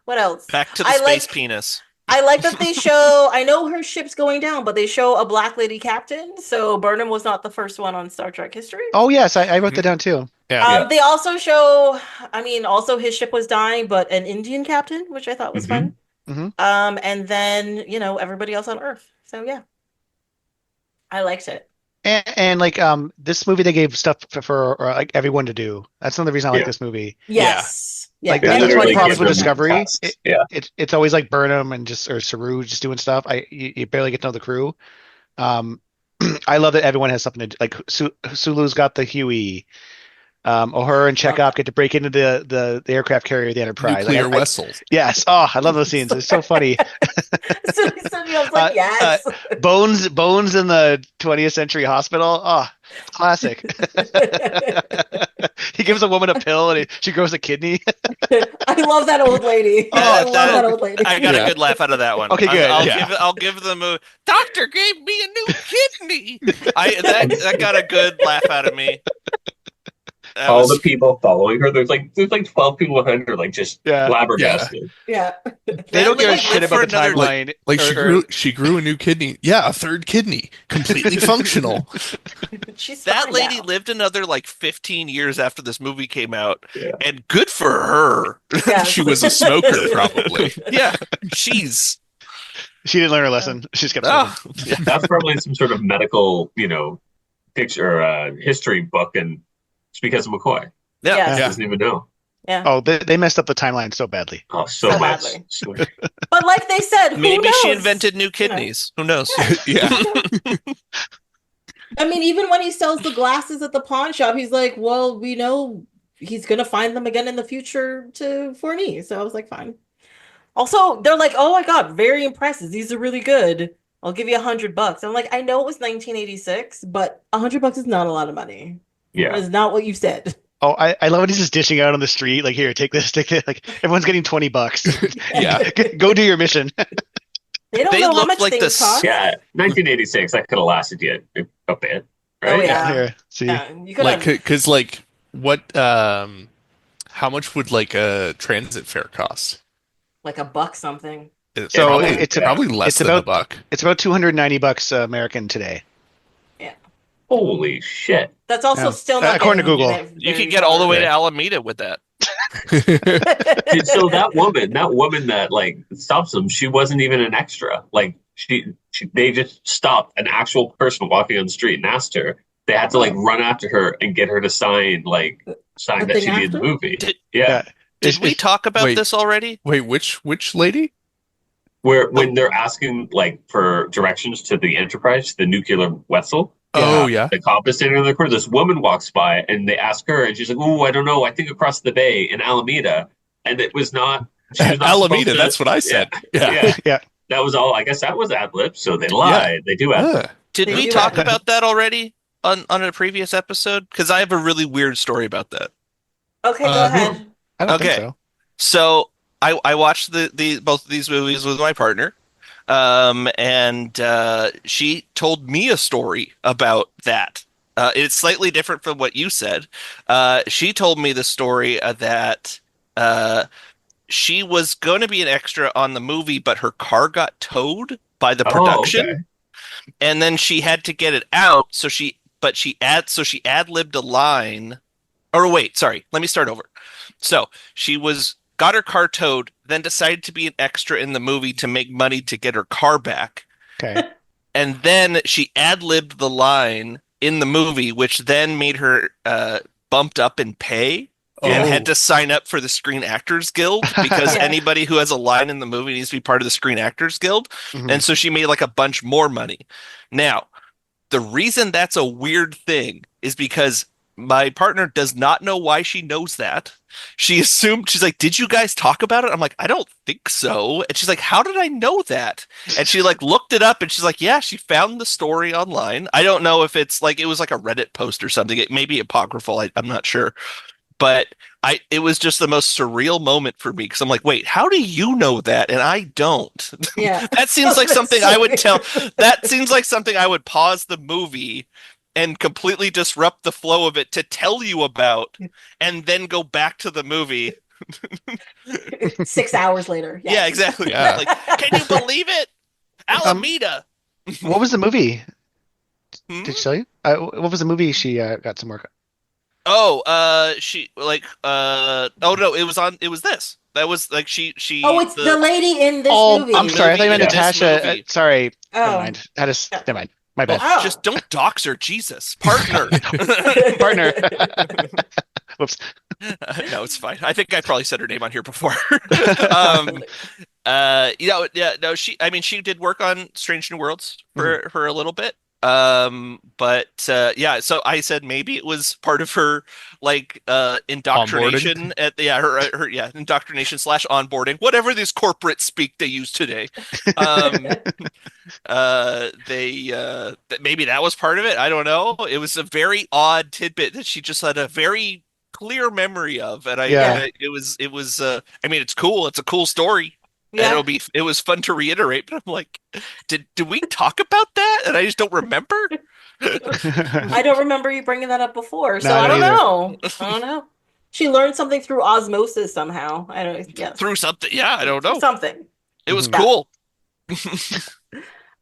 What else? Back to the I space like- penis. I like that they show, I know her ship's going down, but they show a black lady captain, so Burnham was not the first one on Star Trek history. Oh yes, I wrote that down too. Yeah. They also show, I mean, also his ship was dying, but an Indian captain, which I thought was fun. Mhm. And then, everybody else on Earth. So yeah. I liked it. And like this movie they gave stuff for like everyone to do. That's another reason I like Yeah. this movie. Yes. Yeah. Like They that's literally one problem give with them Discovery. tasks. Yeah. It's always like Burnham and or Saru just doing stuff. You barely get to know the crew. I love that everyone has something to do. Like Sulu's got the Huey. O'Hara and Chekhov get to break into the aircraft carrier, the Enterprise. Nuclear Like, vessels. yes. Oh, I love those scenes. It's so funny. So I was like, yes. Bones in the 20th Century Hospital. Oh, classic. He gives a woman a pill and she grows a kidney. I love that old lady. I love that old lady. I got Yeah. a good laugh out of that one. Okay, good. I'll give them a doctor gave me a new kidney. That got a good laugh out of me. That All was- the people following her, there's like 12 people behind her, like just Yeah. flabbergasted. Yeah. They don't give a Like, shit for about the another- timeline. Like or- she grew a new kidney. Yeah, a third kidney, completely functional. She's that fine lady now. lived another like 15 years after this movie came out, Yeah. and good for her. Yes. She was a smoker, probably. Yeah, she's She didn't learn her lesson. She's kept smoking. That's probably some sort of medical, picture, history book, and it's because of McCoy. yeah. Yes. He doesn't even know. Yeah. Oh, they messed up the timeline so badly. Oh, so So much. badly. So- But like they said, who Maybe she knows? invented new kidneys. Who knows? Yeah. I mean, even when he sells the glasses at the pawn shop, he's like, well, we know he's gonna find them again in the future for me. So I was like, fine. Also, they're like, oh my God, very impressive. These are really good. I'll give you $100. I'm like, I know it was 1986, but $100 is not a lot of money. That Yeah. is not what you said. Oh, I love when he's just dishing out on the street. Like, here, take this, take it. Like, everyone's getting $20. Yeah. Go do your mission. They don't They know how looked much like things cost. Yeah. 1986, that could have lasted you a bit, Oh right? yeah. Here, see. Yeah, you could Like, have because like what how much would like a transit fare cost? like a buck something. So Probably it's probably less it's than a about buck. it's about $290 American today. Yeah. Holy shit. That's also Yeah. still not According to getting Google. You very could get all the way to Okay. Alameda with that. And so that woman that like stops them, she wasn't even an extra. Like they just stopped an actual person walking on the street and asked her. They had to like run after her and get her to sign The that thing she'd be in the after? movie. Did- Yeah. Did we talk about Wait. this already? Wait, which lady? When they're asking like for directions to the Enterprise, the nuclear vessel. Oh yeah. The cop is standing in the corner. This woman walks by and they ask her, and she's like, "Oh, I don't know. I think across the bay in Alameda." And it was not. She was not Alameda, supposed to- that's what I said. Yeah. Yeah. Yeah. That was all. I guess that was ad lib. So they lied. They do ad lib. Did They we do talk have- about that already on a previous episode? Because I have a really weird story about that. Okay, go ahead. I don't think Okay. so. So I watched the both of these movies with my partner, and she told me a story about that. It's slightly different from what you said. She told me the story that she was going to be an extra on the movie, but her car got towed by the production, okay. and then she had to get it out. So she ad-libbed a line. Or wait, sorry, let me start over. So she got her car towed, then decided to be an extra in the movie to make money to get her car back. Okay. And then she ad-libbed the line in the movie, which then made her bumped up in pay and had to sign up for the Screen Actors Guild because Yeah. anybody who has a line in the movie needs to be part of the Screen Actors Guild. Mhm. And so she made like a bunch more money. Now, the reason that's a weird thing is because my partner does not know why she knows that. She assumed, she's like, did you guys talk about it? I'm like, I don't think so. And she's like, how did I know that? And she like looked it up and she's like, yeah, she found the story online. I don't know if it's like, it was like a Reddit post or something. It may be apocryphal. I'm not sure. But it was just the most surreal moment for me because I'm like, wait, how do you know that? And I don't. Yeah. That seems like That's something so I would weird. tell. That seems like something I would pause the movie and completely disrupt the flow of it to tell you about and then go back to the movie. 6 hours later. Yeah, exactly. Yeah. Like, can you believe it? Alameda. What was the movie? Hmm? Did she tell you? What was the movie she got some work on? Oh, she like oh no, it was this. That was like she Oh, it's the lady in this Oh, movie. I'm sorry. I thought you meant in this Natasha. movie. Sorry. Never Oh. mind. Never mind. My bad. Oh. Just don't dox her, Jesus. Partner. Partner. Whoops. No, it's fine. I think I probably said her name on here before. She did work on Strange New Worlds for a little bit. Yeah, so I said maybe it was part of her like indoctrination her indoctrination / onboarding, whatever this corporate speak they use today. Maybe that was part of it. I don't know. It was a very odd tidbit that she just had a very clear memory of, and it was I mean, it's cool. It's a cool story. Yeah. And it was fun to reiterate, but I'm like, did we talk about that? And I just don't remember. I don't remember you bringing that up before, so No, I don't neither. know. I don't know. She learned something through osmosis somehow. I don't. Yes. Through something. Yeah, I don't know. Something. It was Mhm. cool.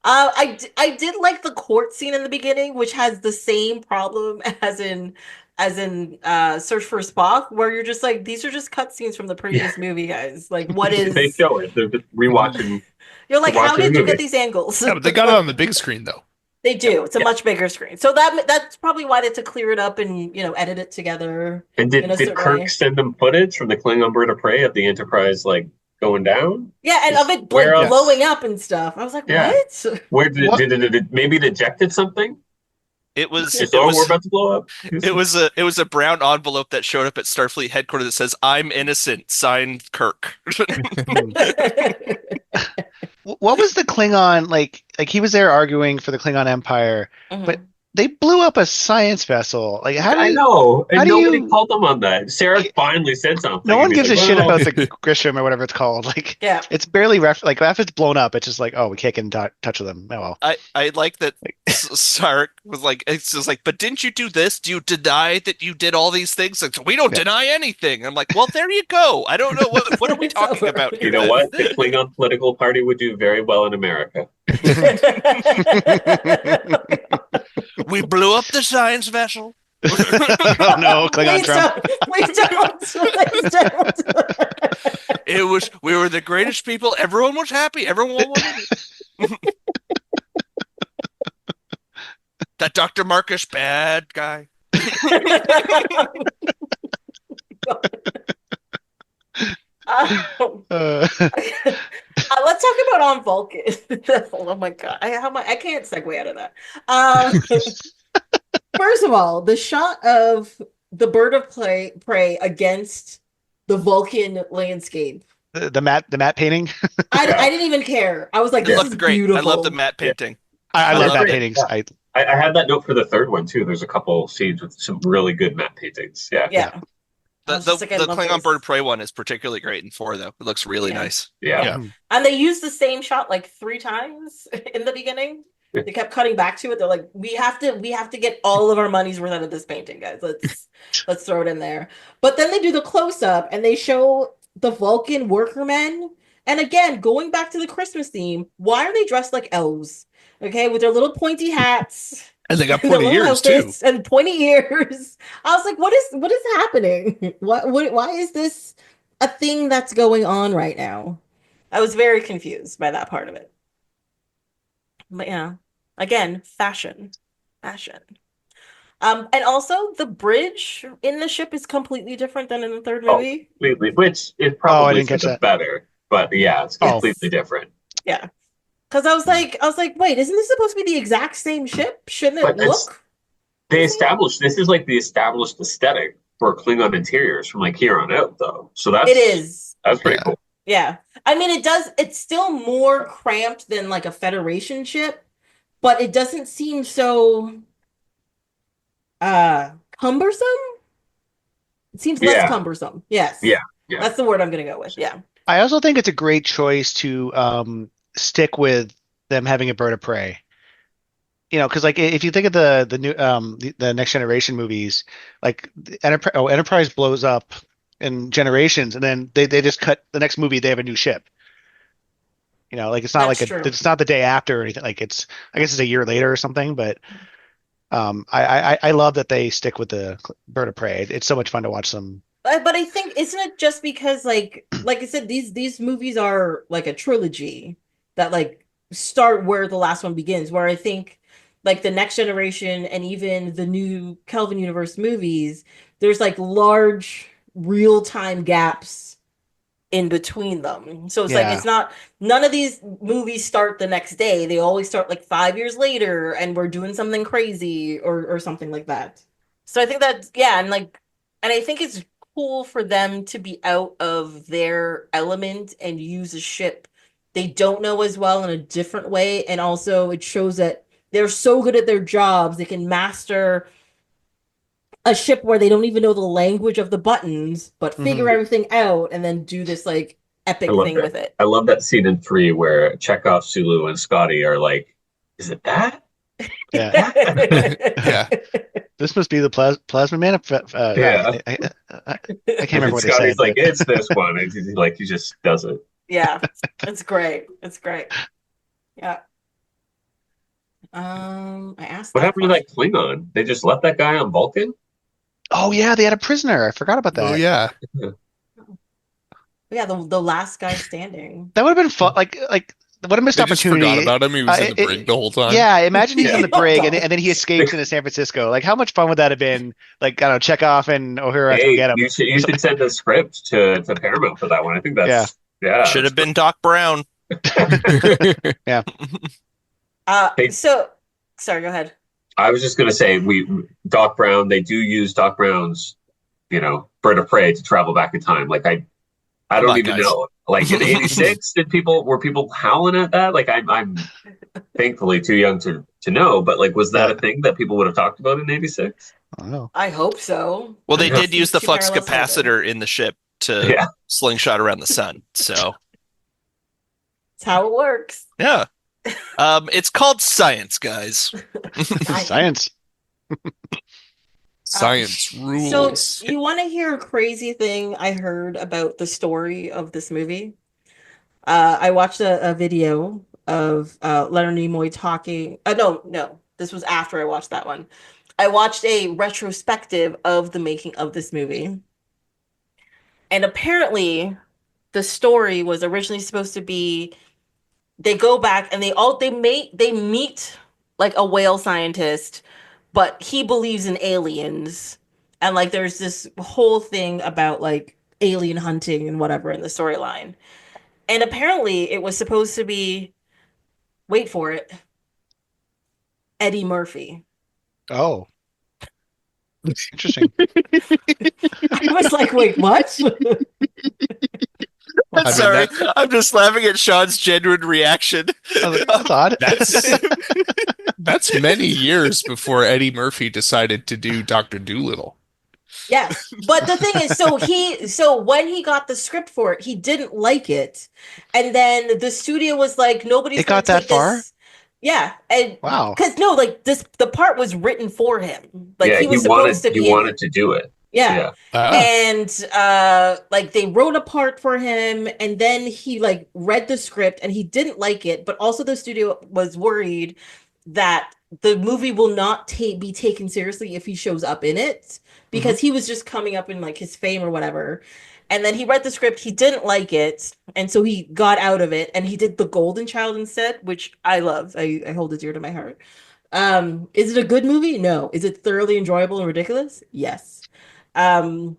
I did like the court scene in the beginning, which has the same problem as in Search for Spock, where you're just like, these are just cutscenes from the previous movie, guys. Like, what is? They show it. They're just rewatching. You're like, watch how the did you movie. get these angles? Yeah, but they got it on the big screen though. They do. It's a Yeah. much bigger screen, so that's probably why they had to clear it up and edit it together. And In a did certain Kirk way. send them footage from the Klingon bird of prey of the Enterprise like going down? Yeah, and of it Where like else? blowing up and stuff. I was like, Yeah. what? Where did What? it maybe it ejected something? It was Is our war about to blow up? it was a brown envelope that showed up at Starfleet headquarters that says "I'm innocent," signed Kirk. What was the Klingon like? Like he was there arguing for the Klingon Empire, Mhm. but they blew up a science vessel. Like, I know, how and do nobody you called them on that. Sarah like? finally said something, No and one he's gives like, a shit "Well, about the Grisham or whatever it's called. Like, Yeah. it's barely like after it's blown up, it's just like, oh, we can't get in touch with them. Oh well. I like that Like, Sark was like, it's just like, but didn't you do this? Do you deny that you did all these things? Like, we don't yeah. deny anything. I'm like, well, there you go. I don't know what are we It's talking over. about you here know then? what? The Klingon political party would do very well in America." We blew up the science vessel. Oh no, Klingon Please Trump. don't. Please don't. Please don't. We were the greatest people. Everyone was happy. Everyone wanted it. That Dr. Marcus, bad guy. Um, Uh, let's talk about on Vulcan. Oh my God. I can't segue out of that. First of all, the shot of the bird of prey against the Vulcan landscape. the matte painting. Yeah, I didn't even care. I was like, It this yeah, is looked great. I love the beautiful. matte yeah. painting. I I love It's loved matte it. great. paintings. Yeah. I had that note for the third one too. There's a couple scenes with some really good matte paintings. Yeah, Yeah. Yeah. I The was just like, I the love Klingon this. bird of prey one is particularly great in 4 though. It looks really Yeah. nice. yeah. Yeah. And they used the same shot like 3 times in the beginning. They kept cutting back to it. They're like, we have to get all of our money's worth out of this painting, guys. Let's throw it in there. But then they do the close up and they show the Vulcan workermen. And again, going back to the Christmas theme, why are they dressed like elves? Okay, with their little pointy hats And they got and their pointy little ears too. outfits and pointy ears. I was like, what is happening? Why is this a thing that's going on right now? I was very confused by that part of it. But yeah, again, fashion. Fashion. And also the bridge in the ship is completely different than in the third Oh, movie. completely. Which is Oh, I probably didn't for catch the that. better. But yeah, it's Oh. completely different. Yeah. Because I was like, wait, isn't this supposed to be the exact same ship? Shouldn't it But it's look they the same? established this is like the established aesthetic for Klingon interiors from like here on out, though. So It is. that's pretty Yeah. cool. Yeah. I mean, it's still more cramped than like a Federation ship, but it doesn't seem so cumbersome. It seems less Yeah, cumbersome. Yes. yeah, yeah. That's the word I'm gonna go with. Yeah. I also think it's a great choice to stick with them having a bird of prey. Because like if you think of the new the Next Generation movies, like Enterprise blows up in Generations, and then they just cut the next movie. They have a new ship. Like it's not That's like true. it's not the day after or anything. Like I guess it's a year later or something. But I love that they stick with the bird of prey. It's so much fun to watch them. But I think isn't it just because like I said, these movies are like a trilogy that like start where the last one begins, where I think like the Next Generation and even the new Kelvin Universe movies, there's like large real-time gaps in between them. So it's like Yeah. it's not none of these movies start the next day. They always start like 5 years later and we're doing something crazy or something like that. So I think that yeah, and I think it's cool for them to be out of their element and use a ship they don't know as well in a different way. And also it shows that they're so good at their jobs, they can master a ship where they don't even know the language of the buttons, but figure Mhm. everything out and then do this like epic I love thing that. with it. I love that scene in 3 where Chekhov, Sulu, and Scotty are like, "Is it that?" Yeah. Yeah. This must be the plasma man. Yeah. I can't remember And what they Scotty's said, like, but "It's this one." And he's like, he just does it. Yeah, it's great. It's great. Yeah. I asked What that happened to that Klingon? They just left that guy on Vulcan? oh yeah, they had a prisoner. I forgot about Oh that. yeah. Yeah, the last guy standing. That would have been fun. Like what a missed They just forgot opportunity. about him. He was in the brig the whole time. Yeah, imagine he's in Yeah. the brig and, Oh, and then he escapes into San Francisco. Like how much fun would that have been? Like I don't know, Chekhov and O'Hara have to Hey, get him. you should send a script to Paramount for that one. I think that's yeah. Should have been Doc Brown. Yeah. Hey. So sorry, go ahead. I was just gonna say Doc Brown. They do use Doc Brown's, bird of prey to travel back in time. Like I Come don't on, even guys. know. Like in '86, were people howling at that? Like I'm thankfully too young to know, but like was that Yeah. a thing that people would have talked about in '86? I don't know. I hope so. Well, I they wanna did see use the two flux parallels together. capacitor in the ship to Yeah. slingshot around the sun. So, That's how it works. yeah. It's called science, guys. Science. Science So rules. you want to hear a crazy thing I heard about the story of this movie? I watched a video of Leonard Nimoy talking. No, this was after I watched that one. I watched a retrospective of the making of this movie, and apparently, the story was originally supposed to be they go back and they meet like a whale scientist, but he believes in aliens, and like there's this whole thing about like alien hunting and whatever in the storyline. And apparently it was supposed to be, wait for it, Eddie Murphy. Oh, interesting. I was like, wait, what? I'm I mean, sorry. I'm just laughing at Sean's genuine reaction. I was like, that's odd. That's many years before Eddie Murphy decided to do Dr. Dolittle. Yes. But the thing is, so when he got the script for it, he didn't like it. And then the studio was like, nobody's It gonna got that take far? this. Yeah. And Wow. because no, like the part was written for him. Like Yeah, he was supposed to he be in wanted it. to do it. Yeah. Ah, And like they wrote a part for him, and then he like read the script and he didn't like it, but also the studio was worried that the movie will not be taken seriously if he shows up in it, because he was just coming up in like his fame or whatever. And then he read the script, he didn't like it, and so he got out of it and he did The Golden Child instead, which I love. I hold it dear to my heart. Is it a good movie? No. Is it thoroughly enjoyable and ridiculous? Yes. Um,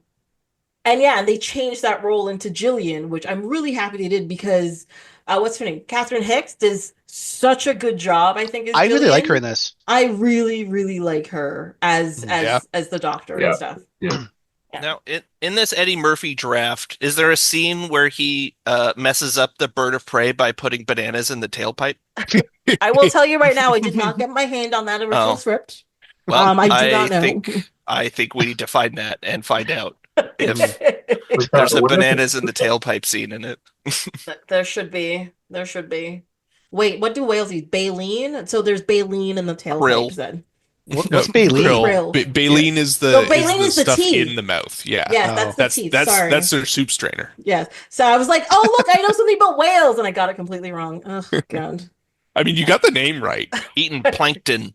and yeah, and they changed that role into Jillian, which I'm really happy they did, because what's her name? Catherine Hicks does such a good job, I think, as I really like her in Jillian. this. I really, really like her as Yeah. as the doctor and Yeah. stuff. Yeah. Yeah. Now, in this Eddie Murphy draft, is there a scene where he messes up the bird of prey by putting bananas in the tailpipe? I will tell you right now, I did not get my hand on that original Oh. script. Well, I do not know. I think we need to find that and find out if Was there's that- a what is it? bananas in the tailpipe scene in it. There should be. There should be. Wait, what do whales eat? Baleen? So there's baleen in the tailpipes Krill. then. What's Baleen? Krill. Baleen is the No, baleen is the stuff teeth. in the mouth. Yeah. Yes, Oh. that's the That's teeth. that's Sorry. that's their soup strainer. Yes. So I was like, oh, look, I know something about whales, and I got it completely wrong. Oh, God. I mean, you got the name right. Eating plankton.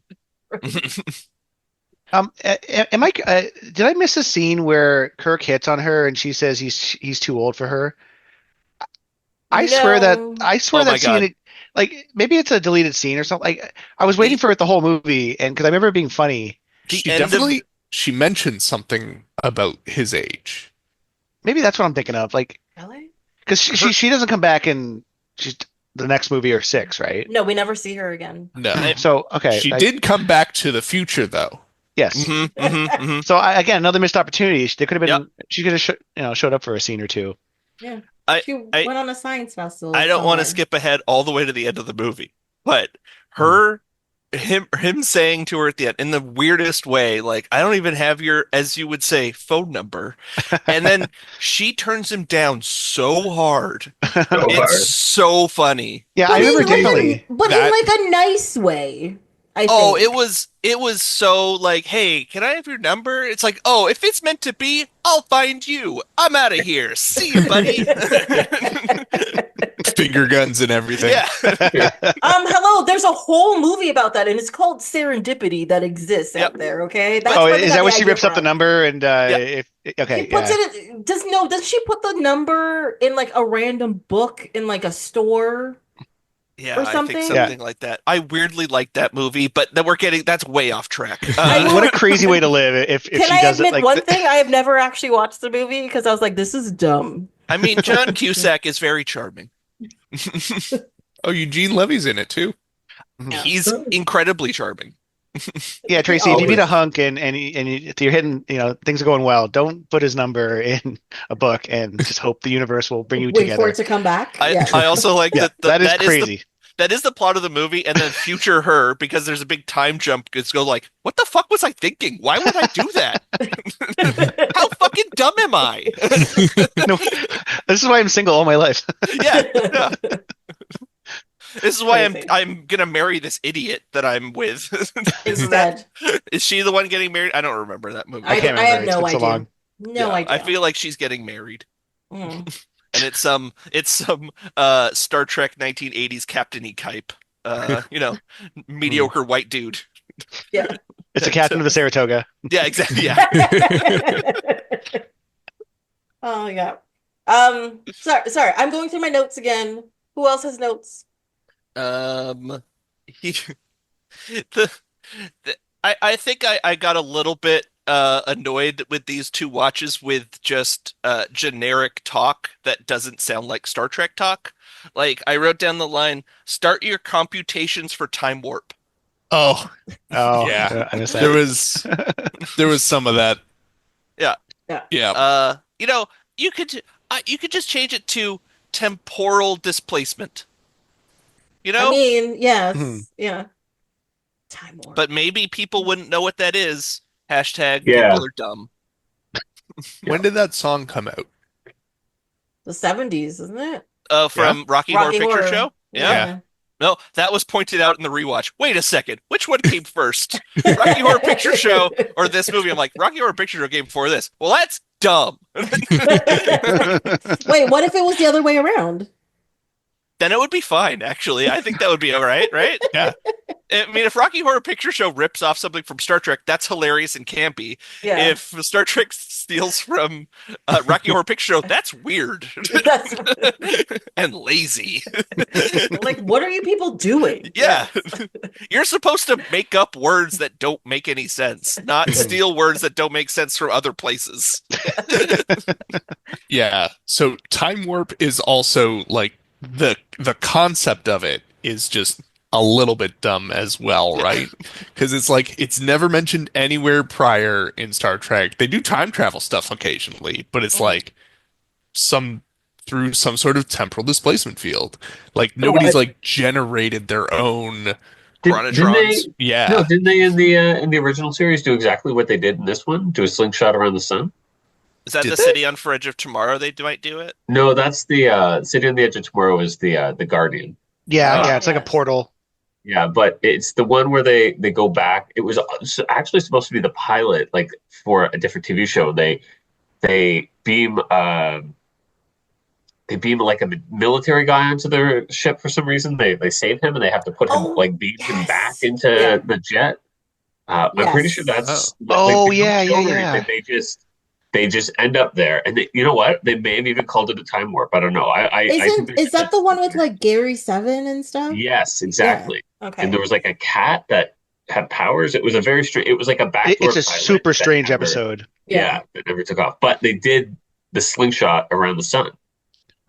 Am I? Did I miss a scene where Kirk hits on her and she says he's too old for her? I swear No. that Oh my God. scene, like maybe it's a deleted scene or something. Like I was waiting for it the whole movie, and because I remember it being funny. The She end of- definitely she mentioned something about his age. Maybe that's what I'm thinking of. Like Really? because she doesn't come back in she's the next movie or 6, right? No, we never see her again. No. So okay, She did come back to the future though. Yes. Mhm. So again, another missed opportunity. They could have been. Yep. She could have showed up for a scene or two. Yeah. I- She I- went on a science festival. I don't want to somewhere. skip ahead all the way to the end of the movie, but him saying to her at the end in the weirdest way, like, I don't even have your, as you would say, phone number. And then she turns him down so hard. So hard. It's so funny. Yeah, But I remember in, like, differently. but That- in like a nice way. I Oh, think. it was so like, hey, can I have your number? It's like, oh, if it's meant to be, I'll find you. I'm out of here. See you, buddy. Finger guns and everything. Yeah. Hello, there's a whole movie about that, and it's called Serendipity, that exists Yep. out there, okay? That's Oh, where they is got that the where she idea rips up the from. number and Yep. okay, She puts yeah. it does she put the number in like a random book in like a store? Yeah, Or I think something? something like that. I weirdly like that movie, but then that's way off track. I What a crazy way to live if Can she I does it admit like one thing? I have never actually watched the movie because I was like, this is dumb. I mean, John Cusack is very charming. Oh, Eugene Levy's in it too. Yeah. He's incredibly charming. Yeah, They Tracy, if you meet a always. hunk if you're hitting, things are going well, don't put his number in a book and just hope the universe will bring you Wait for it together. to come back. I Yeah. I also like Yeah, that that is crazy. that is the plot of the movie, and then future her, because there's a big time jump. It's go like, what the fuck was I thinking? Why would I do that? How fucking dumb am I? No, this is why I'm single all my life. Yeah, yeah. This is why Crazy. I'm gonna marry this idiot that I'm with. Isn't that Instead, is she the one getting married? I don't remember that movie. I can't I remember. have It's no been so idea. long. No Yeah, I idea. feel like she's getting married. Mm. And it's some Star Trek 1980s Captain E Kype. Mediocre white dude. Yeah. It's a captain of the Saratoga. Yeah, exactly. Yeah. Oh yeah. Sorry. I'm going through my notes again. Who else has notes? Um, he, the, I think I got a little bit annoyed with these two watches with just generic talk that doesn't sound like Star Trek talk. Like I wrote down the line, "Start your computations for time warp." Oh, Oh, yeah. I missed There that. was there was some of that. Yeah. Yeah. Yeah. You could just change it to temporal displacement. You I know? mean, Hmm. yes. Yeah. Time Warp. But maybe people wouldn't know what that is. Hashtag Yeah. people are dumb. When did that song come out? The 70s, isn't it? From Rocky Horror Rocky Picture Horror. Show? Yeah. Yeah. Yeah. No, that was pointed out in the rewatch. Wait a second. Which one came first? Rocky Horror Picture Show or this movie? I'm like, Rocky Horror Picture Show came before this. Well, that's dumb. Wait, what if it was the other way around? Then it would be fine, actually. I think that would be all right, right? Yeah. I mean, if Rocky Horror Picture Show rips off something from Star Trek, that's hilarious and campy. Yeah. If Star Trek steals from Rocky Horror Picture Show, that's weird That's and lazy. like, what are you people doing? Yeah. You're supposed to make up words that don't make any sense, not steal words that don't make sense from other places. Yeah. So time warp is also like the concept of it is just a little bit dumb as well, right? Because it's like it's never mentioned anywhere prior in Star Trek. They do time travel stuff occasionally, but it's like some through some sort of temporal displacement field. Like nobody's like generated their own Didn't they? Chronotrons. No, yeah. didn't they in the original series do exactly what they did in this one? Do a slingshot around the sun? Is that Did the they? city on For Edge of Tomorrow they might do it? No, that's the City on the Edge of Tomorrow is the Guardian. Yeah, it's like a yes. portal. Yeah, but it's the one where they go back. It was actually supposed to be the pilot, like for a different TV show. They beam they beam like a military guy onto their ship for some reason. They save him and they have to put him Oh, like beam him back yes. into Yeah. the jet. I'm pretty sure Yes. that's Oh, they don't yeah, show yeah, yeah. anything. They just end up there, and you know what? They may have even called it a time warp. I don't know. I think Is that the one with like Gary Seven and stuff? yes, Yeah. exactly. And Okay. there was like a cat that had powers. It was a very strange. It was like a backdoor It's a pilot super that strange never- episode. Yeah, that never took off. But they did the slingshot around the sun.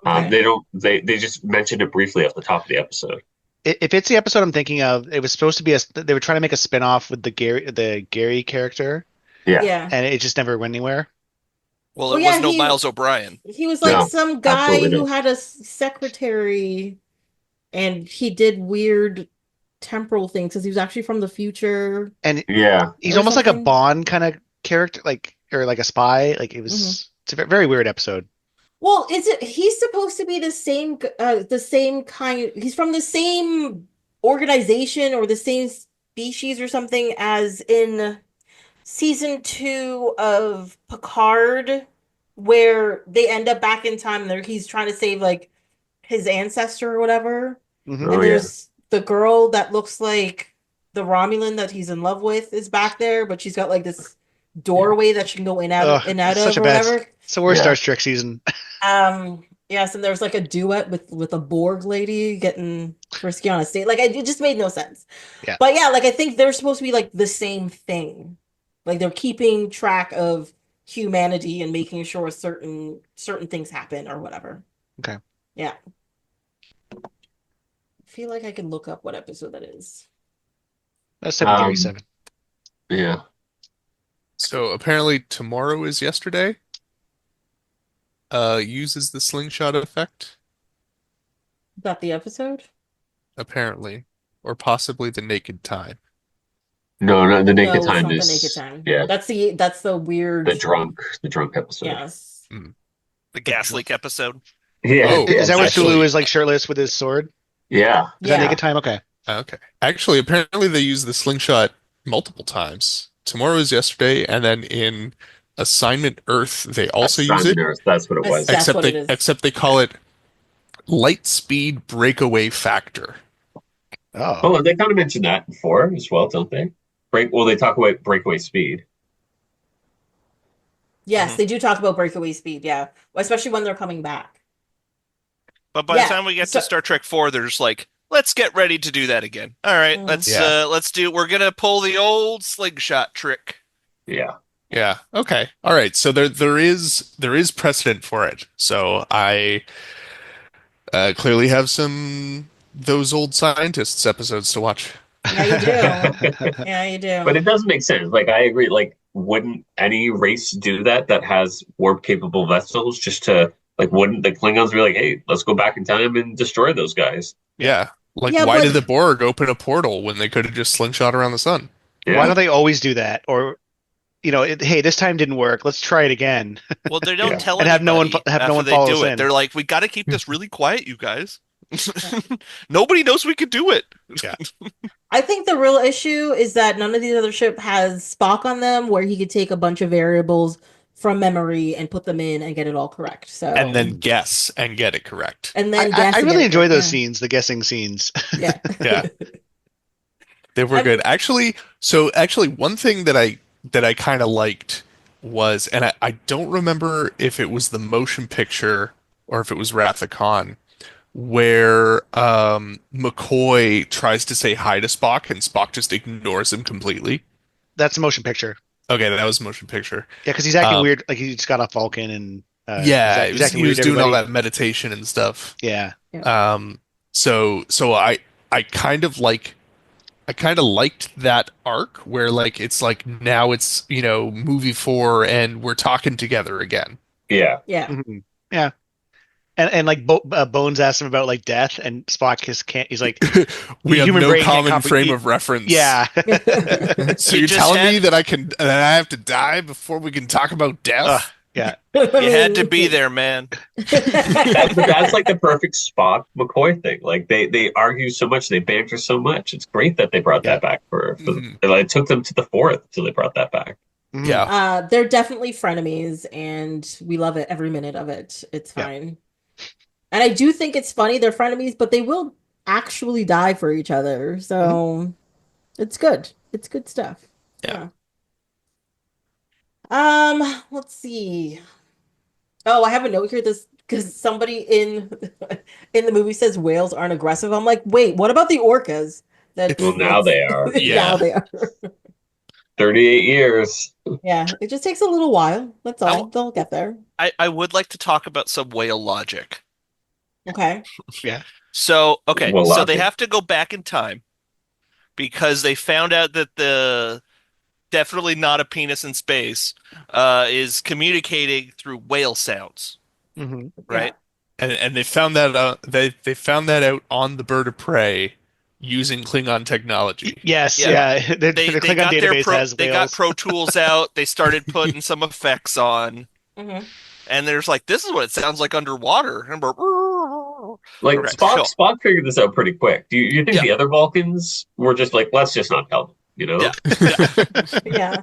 Okay. They don't. They just mentioned it briefly off the top of the episode. If it's the episode I'm thinking of, it was supposed to be they were trying to make a spin-off with the Gary character, Yeah. Yeah. and it just never went anywhere. Well, Well, it yeah, was no he- Miles O'Brien. He was like No, some guy absolutely who not. had a secretary and he did weird temporal things because he was actually from the future. And Yeah. he's Or almost like a something. Bond kind of character, or like a spy. Like it's a very weird episode. Well, he's supposed to be the same kind, he's from the same organization or the same species or something as in season 2 of Picard, where they end up back in time and he's trying to save like his ancestor or whatever. Mhm. Oh, And yeah. there's the girl that looks like the Romulan that he's in love with is back there, but she's got like this doorway that she can go in out Ugh, and out it's such of a or bad. whatever. It's the worst Yeah. Star Trek season. Yes, and there's like a duet with a Borg lady getting frisky on a stage. Like it just made no sense. Yeah. But yeah, like I think they're supposed to be like the same thing. Like they're keeping track of humanity and making sure certain things happen or whatever. Okay. Yeah. I feel like I can look up what episode that is. That's 737. Yeah. So apparently tomorrow is yesterday. Uses the slingshot effect, Is that the episode? apparently, or possibly the naked time. No, no, the naked No, it's time not the naked is time. yeah, That's the weird. the drunk episode. Yes. Hmm. The gas leak episode. Yeah, Oh, Is yes, that where actually, Sulu is like shirtless with his sword? yeah, Is that Yeah. naked time? Okay. okay. Actually, apparently they use the slingshot multiple times. Tomorrow is yesterday, and then in Assignment Earth they also use Assignment it. Earth. That's what it was. That's what it is. Except they call it light speed breakaway factor. Oh. Oh, they kind of mentioned that before as well, don't they? Well, they talk about breakaway speed. Yes, Mhm. they do talk about breakaway speed, yeah. Especially when they're coming back. But by the Yeah, time we get so- to Star Trek 4, they're just like, let's get ready to do that again. All right, Mhm. Yeah. we're gonna pull the old slingshot trick. Yeah. Yeah. Okay. All right. So there is precedent for it. So I clearly have some those old scientists episodes to watch. Yeah, you do. Yeah, you But do. it does make sense. Like I agree. Like, wouldn't any race do that has warp capable vessels just to like? Wouldn't the Klingons be like, hey, let's go back in time and destroy those guys? Yeah. Like, Yeah, why but- did the Borg open a portal when they could have just slingshot around the sun? Yeah. Why don't they always do that? Or, hey, this time didn't work. Let's try it again. Well, they don't Yeah. tell And have no one- anybody have no after one they follow do us it. in. They're like, we got to keep this really quiet, you guys. Nobody knows we could do it. I think the real issue is that none of these other ship has Spock on them where he could take a bunch of variables from memory and put them in and get it all correct. So And then guess and get it correct. and I, then guess I and really get it enjoy correct, those yeah. scenes, the guessing scenes. Yeah. Yeah. They were I'm- good. Actually, one thing that I kind of liked was, and I don't remember if it was the motion picture or if it was Wrath of Khan, where McCoy tries to say hi to Spock and Spock just ignores him completely. That's a motion picture. Okay, that was motion picture. Yeah, because he's acting Um, weird. Like he just got off Vulcan and Yeah, he's acting he was weird to doing all everybody. that meditation and stuff. Yeah. So I kind of liked that arc where like it's like now it's movie 4 and we're talking together again. Yeah. Yeah. Mhm. Yeah. And like Bones asked him about like death, and Spock just can't. He's like, We have human no brain can't common frame comprehend- of reference. yeah. So You you're just telling me had- that I have to die before we can talk about death? Ugh, yeah. You had to be there, man. That's like the perfect Spock McCoy thing. Like they argue so much, they banter so much. It's great that they brought that back for Mhm. it took them to the fourth until they brought that back. Mhm. Yeah. They're definitely frenemies, and we love it every minute of it. It's Yeah. fine. And I do think it's funny they're frenemies, but they will actually die for each other. So it's good. It's good stuff. Yeah. Let's see. Oh, I have a note here. This because somebody in in the movie says whales aren't aggressive. I'm like, wait, what about the orcas? Well, now they are. Now Yeah. they are. 38 years. Yeah, it just takes a little while. That's all. I'll- They'll get there. I would like to talk about some whale logic. Okay. So, okay, Well, so they logic. have to go back in time because they found out that the definitely not a penis in space is communicating through whale sounds, Mhm. right? And they found that they found that out on the Bird of Prey using Klingon technology. Yes. Yeah. Yeah. The They Klingon got their database has they got whales. Pro Tools out. They started putting some effects on, Hmm. and there's like, this is what it sounds like underwater. And Like Okay, Spock figured this out pretty quick. Do you think Yeah. the other Vulcans were just like, let's just not tell them, Yeah. Yeah.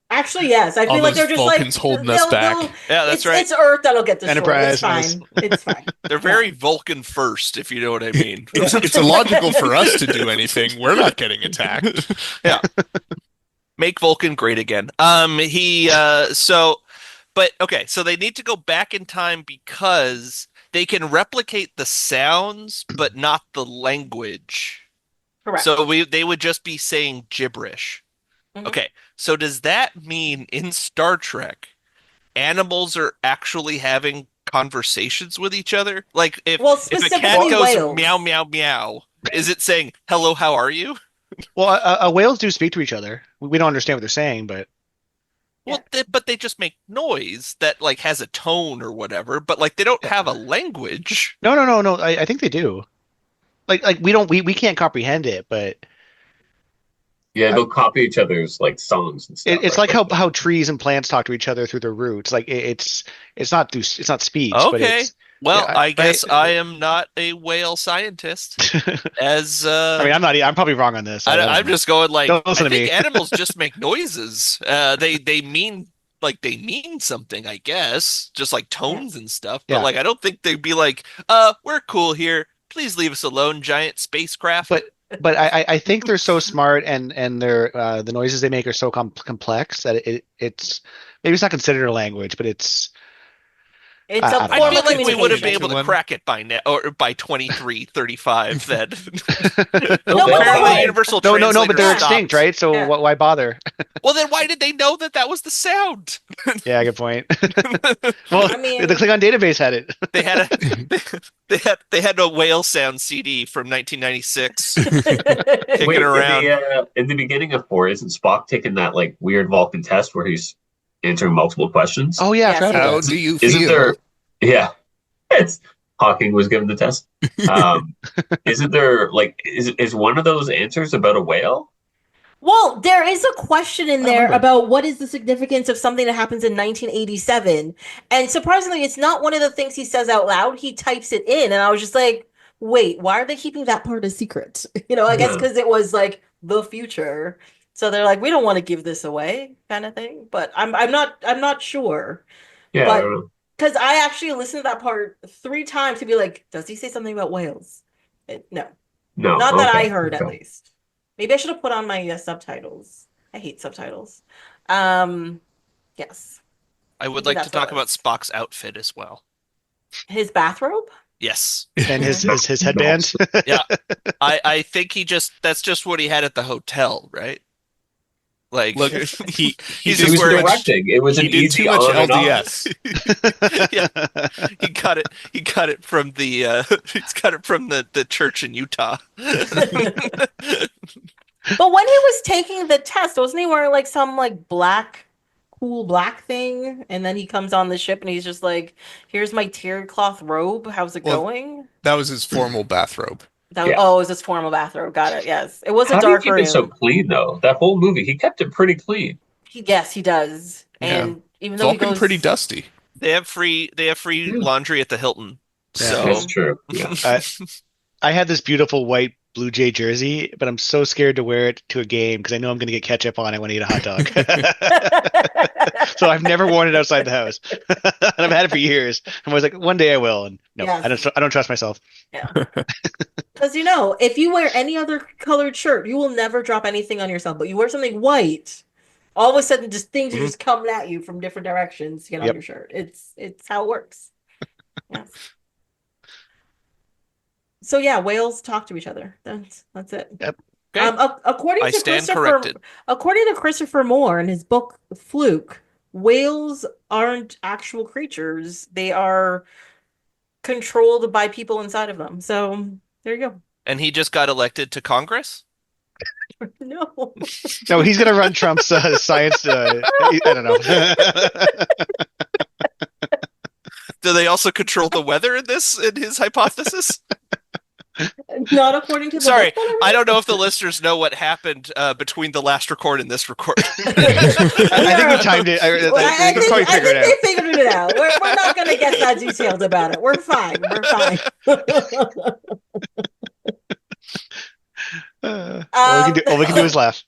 Actually, yes. I All feel like those they're just Vulcans like holding us back. Yeah, that's it's, right. It's Earth that'll get destroyed. Enterprise, It's fine. It's fine. They're very Vulcan first, if you know what I mean. It's illogical for us to do anything. We're not getting attacked. Make Vulcan great again. But okay, so they need to go back in time because they can replicate the sounds, but not the language. Correct. So they would just be saying gibberish. Mhm. Okay, so does that mean in Star Trek, animals are actually having conversations with each other? Like if Well, a cat specifically goes whales. meow meow meow, is it saying hello, how are you? Well, whales do speak to each other. We don't understand what they're saying, but Well, but they just make noise that like has a tone or whatever, but like they don't yeah. have a language. No. I think they do. Like we can't comprehend it, but Yeah, I, they'll copy each other's like songs and stuff. it's like how trees and plants talk to each other through their roots. Like it's not speech, but Okay. it's Well, yeah, I right. guess I am not a whale scientist. As I mean, I'm not. I'm probably wrong on this. I don't I'm know. just going like Don't listen I to think me. animals just make noises. They mean like they mean something, I guess, just like Yeah. tones and stuff. But Yeah, like I don't think they'd be like, we're cool here. Please leave us alone, giant spacecraft. but I think they're so smart and they're the noises they make are so complex that it's maybe it's not considered a language, but it's It's a I don't I form feel of like we would have been communication. able to crack it by now or by 2335 then. No, No, but they'll no, Apparently the wait. fly. universal no, but translator they're Yeah. extinct, stopped. right? So Yeah. why bother? Well, then why did they know that that was the sound? Yeah, good point. Well, I the mean, Klingon database had it. They had they had a whale sound CD from 1996 kicking Wait, around. in the beginning of 4, isn't Spock taking that like weird Vulcan test where he's answering multiple questions? Oh yeah, I yes, forgot he about How is. that. do you Isn't feel? there? Yeah, it's Hawking was given the test. Um, isn't there like is one of those answers about a whale? Well, there is a question in I don't there remember. about what is the significance of something that happens in 1987. And surprisingly, it's not one of the things he says out loud. He types it in. And I was just like, wait, why are they keeping that part a secret? I guess Yeah, because it was like the future. So they're like, we don't want to give this away, kind of thing. But I'm not sure. yeah. I But don't know. because I actually listened to that part 3 times to be like, does he say something about whales? No. No, Not that I okay, heard, at okay. least. Maybe I should have put on my subtitles. I hate subtitles. Um, yes, I would maybe like to that's what talk it about was. Spock's outfit as well. His bathrobe. Yes. And his Mhm. his headband. Yeah. I think that's just what he had at the hotel, right? Like Look, he he's He just was did too wearing much. directing. It was He an did easy too much on and off. LDS. yeah, he got it from the he's got it from the church in Utah. But when he was taking the test, wasn't he wearing like some like black, cool black thing? And then he comes on the ship and he's just like, "Here's my terry cloth robe. How's it Well, going?" that was his formal bathrobe. That Yeah. oh, it was his formal bathrobe. Got it. Yes, it was a How do you dark keep it so room. clean though? That whole movie, he kept it pretty clean. Yes, he does. Yeah. And even It's though all he been pretty goes, dusty. They have free Yeah. laundry at the Hilton. Yeah. That's So true. Yeah. I had this beautiful white Blue Jay jersey, but I'm so scared to wear it to a game because I know I'm going to get ketchup on it when I eat a hot dog. So I've never worn it outside the house, and I've had it for years. I was like, one day I will, and no, yes. I don't trust myself. Yeah. Because if you wear any other colored shirt, you will never drop anything on yourself. But you wear something white, all of a sudden, just things are Mhm. just coming at you from different directions to get on Yep. your shirt. It's how it works. Yes. So yeah, whales talk to each other. That's it. Yep. okay. According I to stand Christopher, corrected. according to Christopher Moore in his book Fluke, whales aren't actual creatures. They are controlled by people inside of them. So there you And he just got elected to Congress? go. No. No, he's going to run Trump's science. I don't know. Do they also control the weather in his hypothesis? Not according to the Sorry, book that I I don't know if the listeners know what happened between the last record and this record. read. I think we timed it. I They probably think figured it they figured it out. We're not going to get that detailed about it. We're fine. We're fine. All we can do is laugh.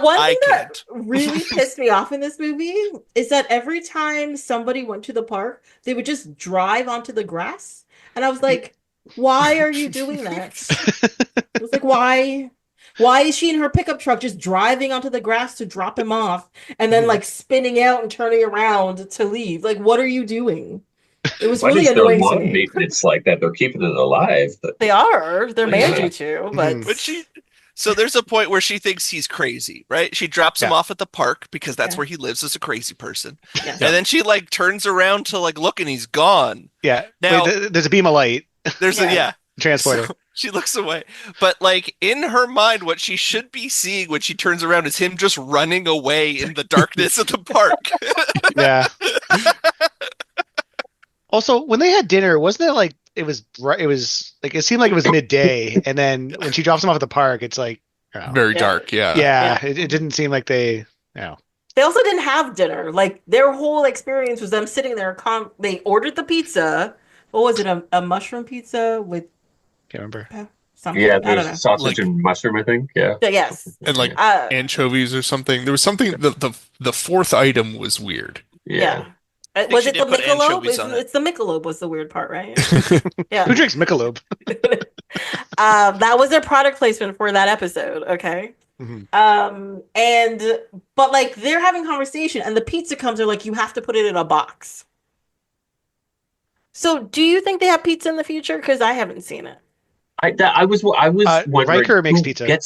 One I thing that can't. really pissed me off in this movie is that every time somebody went to the park, they would just drive onto the grass. And I was like, why are you doing that? I was like, why? Why is she in her pickup truck just driving onto the grass to drop him off and then like spinning out and turning around to leave? Like, what are you doing? It was Why really is there annoying to lawn me. maintenance like that? They're keeping it alive. But They're Yeah. managing to, but Mhm. So there's a point where she thinks he's crazy, right? She drops him Yeah. off at the park because that's Yeah. where he lives as a crazy person. yes. And then she like turns around to like look and he's gone. Yeah. Now- Wait, there's a beam of light There's Yeah. a transporter. So, She looks away. But like in her mind, what she should be seeing when she turns around is him just running away in the darkness of the park. Yeah. Also, when they had dinner, wasn't it like it was like it seemed like it was midday, and then when she drops him off at the park, it's like, oh, Very Yeah. dark, yeah. yeah, Yeah. it didn't seem like they, They also didn't have dinner. Like their whole experience was them sitting there. They ordered the pizza. What was it? A mushroom pizza with can't remember. something? Yeah, I don't there's know. sausage Like- and mushroom, I think. Yeah. But yes. And like Uh, anchovies or something. There was something the fourth item was weird. yeah. think Was she it the did put Michelob? anchovies on it. It's the Michelob was the weird part, right? Who Yeah. drinks Michelob? That was their product placement for that episode. Okay. Mhm. But like they're having conversation, and the pizza comes. They're like, you have to put it in a box. So, do you think they have pizza in the future? Because I haven't seen it. I was wondering Riker makes who pizza.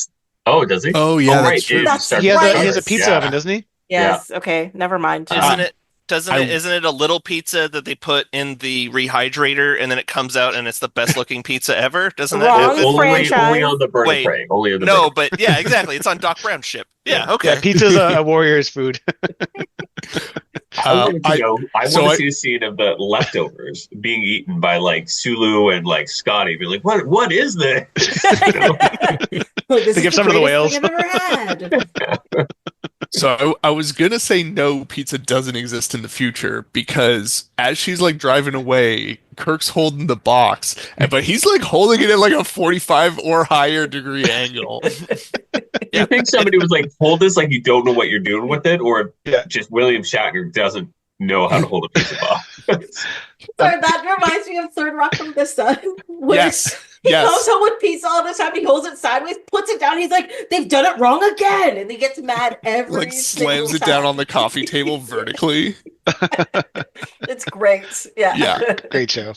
Oh, does he? Oh, yeah, right. that's true. It That's starts He has right. a with pizza yeah. oven, doesn't he? Yes. Okay. Never mind. Isn't it a little pizza that they put in the rehydrator and then it comes out and it's the best looking pizza ever? Doesn't that Wrong happen? franchise. Only on the bird Wait, of prey. Only on the No, bird. but yeah, exactly. It's on Doc Brown's ship. Yeah, okay. Yeah, pizza's a warrior's food. I wanted to know. I so want I- to see a scene of the leftovers being eaten by like Sulu and like Scotty. Be like, what is this? You know? Like, this They is give some to the greatest whales. thing I've ever had. So I was gonna say no, pizza doesn't exist in the future because as she's like driving away, Kirk's holding the box, but he's like holding it at like a 45 or higher degree angle. You think somebody was like, hold this like you don't know what you're doing with it, or Yeah. just William Shatner doesn't know how to hold a pizza box? Sorry, that reminds me of Third Rock from the Sun. Where Yes, he yes. comes home with pizza all the time. He holds it sideways, puts it down. He's like, "They've done it wrong again," and he gets mad every Like slams single it down time. on the coffee table vertically. It's great. Yeah. Yeah. Great show.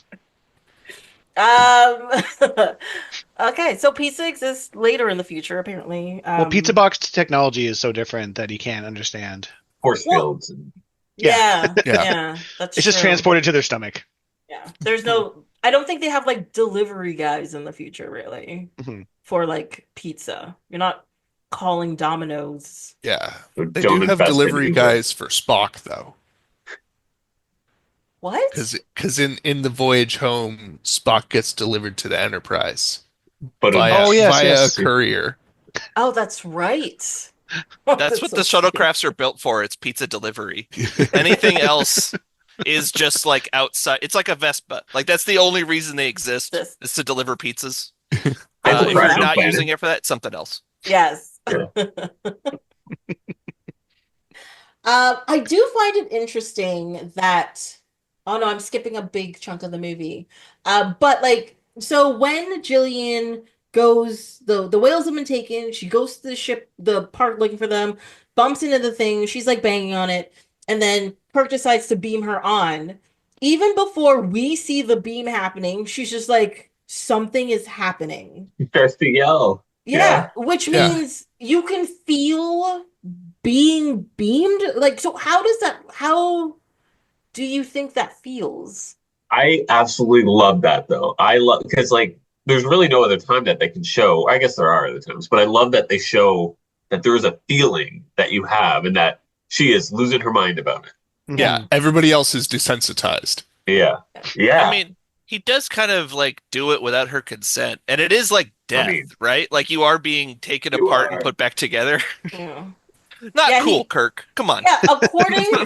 Okay, so pizza exists later in the future, apparently. Well, pizza box technology is so different that he can't understand. Horse Well- fields. And Yeah, Yeah. yeah, that's It's just true. transported to their stomach. Yeah, there's no. I don't think they have like delivery guys in the future, really, Mhm. for like pizza. You're not calling Domino's. Yeah. They don't do have invest in delivery Uber. guys for Spock though. What? Because in the voyage home, Spock gets delivered to the Enterprise But via, Oh, yes, via yes. a courier. Oh, that's right. That's what the shuttlecrafts are built for. It's pizza delivery. Anything else is just like outside. It's like a Vespa. Like that's the only reason they exist This- is to deliver pizzas. I If believe you're that. not Planet. using it for that, it's something else. Yes. Yeah. I do find it interesting that. Oh no, I'm skipping a big chunk of the movie. But like, so when Jillian goes, the whales have been taken. She goes to the ship, the park, looking for them. Bumps into the thing. She's like banging on it, and then Kirk decides to beam her on. Even before we see the beam happening, she's just like, something is happening. starts to yell. Yeah, which Yeah. means you can feel being beamed. Like, so how do you think that feels? I absolutely love that though. I love because like there's really no other time that they can show. I guess there are other times, but I love that they show that there is a feeling that you have and that she is losing her mind about it. Yeah. Everybody else is desensitized. Yeah. Yeah. I mean, he does kind of like do it without her consent, and it is like death, mean- right? Like you are being taken You apart are. and put back together. Yeah, Not Yeah, cool, he- Kirk. Come on. yeah.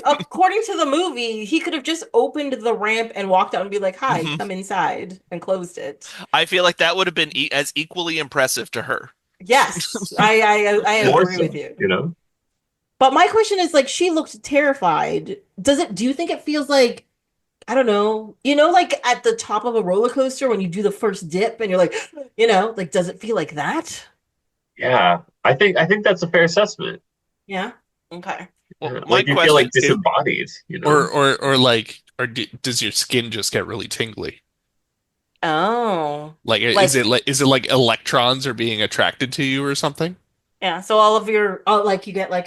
According to the movie, he could have just opened the ramp and walked out and be like, "Hi, Mhm. come inside," and closed it. I feel like that would have been as equally impressive to her. Yes, I More agree so, with you. you know? But my question is like, she looked terrified. Do you think it feels like, I don't know, like at the top of a roller coaster when you do the first dip and you're like, like, does it feel like that? Yeah. I think that's a fair assessment. Yeah. Okay. Well, Yeah. my Like you feel like question- disembodied, you know? Or does your skin just get really tingly? Oh. Like, Like- is it like electrons are being attracted to you or something? Yeah. So all of your, like you get like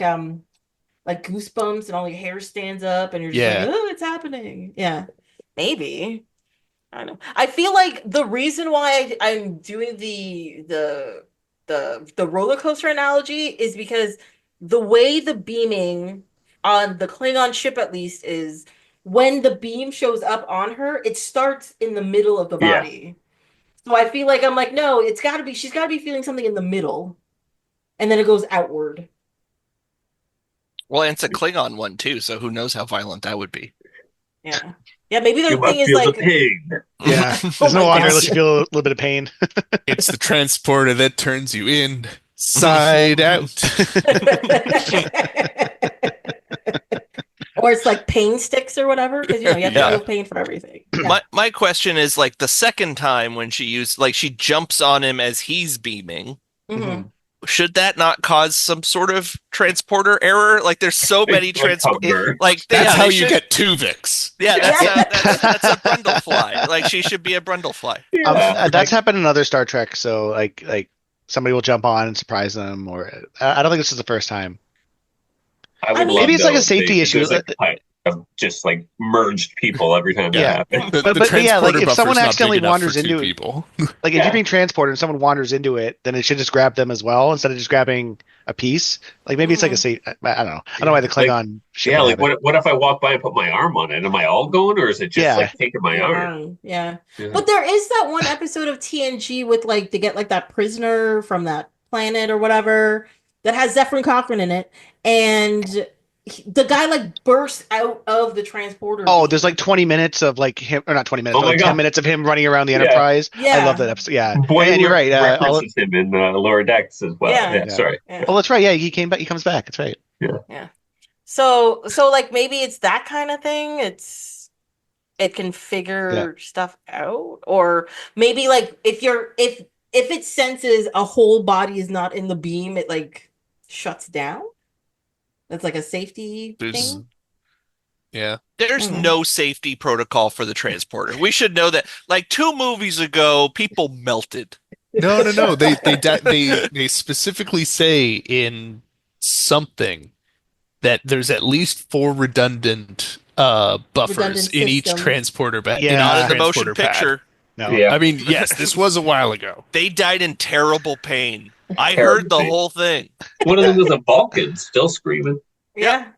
goosebumps and all your hair stands up and you're just Yeah. like, oh, it's happening. Yeah. Maybe. I know. I feel like the reason why I'm doing the roller coaster analogy is because the way the beaming on the Klingon ship at least is when the beam shows up on her, it starts in the middle of the Yeah. body. So I feel like I'm like, no, it's gotta be she's gotta be feeling something in the middle, and then it goes outward. Well, and it's a Klingon one too, so who knows how violent that would be. Yeah. Yeah, maybe You their thing must is feel the like pain. Yeah, Oh there's no my wonder gosh. unless you feel a little bit of pain. It's the transporter that turns you inside out. or it's like pain sticks or whatever, because you have to Yeah. feel pain for everything. Yeah. My question is like the second time when she used like she jumps on him as he's beaming. Mhm. Should that not cause some sort of transporter error? Like there's so many It's like transport Hubner. like That's yeah, how they you should- get Tuvix. Yeah, Yeah. that's a Brundlefly. Like she should be a Brundlefly. Yeah. That's happened in other Star Trek. So like somebody will jump on and surprise them, or I don't think this is the first time. I would I mean- love Maybe it's like though a safety if issue. there's like a cut of just like merged people every time Yeah. that happens. The But yeah, like, transporter if buffer's someone not accidentally big enough wanders for two into it- people. Like if Yeah. you're being transported and someone wanders into it, then it should just grab them as well instead of just grabbing a piece. Like maybe it's like a safe. I don't know. I don't know why the Klingon ship Yeah, would like have it. what if I walk by and put my arm on it? Am I all going, or is it just Yeah. like taking my Your arm? arm, yeah. Yeah. But there is that one episode of TNG with like they get like that prisoner from that planet or whatever that has Zephyrin Cochrane in it, and the guy like bursts out of the transporter. Oh, beam. there's like 20 minutes of like him, or not 20 minutes, Oh but my like God. 10 minutes of him running around the Yeah. Enterprise. Yeah. I love that episode. Yeah, Boyd and you're right. references him in Lower Decks as well. Yeah. Yeah, Yeah. sorry. Yeah. Oh, that's right. Yeah, he came back. He comes back. That's right. So like maybe it's that kind of thing. It can figure stuff out, or maybe like if it senses a whole body is not in the beam, it like shuts down. That's like a safety There's- thing. Yeah. There's Mhm. no safety protocol for the transporter. We should know that. Like 2 movies ago, people melted. No. They specifically say in something that there's at least 4 redundant buffers Redundant in each systems. transporter bag. Yeah. Not each in the motion transporter pad. picture. No. Yeah. I mean, yes, this was a while ago. They died in terrible pain. I Terrible heard the pain. whole thing. One of them was a Vulcan, still screaming. Yeah.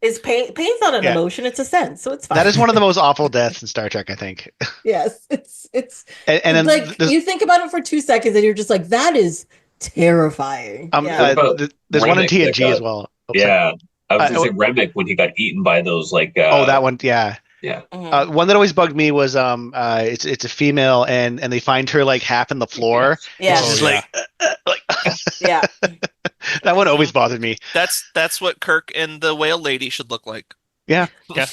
Is pain's not an Yeah. emotion, it's a sense, so it's fine. That is one of the most awful deaths in Star Trek, I think. Yes, it's And then like there's, you think about it for 2 seconds and you're just like, that is terrifying. Yeah. there's one in Remick that TNG got- as well. Oh, sorry. Yeah. I was Uh, gonna say Remick when he got eaten by those like Oh, that one. Yeah. yeah. Mhm. One that always bugged me was it's a female and they find her like half in the floor. Yeah. It's just Oh, like Yeah. that one always bothered me. That's what Kirk and the whale lady should look like. Yeah. Yeah.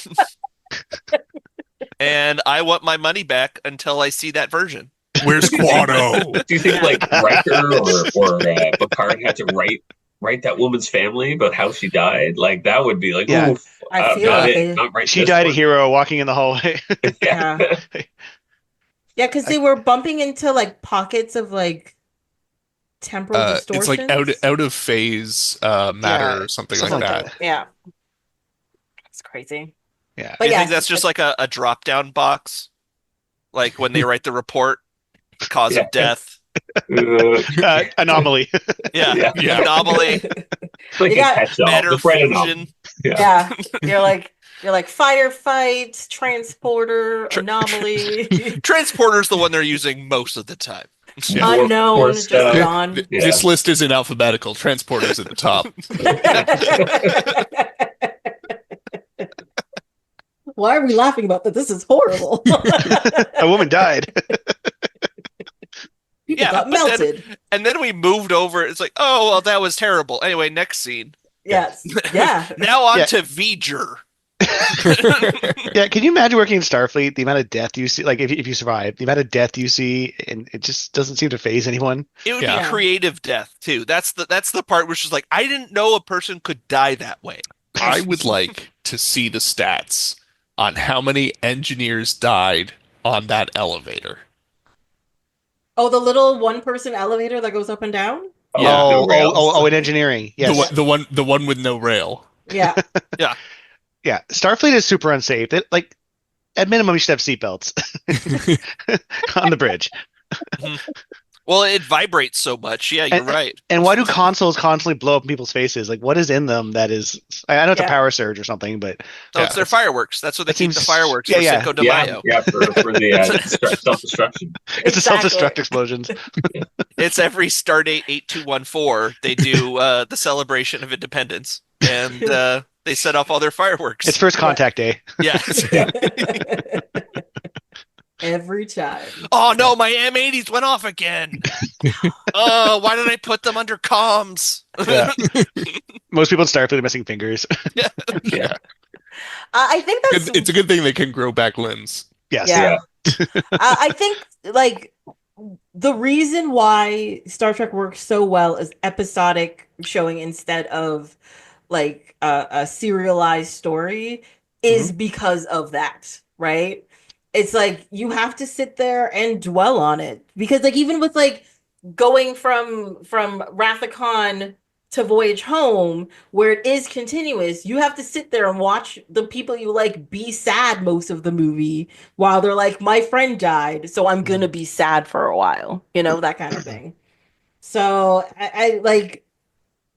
And I want my money back until I see that version. Where's Quado? Do you think like Riker or Picard had to write that woman's family about how she died? Like that would be like, Yeah. oof, I feel not like it, it. not right. She this died a one. hero walking in the hallway. Yeah. Yeah, because they were bumping into like pockets of like temporal It's distortions. like out of phase matter Yeah, or something something like like that. Yeah. It's crazy. Yeah. But Do you yeah, think that's just like a drop down box? Like when they write the report, cause Yeah. of death. Anomaly. Yeah. Yeah. Anomaly, It's like You a got catch-all. matter Just write it off. fusion. Yeah. You're like firefight, transporter, anomaly, Transporter's the one they're using most of the time. Yeah. unknown, Or just stuff. gone. Yeah. This list isn't alphabetical. Transporters at the top. Why are we laughing about that? This is horrible. A woman died. People Yeah, got but then- melted. And then we moved over. It's like, oh, well, that was terrible. Anyway, next scene. Yes. Yeah. Now on Yeah. to V'ger. Yeah, can you imagine working in Starfleet? The amount of death you see, like if you survive, the amount of death you see, and it just doesn't seem to phase anyone. It would Yeah. be creative death too. That's the part which is like, I didn't know a person could die that way. I would like to see the stats on how many engineers died on that elevator. Oh, the little one-person elevator that goes up and down? Yeah. no rails. In engineering. Yes. The one with no rail. Yeah. Yeah. Starfleet is super unsafe. At minimum, you should have seatbelts on the bridge. Mhm. Well, it vibrates so much. Yeah, you're And right. and why do consoles constantly blow up in people's faces? Like, what is in them that is? I know it's a Yeah. power surge or something, but Oh, it's Yeah. their fireworks. That's what they that keep the seems fireworks yeah, for yeah. Cinco de Yeah, Mayo. yeah, for the self-destruction. It's a Exactly. self-destruct explosions. It's every Stardate 8214. They do the celebration of independence, and they set off all their It's fireworks. first contact day. Yeah. Yeah. Every time. Oh no, my M80s went off again. Oh, why did I put them under comms? Yeah. Most people in Starfleet are missing fingers. Yeah. I think that's It's a good thing they can grow back limbs. Yes. yeah. Yeah. I think like the reason why Star Trek works so well is episodic showing instead of like a serialized story is because of that, right? It's like you have to sit there and dwell on it because like even with like going from Wrath of Khan to Voyage Home, where it is continuous, you have to sit there and watch the people you like be sad most of the movie while they're like, my friend died, so I'm gonna be sad for a while, that kind of thing. So I like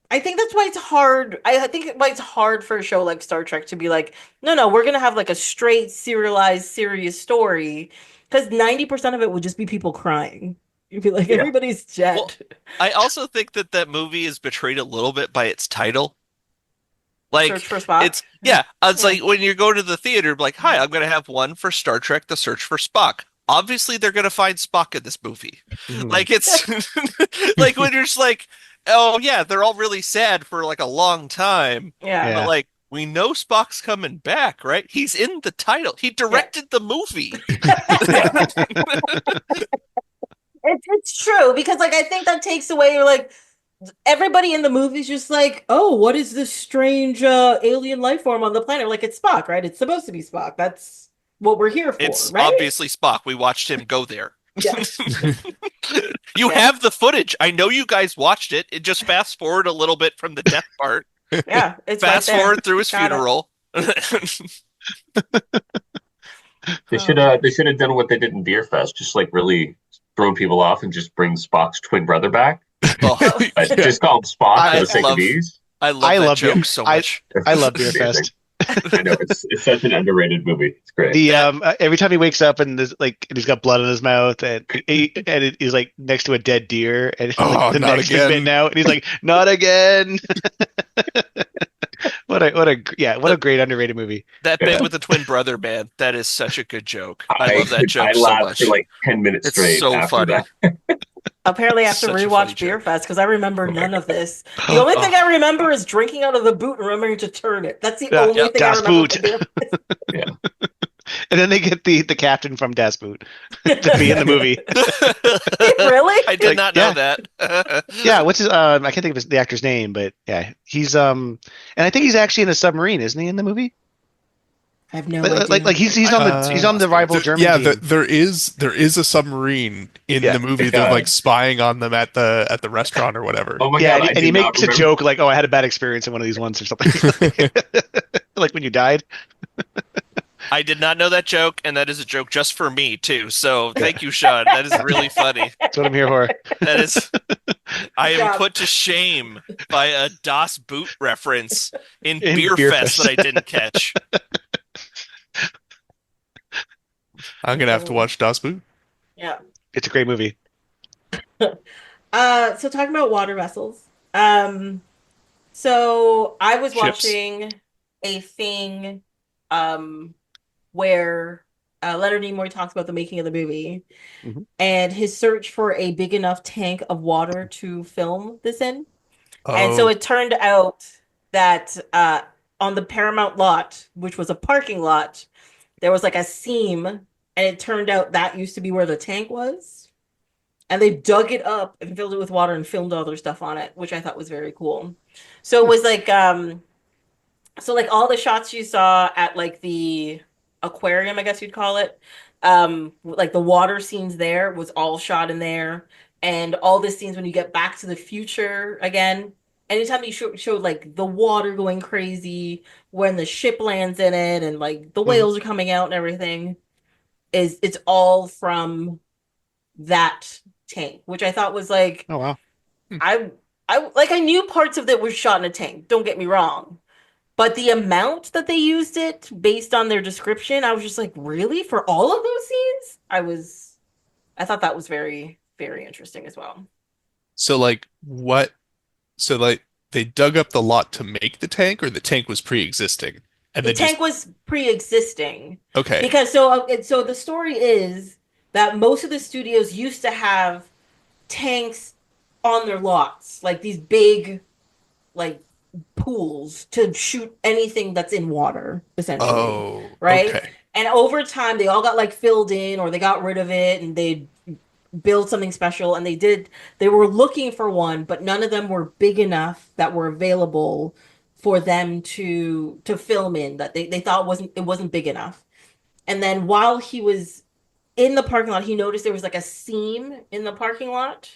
I think that's why it's hard. I think why it's hard for a show like Star Trek to be like, no, we're gonna have like a straight serialized serious story because 90% of it would just be people crying. You'd be like, Yeah. everybody's dead. Well, I also think that movie is betrayed a little bit by its title. Like Search for Spock. it's like when you go to the theater, like, hi, I'm gonna have one for Star Trek, The Search for Spock. Obviously, they're gonna find Spock in this movie. Like it's like when you're just like, oh yeah, they're all really sad for like a long time, Yeah. Yeah. but like we know Spock's coming back, right? He's in the title. He directed the movie. It's true because like I think that takes away like everybody in the movie is just like, oh, what is this strange alien life form on the planet? Like it's Spock, right? It's supposed to be Spock. That's what we're here for, It's right? obviously Spock. We watched him go there. Yeah. You Yeah. have the footage. I know you guys watched it. It just fast forward a little bit from the death part. Yeah, it's right Fast there. forward through his Got it. funeral. They should have done what they did in Beer Fest, just like really thrown people off and just bring Spock's twin brother back. Oh, But just call him Spock I for the sake love- of ease. I love I that love joke Beer- so much. I love Beer Amazing. Fest. I know it's such an underrated movie. It's great. The every time he wakes up and there's like and he's got blood in his mouth and he's like next to a dead deer and Oh, like, the not neck's again. been bitten out and he's like not again. what a great underrated movie. That Yeah. bit with the twin brother, man, that is such a good joke. I love that joke I so laughed much. for like 10 minutes It's straight so after funny. that. Apparently, I have to Such a funny rewatch joke. Beer Fest because I remember none of this. The only thing I remember is drinking out of the boot and remembering to turn it. That's the Yeah, only yeah, thing I Das remember Boot. from Beer Fest. And then they get the captain from Das Boot to be in the movie. Really? I did Like, not know yeah. that. Yeah, what's his I can't think of the actor's name, but yeah, he's and I think he's actually in a submarine, isn't he, in the movie? I have no Like idea. he's on the rival German team. there is a submarine in Yeah. the movie. Yeah. They're like spying on them at the restaurant or whatever. Oh my Yeah, God, I and did he not makes a remember. joke like, "Oh, I had a bad experience in one of these once or something." Like when you died. I did not know that joke, and that is a joke just for me too. So thank you, Sean. That is really funny. That's what I'm here for. That is, I am Yeah. put to shame by a Das Boot reference in In Beer Beer Fest Fest. that I didn't catch. I'm gonna have to watch Das Boot. Yeah. It's a great movie. So talking about water vessels. So I was Ships. watching a thing where Leonard Nimoy talks about the making of the movie Mhm. and his search for a big enough tank of water to film this in. And so Oh, it turned out that on the Paramount lot, which was a parking lot, there was like a seam, and it turned out that used to be where the tank was. And they dug it up and filled it with water and filmed all their stuff on it, which I thought was very cool. So it was like so like all the shots you saw at like the aquarium, I guess you'd call it, like the water scenes there was all shot in there. And all the scenes when you get back to the future again, anytime he showed like the water going crazy when the ship lands in it and like the Mhm. whales are coming out and everything, it's all from that tank, which I thought was like Oh wow. I I knew parts of it were shot in a tank, don't get me wrong. But the amount that they used it based on their description, I was just like, really? For all of those scenes? I thought that was very, very interesting as well. So like what? So like they dug up the lot to make the tank, or the tank was pre-existing, and The then just tank was pre-existing okay. because so the story is that most of the studios used to have tanks on their lots, like these big like pools to shoot anything that's in water, essentially, Oh, right? okay. And over time, they all got like filled in, or they got rid of it, and they build something special. And they were looking for one, but none of them were big enough that were available for them to film in. That they thought it wasn't big enough. And then while he was in the parking lot, he noticed there was like a seam in the parking lot,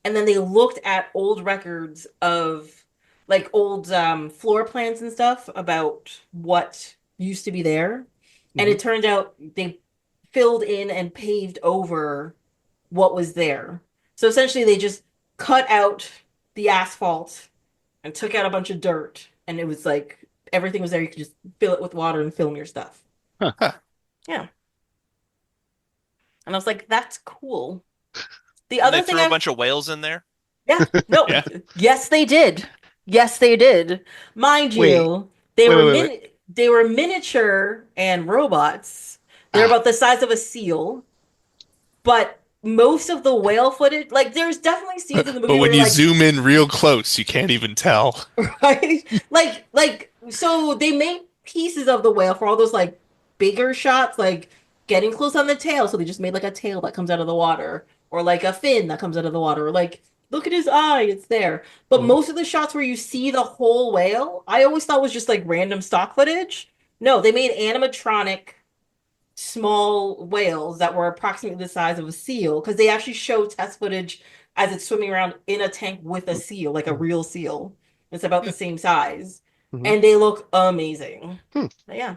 and then they looked at old records of like old floor plans and stuff about what used to be there. And Mhm. it turned out they filled in and paved over what was there. So essentially, they just cut out the asphalt and took out a bunch of dirt, and it was like everything was there. You could just fill it with water and film your stuff. Huh. Huh. Yeah. And I was like, that's cool. The And they other thing threw a I bunch of whales in there. Yeah, no, Yeah. yes, they did. Yes, they did. Mind Wait, you, wait. they were miniature and robots. They're Ah, about the size of a seal, but most of the whale footage, like there's definitely scenes in the But movie when where you like zoom in real close, you can't even tell. right? Like so they made pieces of the whale for all those like bigger shots, like getting close on the tail. So they just made like a tail that comes out of the water, or like a fin that comes out of the water, or like look at his eye, it's there. But mhm. most of the shots where you see the whole whale, I always thought was just like random stock footage. No, they made animatronic small whales that were approximately the size of a seal because they actually show test footage as it's swimming around in a tank with a seal, like a real seal. It's about the same size, Mhm. and they look amazing. Hmm. But yeah,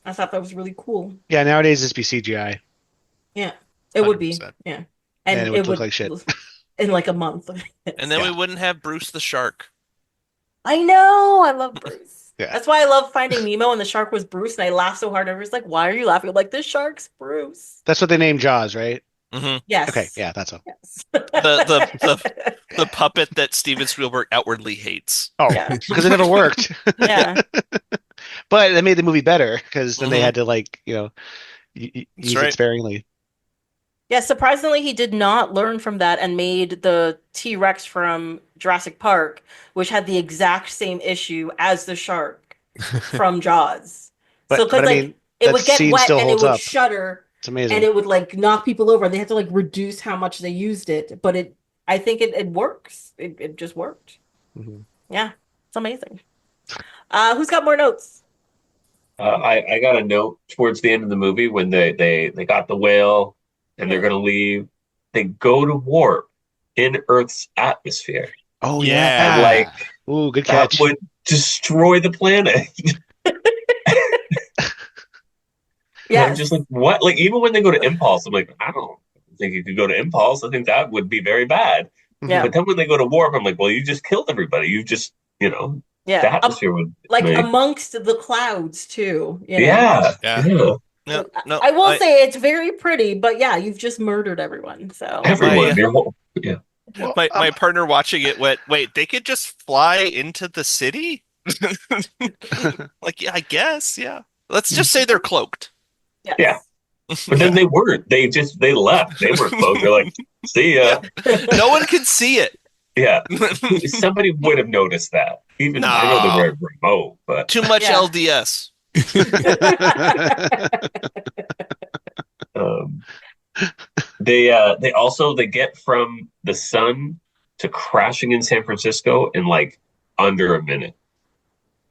I thought that was really cool. Yeah, nowadays it's be CGI, Yeah, it would be. 100%. Yeah, and and it it would look would like shit. in like a month. And then we Yeah, wouldn't have Bruce the shark. I know. I love Bruce. yeah. That's why I love Finding Nemo and the shark was Bruce, and I laughed so hard. Everyone's like, "Why are you laughing?" I'm like, "This shark's Bruce." That's what they named Jaws, right? Hmm Okay, Yes. yeah, that's all. Yes. The puppet that Steven Spielberg outwardly hates. Oh, Yeah. because it never worked. Yeah. But it made the movie better because then they Hmm had to like, That's use it right. sparingly. Yeah, surprisingly, he did not learn from that and made the T-Rex from Jurassic Park, which had the exact same issue as the shark from Jaws. So, But because I like mean, it that would get scene wet still and it holds would up. shudder It's and amazing. it would like knock people over and they had to like reduce how much they used it. But I think it works. It just worked. Mhm. Yeah, it's amazing. Who's got more notes? I got a note towards the end of the movie when they got the whale and they're Yeah. gonna leave. They go to warp in Earth's atmosphere, Oh Yeah. and like yeah. Ooh, good that catch. would destroy the planet. And I'm just Yes. like, what? Like even when they go to Impulse, I'm like, I don't think you could go to Impulse. I think that would be very bad. Mhm. Yeah. But then when they go to warp, I'm like, well, you just killed everybody. You just, the Yeah. atmosphere would Like make. amongst the clouds too, you know. Yeah, Yeah. yeah. No, no. I will I say it's very pretty, but yeah, you've just murdered everyone. So my Everyone, your whole, yeah. Well, my partner watching it went, wait, they could just fly into the city? Like, yeah, I guess, yeah. Let's just say they're cloaked. Yeah. yes. But then they weren't. They left. They were close. They're like, see Yeah. ya. No one can see it. Yeah. Somebody would have noticed that. Even I know they No. were remote, but Too much Yeah. LDS. um, they get from the sun to crashing in San Francisco in like under a minute.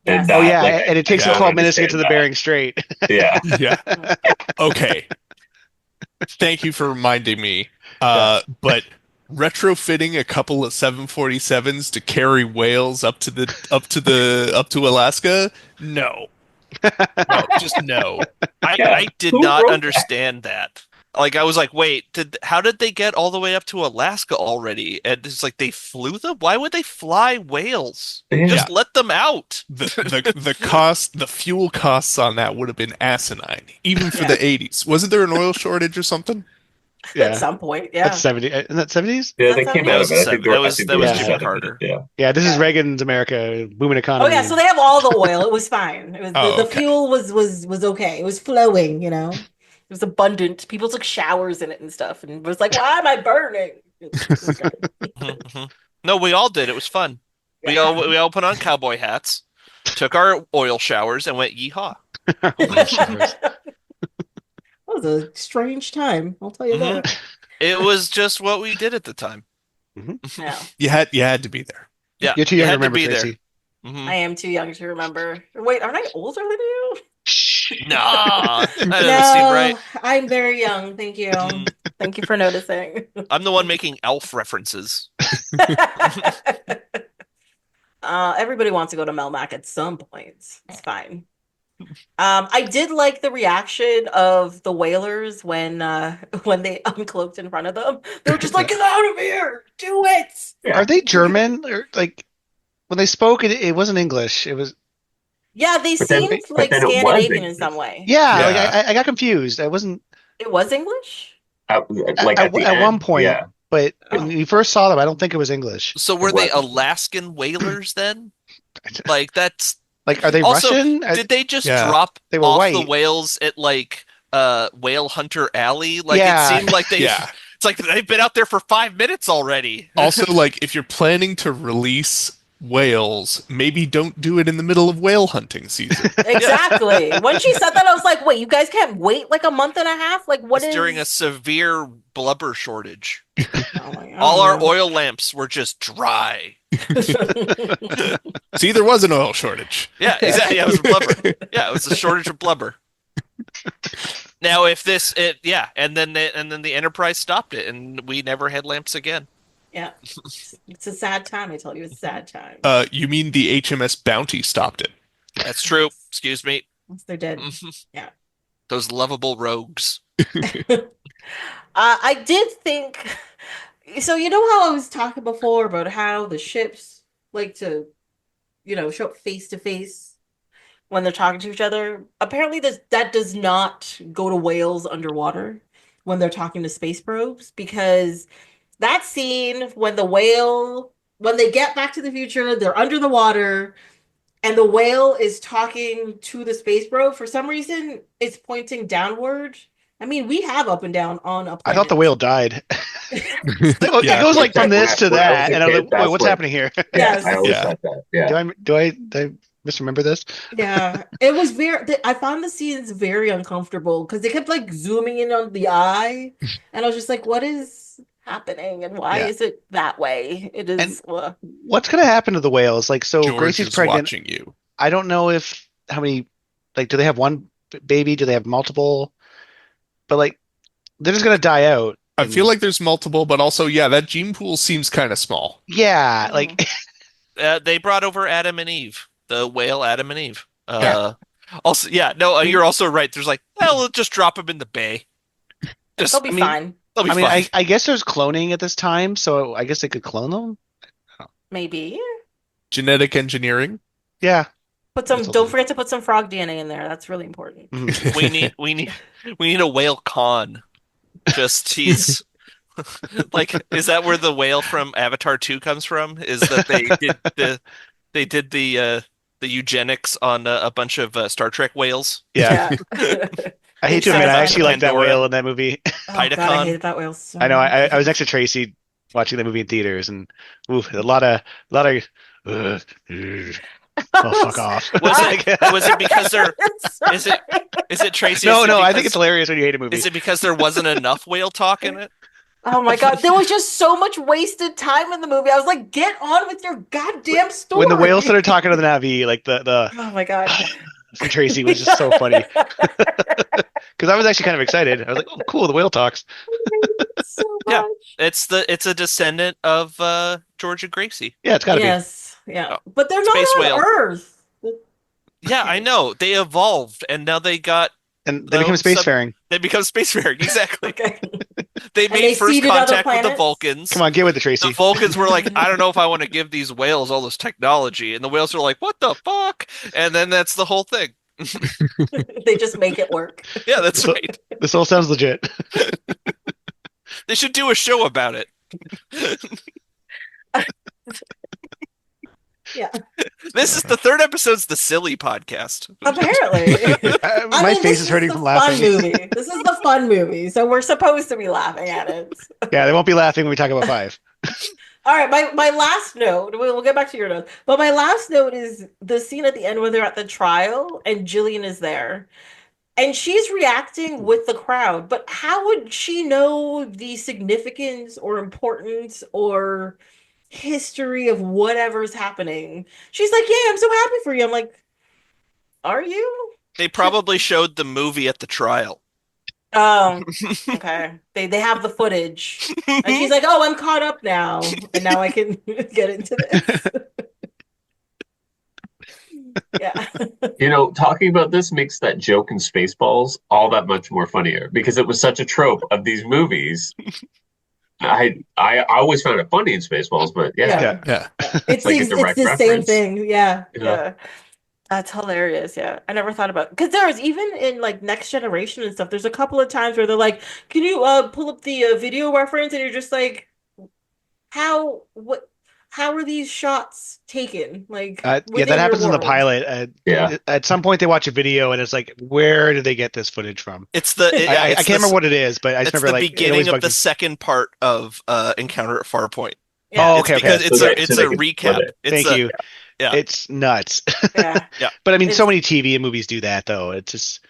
And Yes. Oh that yeah, like and it I takes them Yeah. don't 12 minutes to get to understand the that. Bering Strait. Yeah. Yeah. Okay. Thank you for reminding me. Yeah. But retrofitting a couple of 747s to carry whales up to Alaska? No. No, just no. Yeah. I did Who not wrote understand that. Like I was like, wait, how did they get all the way up to Alaska already? And it's like they flew them? Why would they fly whales? that? Yeah. Just let them out. The fuel costs on that would have been asinine, even for the 80s. Wasn't there an oil shortage or something? At Yeah, some point. that's Yeah. 70. Isn't that 70s? Yeah, That's they came not- out That of it. was I think that I was think that they was were Jimmy out of it. Carter. Yeah. Yeah, this is Yeah. Reagan's America, booming Oh economy. yeah, so they have all the oil. It was fine. It was Oh, the okay. fuel was okay. It was flowing, you know. It was abundant. People took showers in it and stuff, and it was like, why am I burning? It was great. Mhm. No, we all did. It was fun. Yeah. We all put on cowboy hats, took our oil showers, and went yeehaw. Oil showers. That was a strange time, I'll tell you Mhm. that. It was just what we did at the time. Yeah. You had to be there. Yeah, You're too you young to had to remember, be there. Tracy. Mhm. I am too young to remember. Wait, aren't I older than you? Nah, that doesn't seem right. No, I'm very young. Thank you. Mhm. Thank you for noticing. I'm the one making elf references. Everybody wants to go to Melmac at some point. It's fine. I did like the reaction of the whalers when they uncloaked in front of them. They were just like, "Get out of here! Do it!" Yeah. Are they German? Or like when they spoke, it wasn't English. It was Yeah, they But then- seemed but like then it was Scandinavian in English. some way. yeah. Yeah. Like I got confused. I wasn't It was English? Like at the at end, one point, yeah. but Oh. when you first saw them, I don't think it was English. So were they What? Alaskan whalers then? Like that's Like, are they also, Russian? did they just Yeah. drop They were off white. the whales at like Whale Hunter Alley? Like Yeah. it seemed like they Yeah. it's like they've been out there for 5 minutes already. Also, like, if you're planning to release whales, maybe don't do it in the middle of whale hunting season. Exactly. When she said that, I was like, "Wait, you guys can't wait like a month and a half? Like, what It's is during a severe blubber shortage. Oh my All our God. oil lamps were just dry. See, there was an oil shortage. Yeah, exactly. Yeah, it was blubber. Yeah, it was a shortage of blubber. Now, if this, yeah, and then the Enterprise stopped it, and we never had lamps again. Yeah. It's a sad time, I tell you. It's a sad time. You mean the HMS Bounty stopped it? That's true. Excuse me. Once they're dead. Mhm. Yeah. Those lovable rogues. I did think so. You know how I was talking before about how the ships like to, show up face to face when they're talking to each other. Apparently, that does not go to whales underwater when they're talking to space probes, because that scene when when they get back to the future, they're under the water and the whale is talking to the space probe. For some reason, it's pointing downward. I mean, we have up and down on a I thought the planet. whale died. It Yeah. goes like from this to When I was that, a and I was kid, like, that's "Wait, what's what- happening here?" Yes. I always Yeah. thought that. Yeah. Do I misremember this? Yeah, it was I found the scenes very uncomfortable because they kept like zooming in on the eye, and I was just like, "What is happening, and why Yeah. is it that way?" It is. What's gonna happen to the whales? Like, so George Gracie's is pregnant. watching you. I don't know how many, like, do they have one baby? Do they have multiple? But like, they're just gonna die out. I And- feel like there's multiple, but also, yeah, that gene pool seems kind of small. yeah, like They brought over Adam and Eve, the whale Adam and Eve. Yeah. Also, yeah, no, you're also right. There's like, well, we'll just drop them in the bay. Just, They'll be fine. they'll be I mean, fine. I guess there's cloning at this time, so I guess they could clone them. Maybe Genetic engineering. Yeah. put some. That's Don't all. forget to put some frog DNA in there. That's really important. Mhm. we need a whale con. Just he's like, is that where the whale from Avatar 2 comes from? Is that they did the eugenics on a bunch of Star Trek whales? Yeah. Yeah. I hate to admit, I actually like that Pandora. whale in that movie. Oh God, I Python. hated that whale so I know. much. I was next to Tracy watching the movie in theaters, and a lot of. Oh, fuck off. Was it because there is it is it Tracy? No, is it I think because- it's hilarious when you hate a movie. Is it because there wasn't enough whale talk in it? Oh my God, there was just so much wasted time in the movie. I was like, get on with your goddamn story. When the whales started talking to the Navi, like the Oh my God. from Tracy was just so funny because I was actually kind of excited. I was like, "Oh, cool, the whale talks." So Yeah. much. It's a descendant of George and Gracie. Yeah, it's got to be. Yes, yeah, Oh, but they're not space on whale. Earth. Yeah, I know. They evolved, and now they got And they become spacefaring. they become spacefaring. Exactly. Okay. They And made they first seeded other contact with the planets? Vulcans. Come on, get with it, The Tracy. Vulcans were like, I don't know if I want to give these whales all this technology. And the whales were like, what the fuck? And then that's the whole thing. They just make it work. Yeah, that's So- right. This all sounds legit. They should do a show about it. Yeah, This is the third episode's the silly podcast. apparently. I My mean, face this is hurting the from fun laughing. movie. This is the fun movie, so we're supposed to be laughing at it. Yeah, they won't be laughing when we talk about 5. All right, my last note. We'll get back to your notes, but my last note is the scene at the end where they're at the trial and Jillian is there, and she's reacting with the crowd. But how would she know the significance or importance or history of whatever's happening? She's like, "Yeah, I'm so happy for you." I'm like, "Are you?" They probably showed the movie at the trial. Oh, okay. They have the footage. And she's like, "Oh, I'm caught up now, and now I can get into this." Yeah. Talking about this makes that joke in Spaceballs all that much more funnier because it was such a trope of these movies. I always found it funny in Spaceballs, but Yeah. Yeah. It's like a it's direct the same reference. thing. Yeah. Yeah. Yeah. That's hilarious. Yeah. I never thought about because there was even in like Next Generation and stuff, there's a couple of times where they're like, "Can you pull up the video reference?" And you're just like, how are these shots taken? Like Yeah, within that your happens in the world? pilot. Yeah. At some point, they watch a video and it's like, where did they get this footage from? It's the I can't remember what it is, but I just it's remember the like it beginning always of bugged the me. second part of Encounter at Farpoint. Yeah. Oh, It's okay, because okay. it's So a they- it's so a they can recap. split it. It's Thank you. Yeah. It's nuts. Yeah. But I mean, so It's- many TV and movies do that, though. It's just,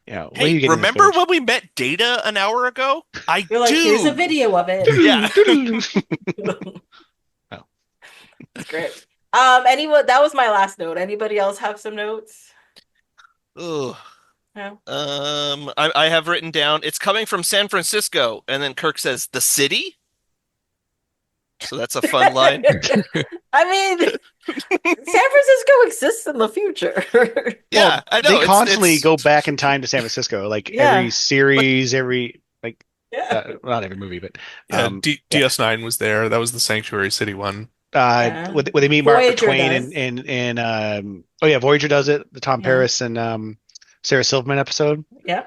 where are Hey, you getting this remember footage? when we met Data an hour ago? I You're like, do. "Here's a video of it." Yeah. Oh. That's great. Anyone, that was my last note. Anybody else have some notes? Ugh. No? I have written down, it's coming from San Francisco, and then Kirk says, the city? So that's a fun line. I mean, San Francisco exists in the future. Yeah, I know. They it's- constantly it's- go back in time to San Francisco, like Yeah. every series, every like Yeah. not every movie, but Yeah, yeah. DS9 was there. That was the Sanctuary City one. Yeah. When they meet Mark Voyager Twain does. and oh yeah, Voyager does it, the Tom Yeah. Paris and Sarah Silverman episode. Yeah.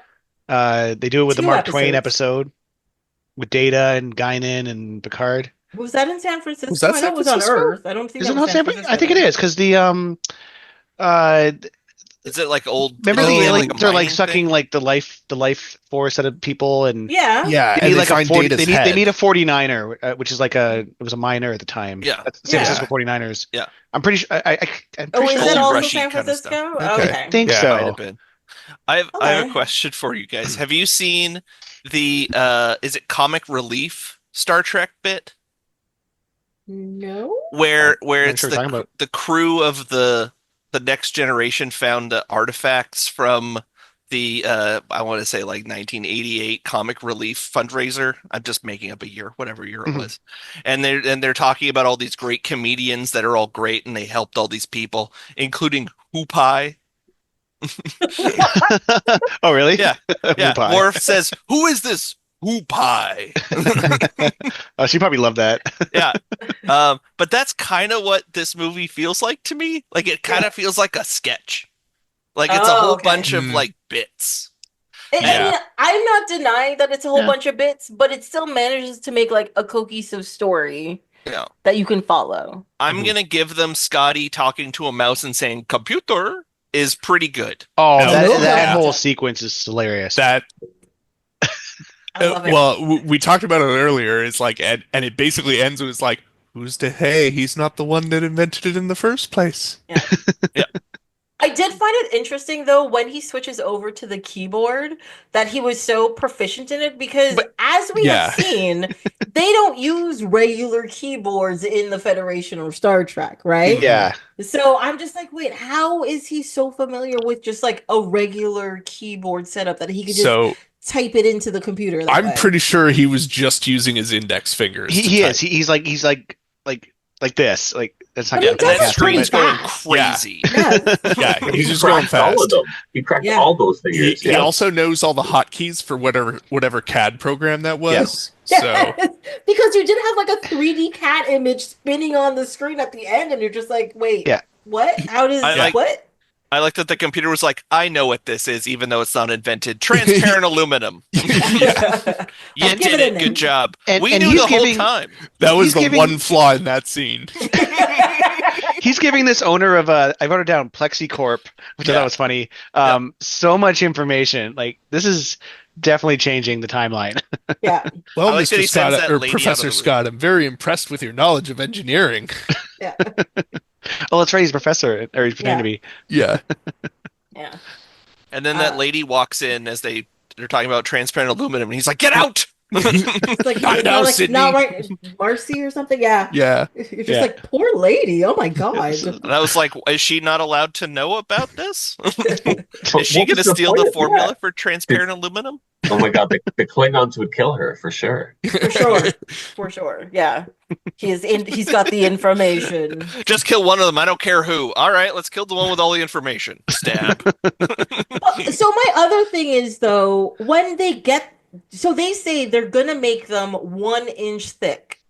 They do it with the 2 Mark Twain episodes. episode with Data and Guinan and Picard. Was that in San Francisco? Was that I know San it was on Francisco? Earth. I don't think Is that it was not San San Francisco. I think it is because the Is it like old? remember is the it aliens like a are like mining sucking thing? like the life force out of people and Yeah. Yeah, they need like a find 40, Data's they head. meet a 49er, which is like it was a miner at the time. Yeah. That's San Yeah. Francisco 49ers. Yeah. I'm pretty sure. I'm Oh, pretty is sure. it Gold also rushy San kind of stuff. Francisco? Okay. Okay. I think Yeah, Might so. have been. I have a Okay. question for you guys. Have you seen the is it Comic Relief Star Trek bit No. where I'm not it's sure what you're talking about. the crew of the Next Generation found artifacts from the I want to say like 1988 Comic Relief fundraiser. I'm just making up a year, whatever year it Mhm. was. And they're talking about all these great comedians that are all great and they helped all these people, including Hoopai. Oh, really? Yeah. Yeah. Pie. Worf says, "Who is this Hoopai?" Oh, she probably loved that. Yeah. But that's kind of what this movie feels like to me. Like it kind of feels like a sketch. Like it's a Oh, whole okay. bunch of Mm. like bits. And Yeah. I'm not denying that it's a whole Yeah. bunch of bits, but it still manages to make like a cohesive story Yeah. that you can follow. I'm Mhm. gonna give them Scotty talking to a mouse and saying "computer" is pretty good. Oh, Oh, that yeah. whole sequence is hilarious. That I love it. well, we talked about it earlier. It's like, and it basically ends with it's like, who's to hey? He's not the one that invented it in the first place. I did find it interesting though when he switches over to the keyboard that he was so proficient in it because But as we have yeah. seen, they don't use regular keyboards in the Federation or Star Trek, right? Yeah. So I'm just like, wait, how is he so familiar with just like a regular keyboard setup that he could just So type it into the computer that I'm way? pretty sure he was just using his index fingers to He type. is. He's like this. Like that's not But he gonna does And that it pretty screen's going fast. crazy. Yes. Yeah, he's He just going cracked all of fast. them. He cracked Yeah. all those He, fingers. he Yeah. also knows all the hotkeys for whatever CAD program that was. So Yes. Because you did have like a 3D cat image spinning on the screen at the end, and you're just like, wait, Yeah. what? How does I like- what? I like that the computer was like, I know what this is, even though it's not invented. Transparent aluminum. You I'll give did it a it. name. Good job. And- We and knew he's the giving- whole time. that was He's the giving- one flaw in that scene. He's giving this owner of I wrote it down PlexiCorp, which I Yeah. thought was funny. So much information. Like this is definitely changing the timeline. Yeah. Well, I like that he Mr. sends Scott that or lady out of Professor the room. Scott, I'm very impressed with your knowledge of engineering. Yeah. Oh, that's right. He's a professor, or he's pretending to be. Yeah. Yeah. And then that lady walks in as they're talking about transparent aluminum, and he's like, "Get out!" It's like Not now, like Sydney. not right, Marcy or something. Yeah. Yeah. You're just Yeah. like, poor lady. Oh my god. And I was like, "Is she not allowed to know about this? But Is she what going to was the steal point the of formula that? for transparent aluminum?" Oh my god, the Klingons would kill her for sure. For sure. For sure. Yeah. He's got the information. Just kill one of them. I don't care who. All right, let's kill the one with all the information. Stab. So my other thing is though, when so they say they're gonna make them 1 inch thick.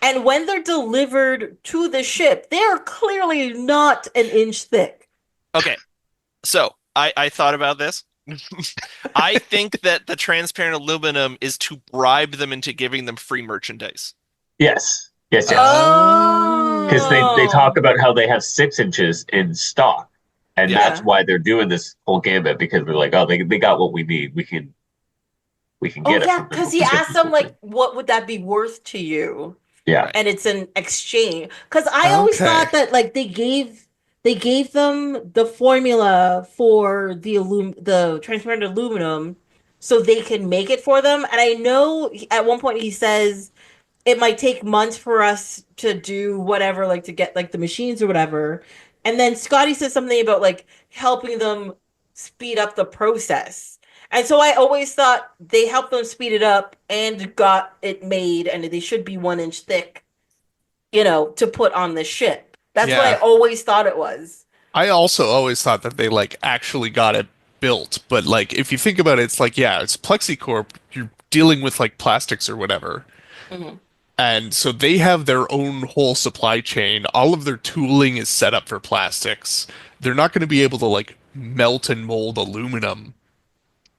And when they're delivered to the ship, they are clearly not an inch thick. Okay, so I thought about this. I think that the transparent aluminum is to bribe them into giving them free merchandise. Yes. Yes, yes. Oh. Because they talk about how they have 6 inches in stock. And Yeah. that's why they're doing this whole gambit, because they're like, oh, they got what we need. We can Oh get it. yeah, from them. because he asked them like, what would that be worth to you? Yeah. And it's an exchange. Because I always Okay. thought that like they gave them the formula for the transparent aluminum so they can make it for them. And I know at one point he says it might take months for us to do whatever, like to get like the machines or whatever. And then Scotty says something about like helping them speed up the process. And so I always thought they helped them speed it up and got it made, and they should be 1 inch thick, to put on the ship. That's what I Yeah. always thought it was. I also always thought that they like actually got it built, but like if you think about it, it's like it's PlexiCorp. You're dealing with like plastics or whatever, Mhm. and so they have their own whole supply chain. All of their tooling is set up for plastics. They're not going to be able to like melt and mold aluminum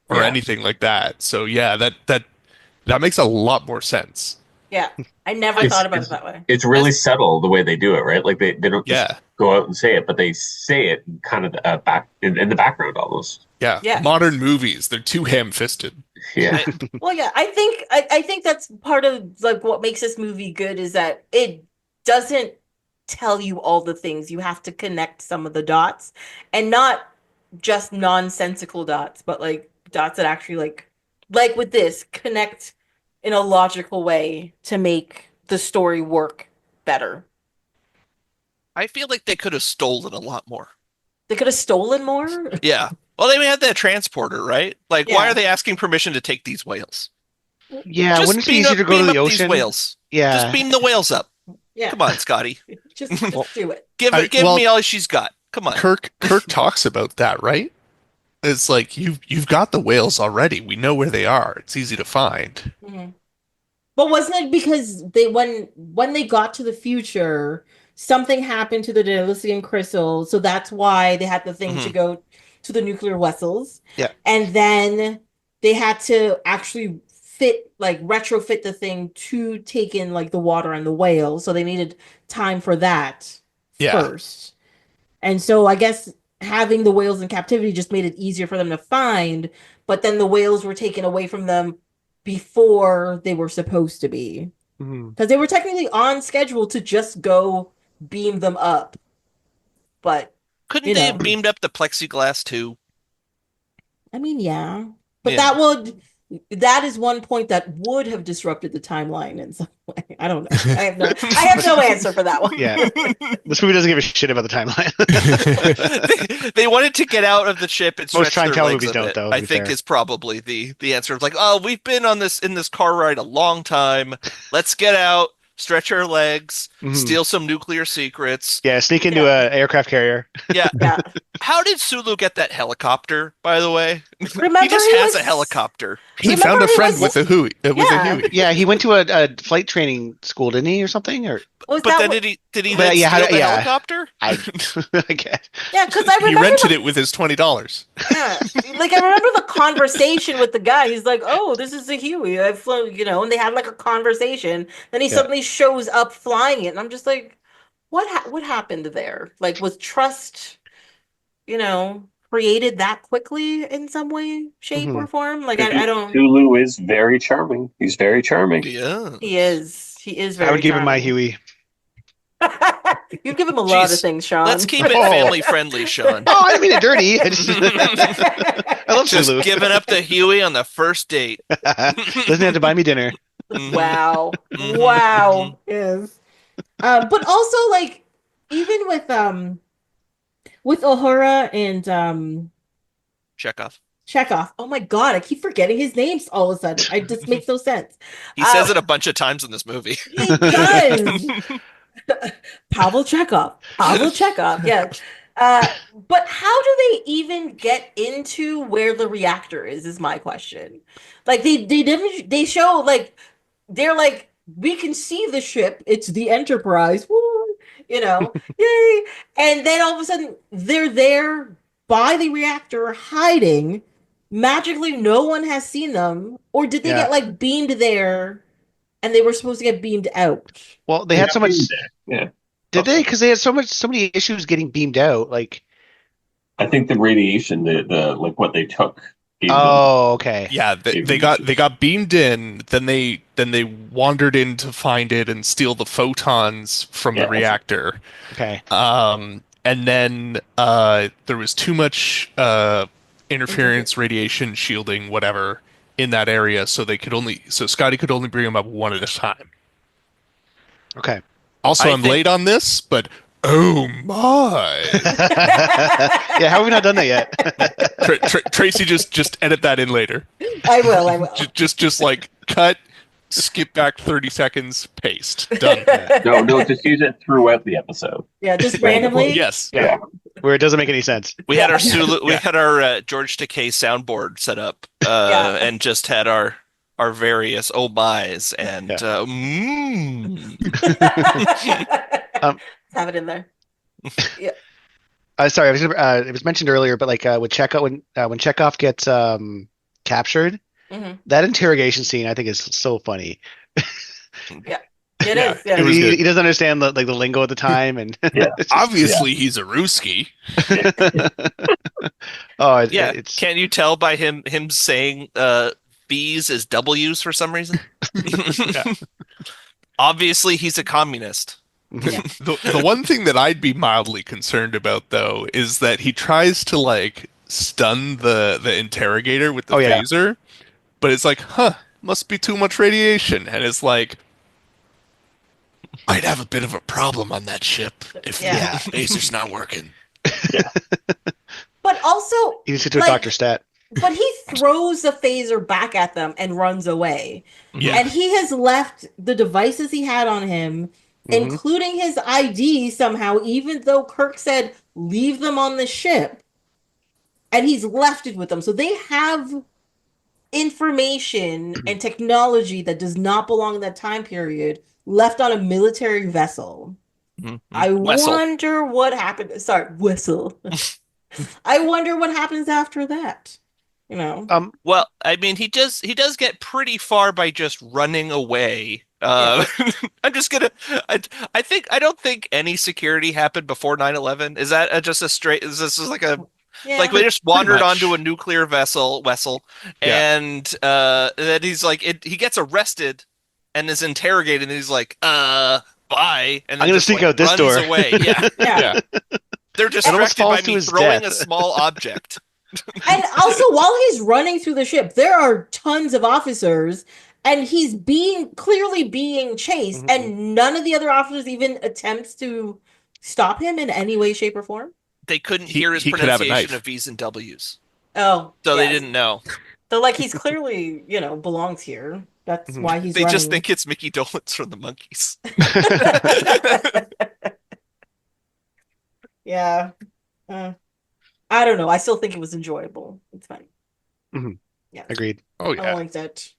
or Yeah. anything like that. So yeah, that makes a lot more sense. Yeah. I never It's- thought about it that way. It's really subtle the way they do it, right? Like they don't just Yeah. go out and say it, but they say it kind of back in the background almost. Yeah. Yeah. Modern movies, they're too ham-fisted. Yeah. Well, yeah, I think that's part of like what makes this movie good is that it doesn't tell you all the things. You have to connect some of the dots, and not just nonsensical dots, but like dots that actually like with this connect in a logical way to make the story work better. I feel like they could have stolen a lot more. They could have stolen more. Yeah. Well, they had that transporter, right? Like, why Yeah. are they asking permission to take these whales? Yeah, Just wouldn't it be beam easier up- to go to beam the up these ocean? whales. Yeah. Just beam the whales up. Yeah, Come on, Scotty. just do it. Give Well, me all she's got. Come on. Kirk talks about that, right? It's like you've got the whales already. We know where they are. It's easy to find. Mhm. But wasn't it because when they got to the future, something happened to the Dilithium crystal, so that's why they had the thing to go to the nuclear vessels. Yeah. And then they had to actually retrofit the thing to take in like the water and the whales, so they needed time for that first. And so I guess having the whales in captivity just made it easier for them to find, but then the whales were taken away from them before they were supposed to be. Because they were technically on schedule to just go beam them up. But Couldn't You they know. have beamed up the plexiglass too? I mean, yeah. But Yeah. that is one point that would have disrupted the timeline in some way. I don't know. I have no answer for that one. Yeah. This movie doesn't give a shit about the timeline. They wanted to get out of the ship and Most stretch time their travel legs movies a don't, bit. though, to I be think fair. is probably the answer of like, oh, we've been on this in this car ride a long time. Let's get out, stretch our legs, Mhm. steal some nuclear secrets. Yeah, sneak into Yeah. an aircraft carrier. Yeah. Yeah. How did Sulu get that helicopter, by the way? Remember He just he has was a helicopter. He Remember found a he friend was- with a Huey. Yeah. Yeah, he went to a flight training school, didn't he, or something? Or was But that then what- did he But then yeah, steal the yeah. helicopter? I guess. Yeah, because I He remember rented it with his $20. Yeah, like I remember the conversation with the guy. He's like, "Oh, this is the Huey. I've flown," and they had like a conversation. Then he Yeah. suddenly shows up flying it, and I'm just like, what happened there? Like, was trust, created that quickly in some way, shape, or form? Like, I don't. Tulu is very charming. He's very charming. Yeah. He is very I would give him my charming. Huey. You give him a lot of Jeez, things, Sean. Let's keep it Oh. family friendly, Sean. Oh, I didn't mean it dirty. I love Just Sulu. giving up the Huey on the first date. Doesn't have to buy me dinner. Wow. Mhm, Wow. Yes. But also like even with Uhura and Chekhov. Chekhov. Oh my God, I keep forgetting his names all of a sudden. It just makes no sense. He says it a bunch of times in this movie. He does. Pavel Chekhov. Pavel Chekhov. Yeah. But how do they even get into where the reactor is my question. Like they show like they're like, we can see the ship. It's the Enterprise. Woo, yay. And then all of a sudden they're there by the reactor hiding. Magically, no one has seen them. Or did they Yeah. get like beamed there and they were supposed to get beamed out? Well, they had so much. Yeah. Did they? Because they had so many issues getting beamed out. Like, I think the radiation, the like what they took. gave them- oh, okay. Yeah, they got beamed in, then they wandered in to find it and steal the photons from the Yeah. reactor. Okay. And then there was too much interference, radiation, shielding, whatever, in that area, so Scotty could only bring them up one at a time. Okay. Also, I I'm think- late on this, but oh my! Yeah, how have we not done that yet? Tracy, just edit that in later. I will. Just like cut, skip back 30 seconds, paste, done. No, just use it throughout the episode. Yeah, just randomly. Yes. Yeah. Where it doesn't make any sense. We had our George Takei soundboard set up, Yeah. and just had our various oh my's and Have it in there. Yeah. Sorry, it was mentioned earlier, but like when Chekhov gets captured, Mhm. that interrogation scene I think is so funny. It Yeah. is. Yeah. It was He, good. he doesn't understand the lingo at the time, and Yeah. it's just- Obviously, he's a Ruski. oh, yeah. it's Can't you tell by him saying B's as W's for some reason? Yeah. Obviously, he's a communist. Yeah. The one thing that I'd be mildly concerned about, though, is that he tries to like stun the interrogator with the Oh, yeah. phaser, but it's like, must be too much radiation, and it's like, might have a bit of a problem on that ship if Yeah. the phaser's not working. But also, he needs to go to like- Dr. Stat. but he throws the phaser back at them and runs away. Yeah. And he has left the devices he had on him, Mhm. including his ID somehow, even though Kirk said, leave them on the ship. And he's left it with them. So they have information and technology that does not belong in that time period left on a military vessel. I Wessel. wonder what happened. Sorry, whistle. I wonder what happens after that. Well, I mean, he does get pretty far by just running away. I'm just gonna. I don't think any security happened before 9/11. Is that just a straight? Is this like a Yeah. like they just wandered much. onto a nuclear vessel, Yeah. and then he's like he gets arrested and is interrogated, and he's like, bye, and then I'm gonna just, sneak like, out this runs door. away. Yeah. Yeah. Yeah. They're almost distracted by falls to me his throwing death. a small object. And also, while he's running through the ship, there are tons of officers, and he's clearly being chased, and none of the other officers even attempts to stop him in any way, shape, or form. They couldn't He- hear his he could have a pronunciation knife. of V's and W's, Oh, so they yes. didn't know. So, like, he's clearly, belongs here. That's why he's They running. just think it's Mickey Dolenz from the Monkees. Yeah. I don't know. I still think it was enjoyable. It's fine. Yeah. Agreed. Oh I yeah. liked it.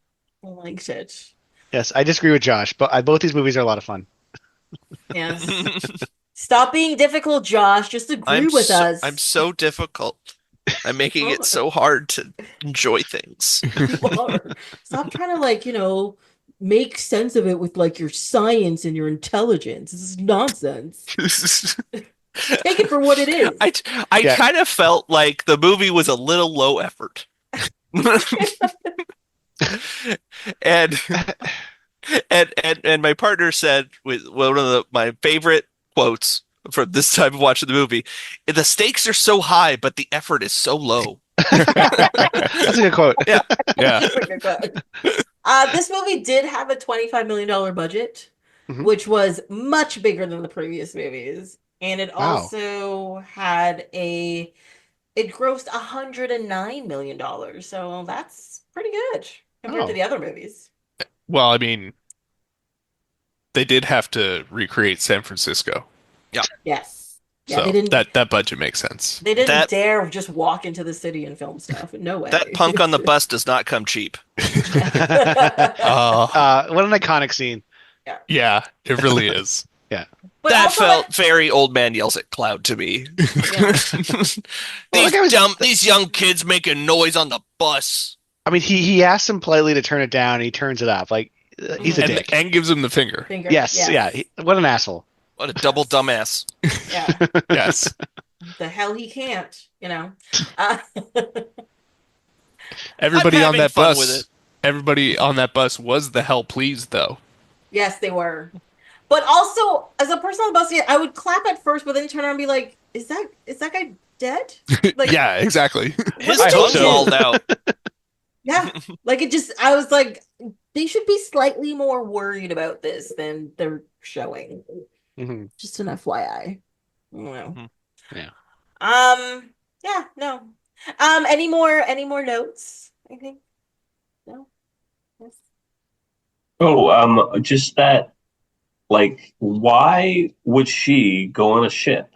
I liked it. Yes, I disagree with Josh, but both these movies are a lot of fun. Yes. Stop being difficult, Josh. Just agree with us. I'm so difficult. I'm making it so hard to enjoy things. You are. Stop trying to make sense of it with your science and your intelligence. This is nonsense. Take it for what it is. I Yeah. kind of felt like the movie was a little low effort. and my partner said with one of my favorite quotes for this time of watching the movie, the stakes are so high, but the effort is so low. That's a good quote. Yeah. Yeah. This movie did have a $25 million budget, Mhm. which was much bigger than the previous movies. And it Wow. also had it grossed $109 million. So that's pretty good compared to Oh. the other movies. Well, I mean, they did have to recreate San Francisco, Yes. Yeah, so they didn't that budget makes sense. they didn't That- dare just walk into the city and film stuff. No way. That punk on the bus does not come cheap. What an iconic scene. Yeah, it really is. But That also, felt very old man yells at cloud to me. Yeah. Well, that guy was- These young kids making noise on the bus. I mean, he asks him politely to turn it down, and he turns it up. Like, he's a And, dick. and gives him the finger. finger. Yes, yeah. What an asshole. What a double dumbass. Yeah. Yes. The hell he can't, Uh, Everybody I'm on having that fun bus. with it. Everybody on that bus was the hell pleased, though. yes, they were. But also, as a person on the bus, I would clap at first, but then turn around and be like, "Is that guy dead?" Like, Yeah, exactly. His I hope tongue so. walled out. yeah. Like I was like, they should be slightly more worried about this than they're showing. Mhm. Just an FYI. No. Mhm. Yeah. Yeah, no. Any more notes? I think. No. Yes. Oh, just that, why would she go on a ship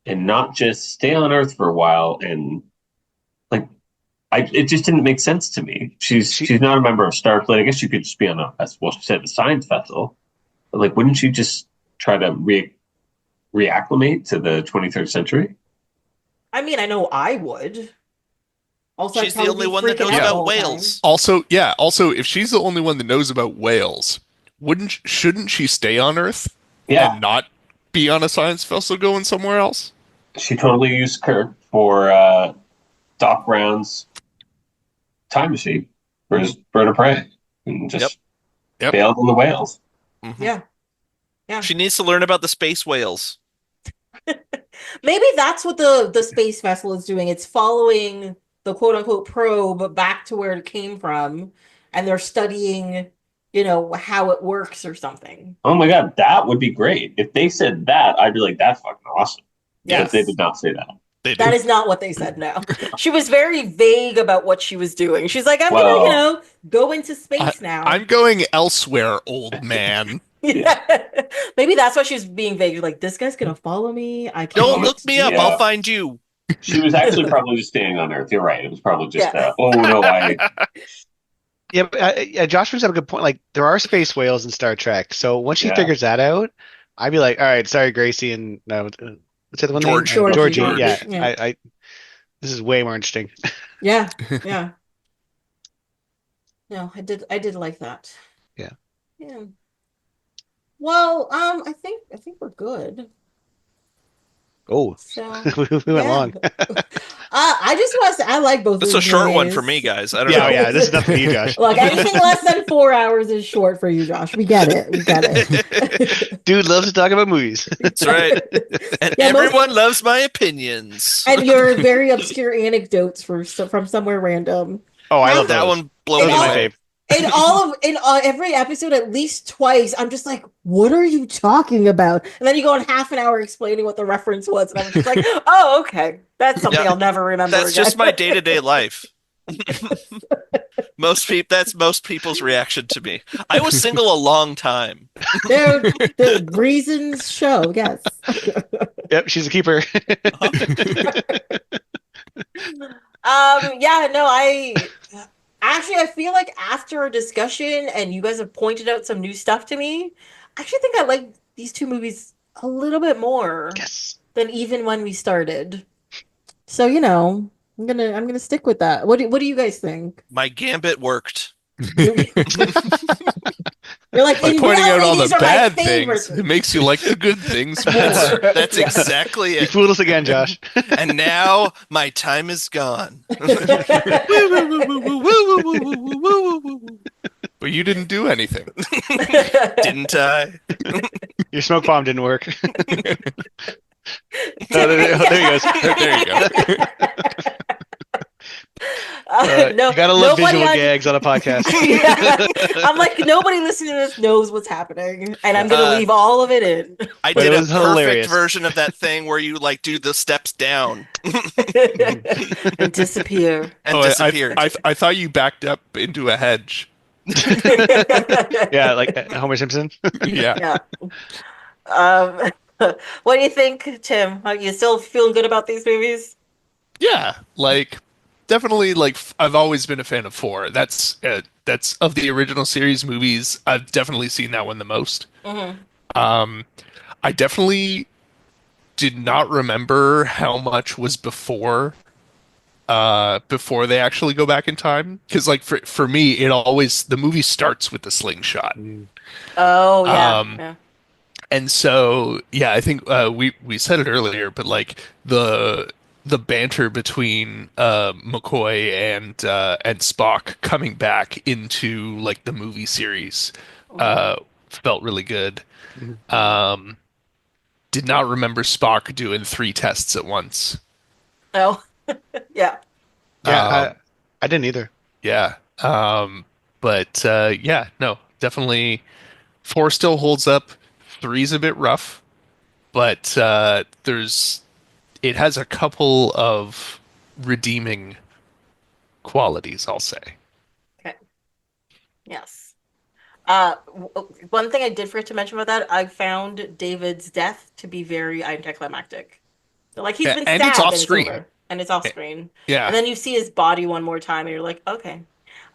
and not just stay on Earth for a while and it just didn't make sense to me. She's not a member of Starfleet. I guess you could just be on she said a science vessel. But wouldn't you just try to reacclimate to the 23rd century? I mean, I know I would. Also, She's I'd the probably only one be that knows freaking out the about whole time. whales. Also, if she's the only one that knows about whales, shouldn't she stay on Earth Yeah, and not be on a science vessel going somewhere else? she totally used Kirk for Doc Brown's time machine for his bird of prey and just Yep. bailed on the whales. Mhm. Yeah. Yeah. She needs to learn about the space whales. Maybe that's what the space vessel is doing. It's following the quote unquote probe back to where it came from, and they're studying, how it works or something. Oh my god, that would be great. If they said that, I'd be like, that's fucking awesome. Yes. But they did not say that. They That do. is not what they said, no. She was very vague about what she was doing. She's like, I'm Well, gonna, go into space now. I'm going elsewhere, old man. Yeah. Maybe that's why she was being vague. You're like, this guy's gonna follow me. I can't. Don't look me up. Yeah. I'll find you. She was actually probably just staying on Earth. You're right. It was probably just, Yeah. oh no, Yeah, but, Josh brings up a good point. Like, there are space whales in Star Trek, so once she Yeah. figures that out, I'd be like, all right, sorry, Gracie, and what's the other one? name? Georgie. Georgie. Georgie. Yeah, Yeah. this is way more interesting. Yeah, yeah. No, I did like that. Yeah. Yeah. Well, I think we're good. Oh, So we went yeah. long. I just want to say I like both That's of a these short one for movies. me, guys. I don't Yeah, know. yeah. This is nothing to you, Josh. Look, anything less than 4 hours is short for you, Josh. We get it. We get it. Dude loves to talk about movies. That's right. And Yeah, everyone loves my opinions. and your very obscure anecdotes from somewhere random. Oh, I love That those. one blows Those me are my away. fave. In every episode, at least twice, I'm just like, "What are you talking about?" And then you go on half an hour explaining what the reference was, and I'm just like, "Oh, okay, that's something Yeah. I'll never remember That's again." just my day-to-day life. That's most people's reaction to me. I was single a long time. The reasons show, yes. Yep, she's a keeper. Yeah, no, I feel like after our discussion and you guys have pointed out some new stuff to me, I actually think I like these two movies a little bit more Yes. than even when we started. So, I'm gonna stick with that. What do you guys think? My gambit worked. You're like, By in pointing out reality, all these the are my bad favorites. things, it makes you like the good things more. That's Yeah. exactly You it. fooled us again, Josh. And now my time is gone. But you didn't do anything. Didn't I? Your smoke bomb didn't work. Oh, there he goes. There you go. No, you gotta love nobody visual on- gags on a podcast. Yeah. I'm like, nobody listening to this knows what's happening, and I'm gonna leave all of it in. I But did it a was perfect hilarious. version of that thing where you like do the steps down And disappear. and Oh, disappeared. I thought you backed up into a hedge. Yeah, like Homer Simpson. Yeah. Yeah. What do you think, Tim? Are you still feeling good about these movies? Yeah, like definitely like I've always been a fan of 4. That's of the original series movies. I've definitely seen that one the most. Mhm. I definitely did not remember how much was before they actually go back in time, because like for me it always the movie starts with the slingshot. Oh yeah. Um, Yeah. And so, yeah, I think we said it earlier, but like the banter between McCoy and Spock coming back into like the movie series felt really good. Um, did not remember Spock doing 3 tests at once. Oh yeah. Yeah, Um, I didn't either. yeah. But yeah, no, definitely 4 still holds up. 3's a bit rough, but it has a couple of redeeming qualities, I'll say. Okay. Yes. One thing I did forget to mention about that, I found David's death to be very anticlimactic. So, like he's Yeah, been and stabbed it's off and screen. over, and it's off screen. Yeah. And then you see his body one more time, and you're like, okay.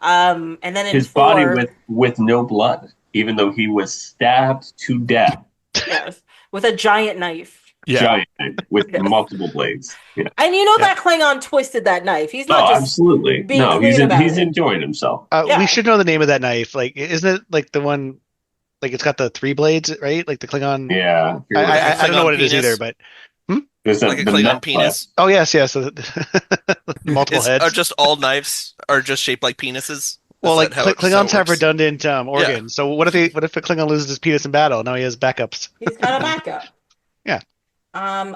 And then in His 4, body with no blood, even though he was stabbed to death. yes, with a giant knife. Yeah. Giant with Yes. multiple blades. Yeah. And you know Yeah. that Klingon twisted that knife. He's Oh, not just absolutely. being No, clean about he's it. enjoying himself. Yeah. We should know the name of that knife. Like, isn't it like the one? Like, it's got the 3 blades, right? Like the Klingon. Yeah. I don't know Klingon what it is penis. either, but There's Like a the Klingon nut penis. oh yes, yes. Multiple heads. Are just all knives are just shaped like penises? Well, Is like that how it Klingons have works? redundant organs. So what if a Klingon loses his penis in battle? Now he has backups. He's got a backup. Yeah.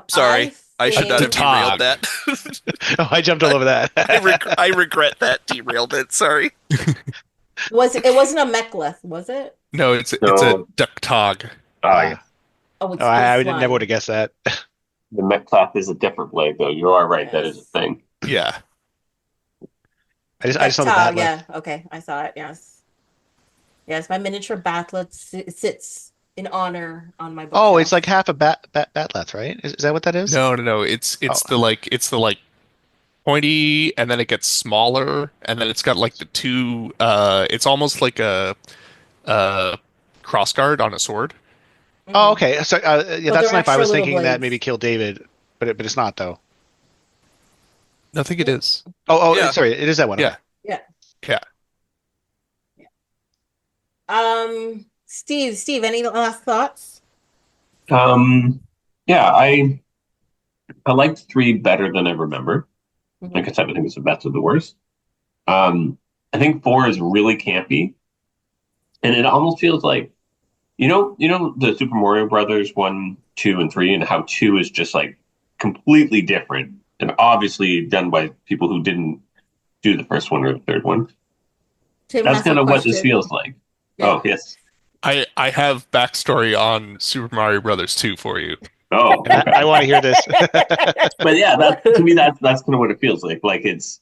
Sorry, I should not have think- derailed that. Oh, I jumped all over that. I regret that derailment. Sorry. It wasn't a mechleth, was it? No, it's a No. ducktog. Yeah. Oh, it's Oh, I slime. never would have guessed that. The Metcalf is a different blade, though. You are right. That is a thing. Yeah. I just saw the Tactile, batlet. yeah. Okay, I saw it. Yes. Yes, my miniature batlet sits in honor on my book. Oh, it's like half a batleth, right? Is that what that is? No. It's the pointy, and then it gets smaller, and then it's got like the 2. It's almost like a crossguard on a sword. Oh, okay. So yeah, But that's they're the knife I extra was little thinking that blades. maybe killed David, but it's not though. I think it is. Oh, Yeah. sorry, it is that one. Yeah. Yeah. Yeah. Steve, any last thoughts? Yeah, I liked 3 better than I remember. Like I said, I think it's the best of the worst. Um, I think 4 is really campy, and it almost feels like the Super Mario Brothers 1, 2, and 3, and how 2 is just like completely different, and obviously done by people who didn't do the first one or the third one. Tim That's has a kind of what this question. feels like. Yeah. Oh, yes. I have backstory on Super Mario Brothers 2 for you. Oh, And okay. I want to hear this. But yeah, to me that's kind of what it feels like. Like it's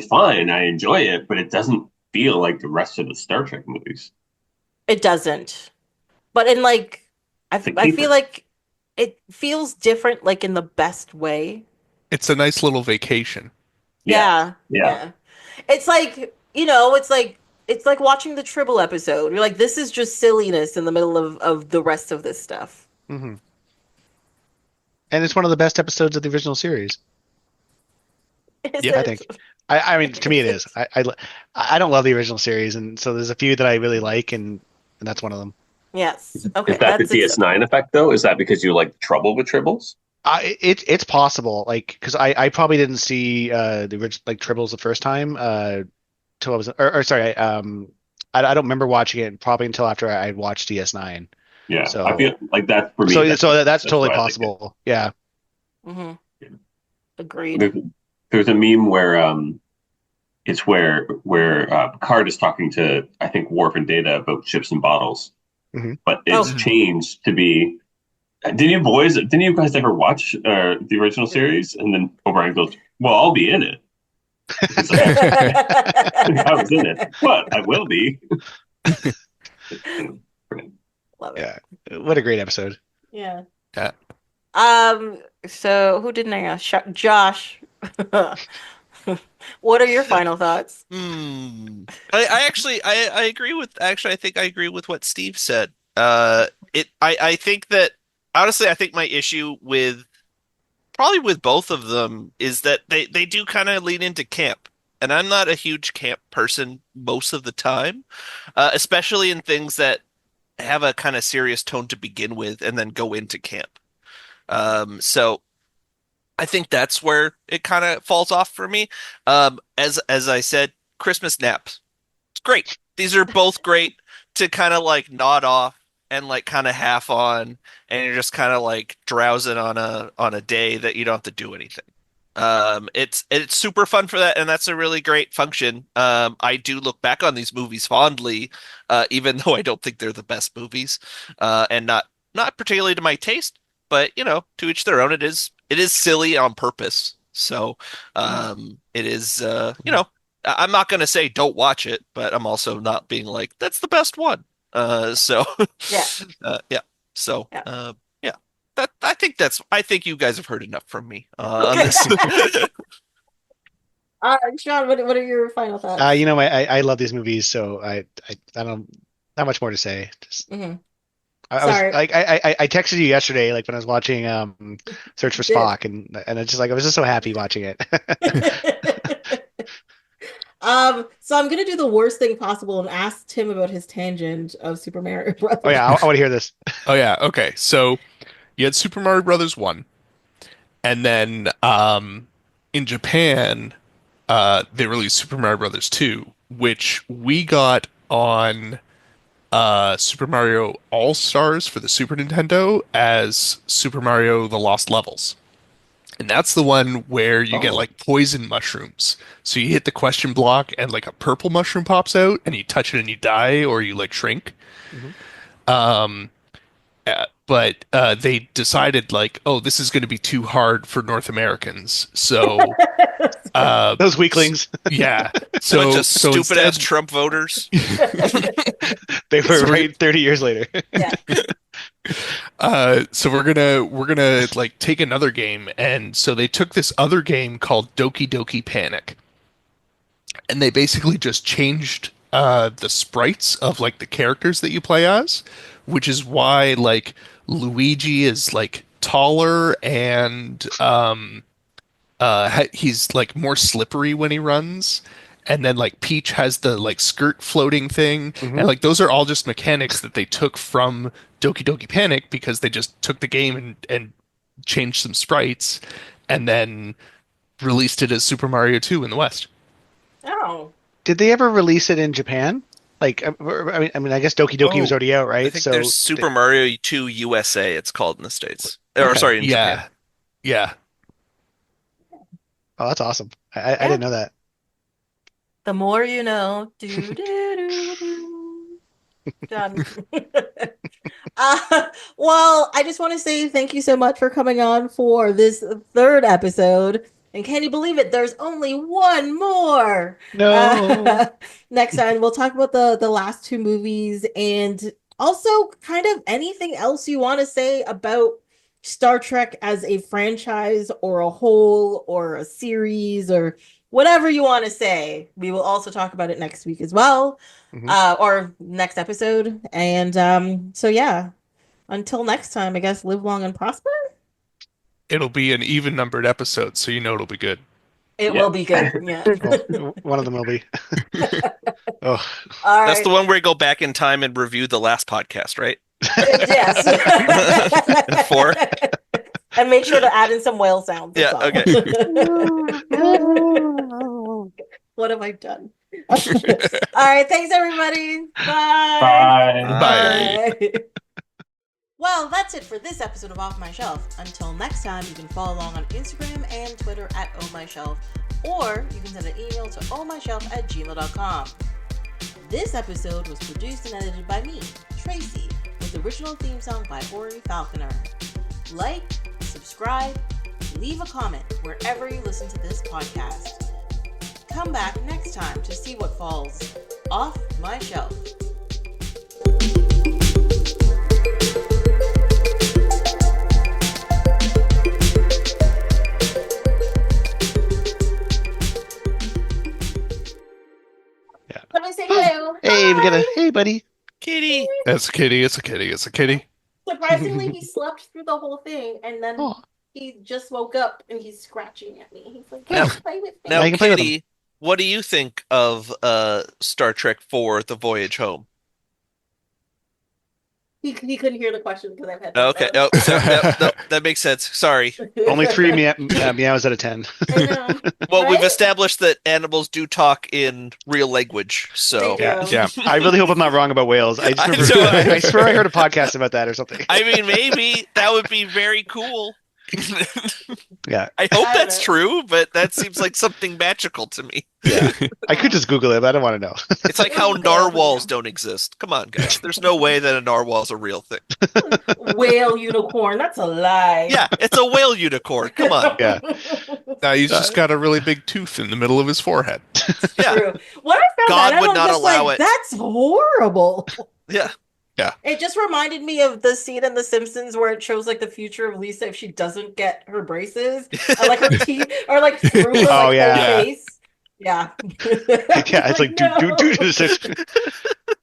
fine. I enjoy it, but it doesn't feel like the rest of the Star Trek movies. It doesn't. But in like, It's a I feel keeper. like it feels different, like in the best way. It's a nice little vacation. Yeah, Yeah, yeah. yeah. It's like, it's like watching the Tribble episode. You're like, this is just silliness in the middle of the rest of this stuff. Hmm. And it's one of the best episodes of the original series. Is Yeah. I it? think. I mean, to me, it is. I don't love the original series, and so there's a few that I really like, and that's one of them. Yes. Is Okay, that the that's DS9 effect though? Is that because you like trouble with tribbles? It's possible, like, because I probably didn't see the original like Tribbles the first time till I was or sorry I don't remember watching it probably until after I watched DS9. Yeah, I So feel like that for me. that's That's totally why I like it. possible. Yeah. hmm Agreed. There's, there's a meme where it's where Picard is talking to I think Worf and Data about ships and bottles, Hmm. but it's Oh, changed to be. Didn't you guys ever watch the original series? And then O'Brien goes, "Well, I'll be in it." It's like, I was in it, but I will be. love it. Yeah. What a great episode. Yeah. Yeah. So who didn't I ask? Josh. What are your final thoughts? I actually I agree with I think I agree with what Steve said. I think that honestly I think my issue with probably with both of them is that they do kind of lean into camp. And I'm not a huge camp person most of the time, especially in things that have a kind of serious tone to begin with and then go into camp. So I think that's where it kind of falls off for me. As I said, Christmas naps. It's great. These are both great to kind of like nod off and like kind of half on, and you're just kind of like drowsing on a day that you don't have to do anything. It's super fun for that, and that's a really great function. I do look back on these movies fondly, even though I don't think they're the best movies, and not particularly to my taste. But to each their own. It is silly on purpose. So, it is. I'm not going to say don't watch it, but I'm also not being like that's the best one. So Yeah. yeah. So Yeah. yeah. I think you guys have heard enough from me on Okay. this. Sean, what are your final thoughts? I love these movies, so I don't not much more to say. Just hmm I was Sorry. like I texted you yesterday, like when I was watching Search for You did. Spock, and it's just like I was just so happy watching it. So I'm gonna do the worst thing possible and ask Tim about his tangent of Super Mario Oh Brothers. yeah, I want to hear this. Oh yeah, okay. So you had Super Mario Brothers 1, and then in Japan they released Super Mario Brothers 2, which we got on Super Mario All-Stars for the Super Nintendo as Super Mario The Lost Levels. And that's the one where you get Oh, like poison mushrooms. So you hit the question block and like a purple mushroom pops out and you touch it and you die or you like shrink. Mhm. Um, but they decided like, oh, this is going to be too hard for North Americans. So uh, Those weaklings, yeah. Bunch of So stupid ass instead, Trump voters. they were So we're- right 30 years later. Yeah. so we're gonna like take another game, and so they took this other game called Doki Doki Panic, and they basically just changed the sprites of like the characters that you play as, which is why like Luigi is like taller and he's like more slippery when he runs. And then like Peach has the like skirt floating thing, Hmm. and like those are all just mechanics that they took from Doki Doki Panic because they just took the game and changed some sprites, and then released it as Super Mario 2 in the West. Oh. Did they ever release it in Japan? Like, I guess Doki Doki was Oh, already out, I right? think So there's Super Mario 2 USA, it's called in the States. Or Okay. sorry, in Japan. Yeah. oh, that's awesome. I Yeah. didn't know that. The more you know. Do, do, do, do. Done. Well, I just want to say thank you so much for coming on for this third episode. And can you believe it? There's only one more. No. Next time we'll talk about the last two movies and also kind of anything else you want to say about Star Trek as a franchise or a whole or a series or whatever you want to say. We will also talk about it next week as well. Or next episode. And so yeah. Until next time, I guess live long and prosper. It'll be an even numbered episode, so you know it'll be good. It will be good. Yeah. Well, one of them will be. Oh, All That's right. the one where we go back in time and review the last podcast, right? Yes. And 4. And make sure to add in some whale sounds. Yeah, That's all. What have I done? All right. Thanks, everybody. Bye. Bye. Well, that's it for this episode of Off My Shelf. Until next time, you can follow along on Instagram and Twitter at ohmyshelf, or you can send an email to ohmyshelf@gmail.com. This episode was produced and edited by me, Tracy, with original theme song by Ori Falconer. Like, subscribe, leave a comment wherever you listen to this podcast. Come back next time to see what falls off my shelf. Let me say hello. hey, we got a Hi. hey, buddy. Kitty. It's a kitty, it's a kitty, it's a kitty. Surprisingly, he slept through the whole thing, and then Oh, he just woke up and he's scratching at me. He's like, Now- "Come play with me." Now, you can play with Kitty, what do you think of Star Trek 4, The Voyage Home? He couldn't hear the question because I've had. Okay, no, that makes sense. Sorry. only 3 meows out of 10. I know. Well, we've Right? established that animals do talk in real language, so There you go. Yeah. I really hope I'm not wrong about whales. I just remember, I know. I swear I heard a podcast about that or something. I mean, maybe that would be very cool. Yeah, I hope I that's don't true, but that seems like something magical to me. yeah. I could just Google it, but I don't want to know. It's like how narwhals don't exist. Come on, guys. There's no way that a narwhal is a real thing. Whale unicorn. That's a lie. Yeah, it's a whale unicorn. Come on. Yeah. Now he's just got a really big tooth in the middle of his forehead. Yeah. True. When I found God that out, would I'm not just allow like, it. That's horrible. Yeah. It just reminded me of the scene in The Simpsons where it shows like the future of Lisa if she doesn't get her braces, or, like her teeth, or like through her like, Oh, whole yeah. face. Yeah. Yeah, it's like do.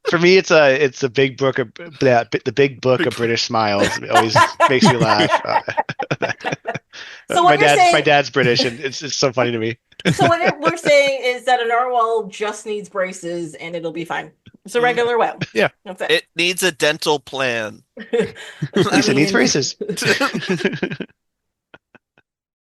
For me, it's a big book of the big book of British smiles. It always makes me laugh. So what you're saying- my dad's British, and it's so funny to me. So what we're saying is that a narwhal just needs braces and it'll be fine. It's a regular whale. Yeah. That's it. It needs a dental plan. At least it needs mean- braces.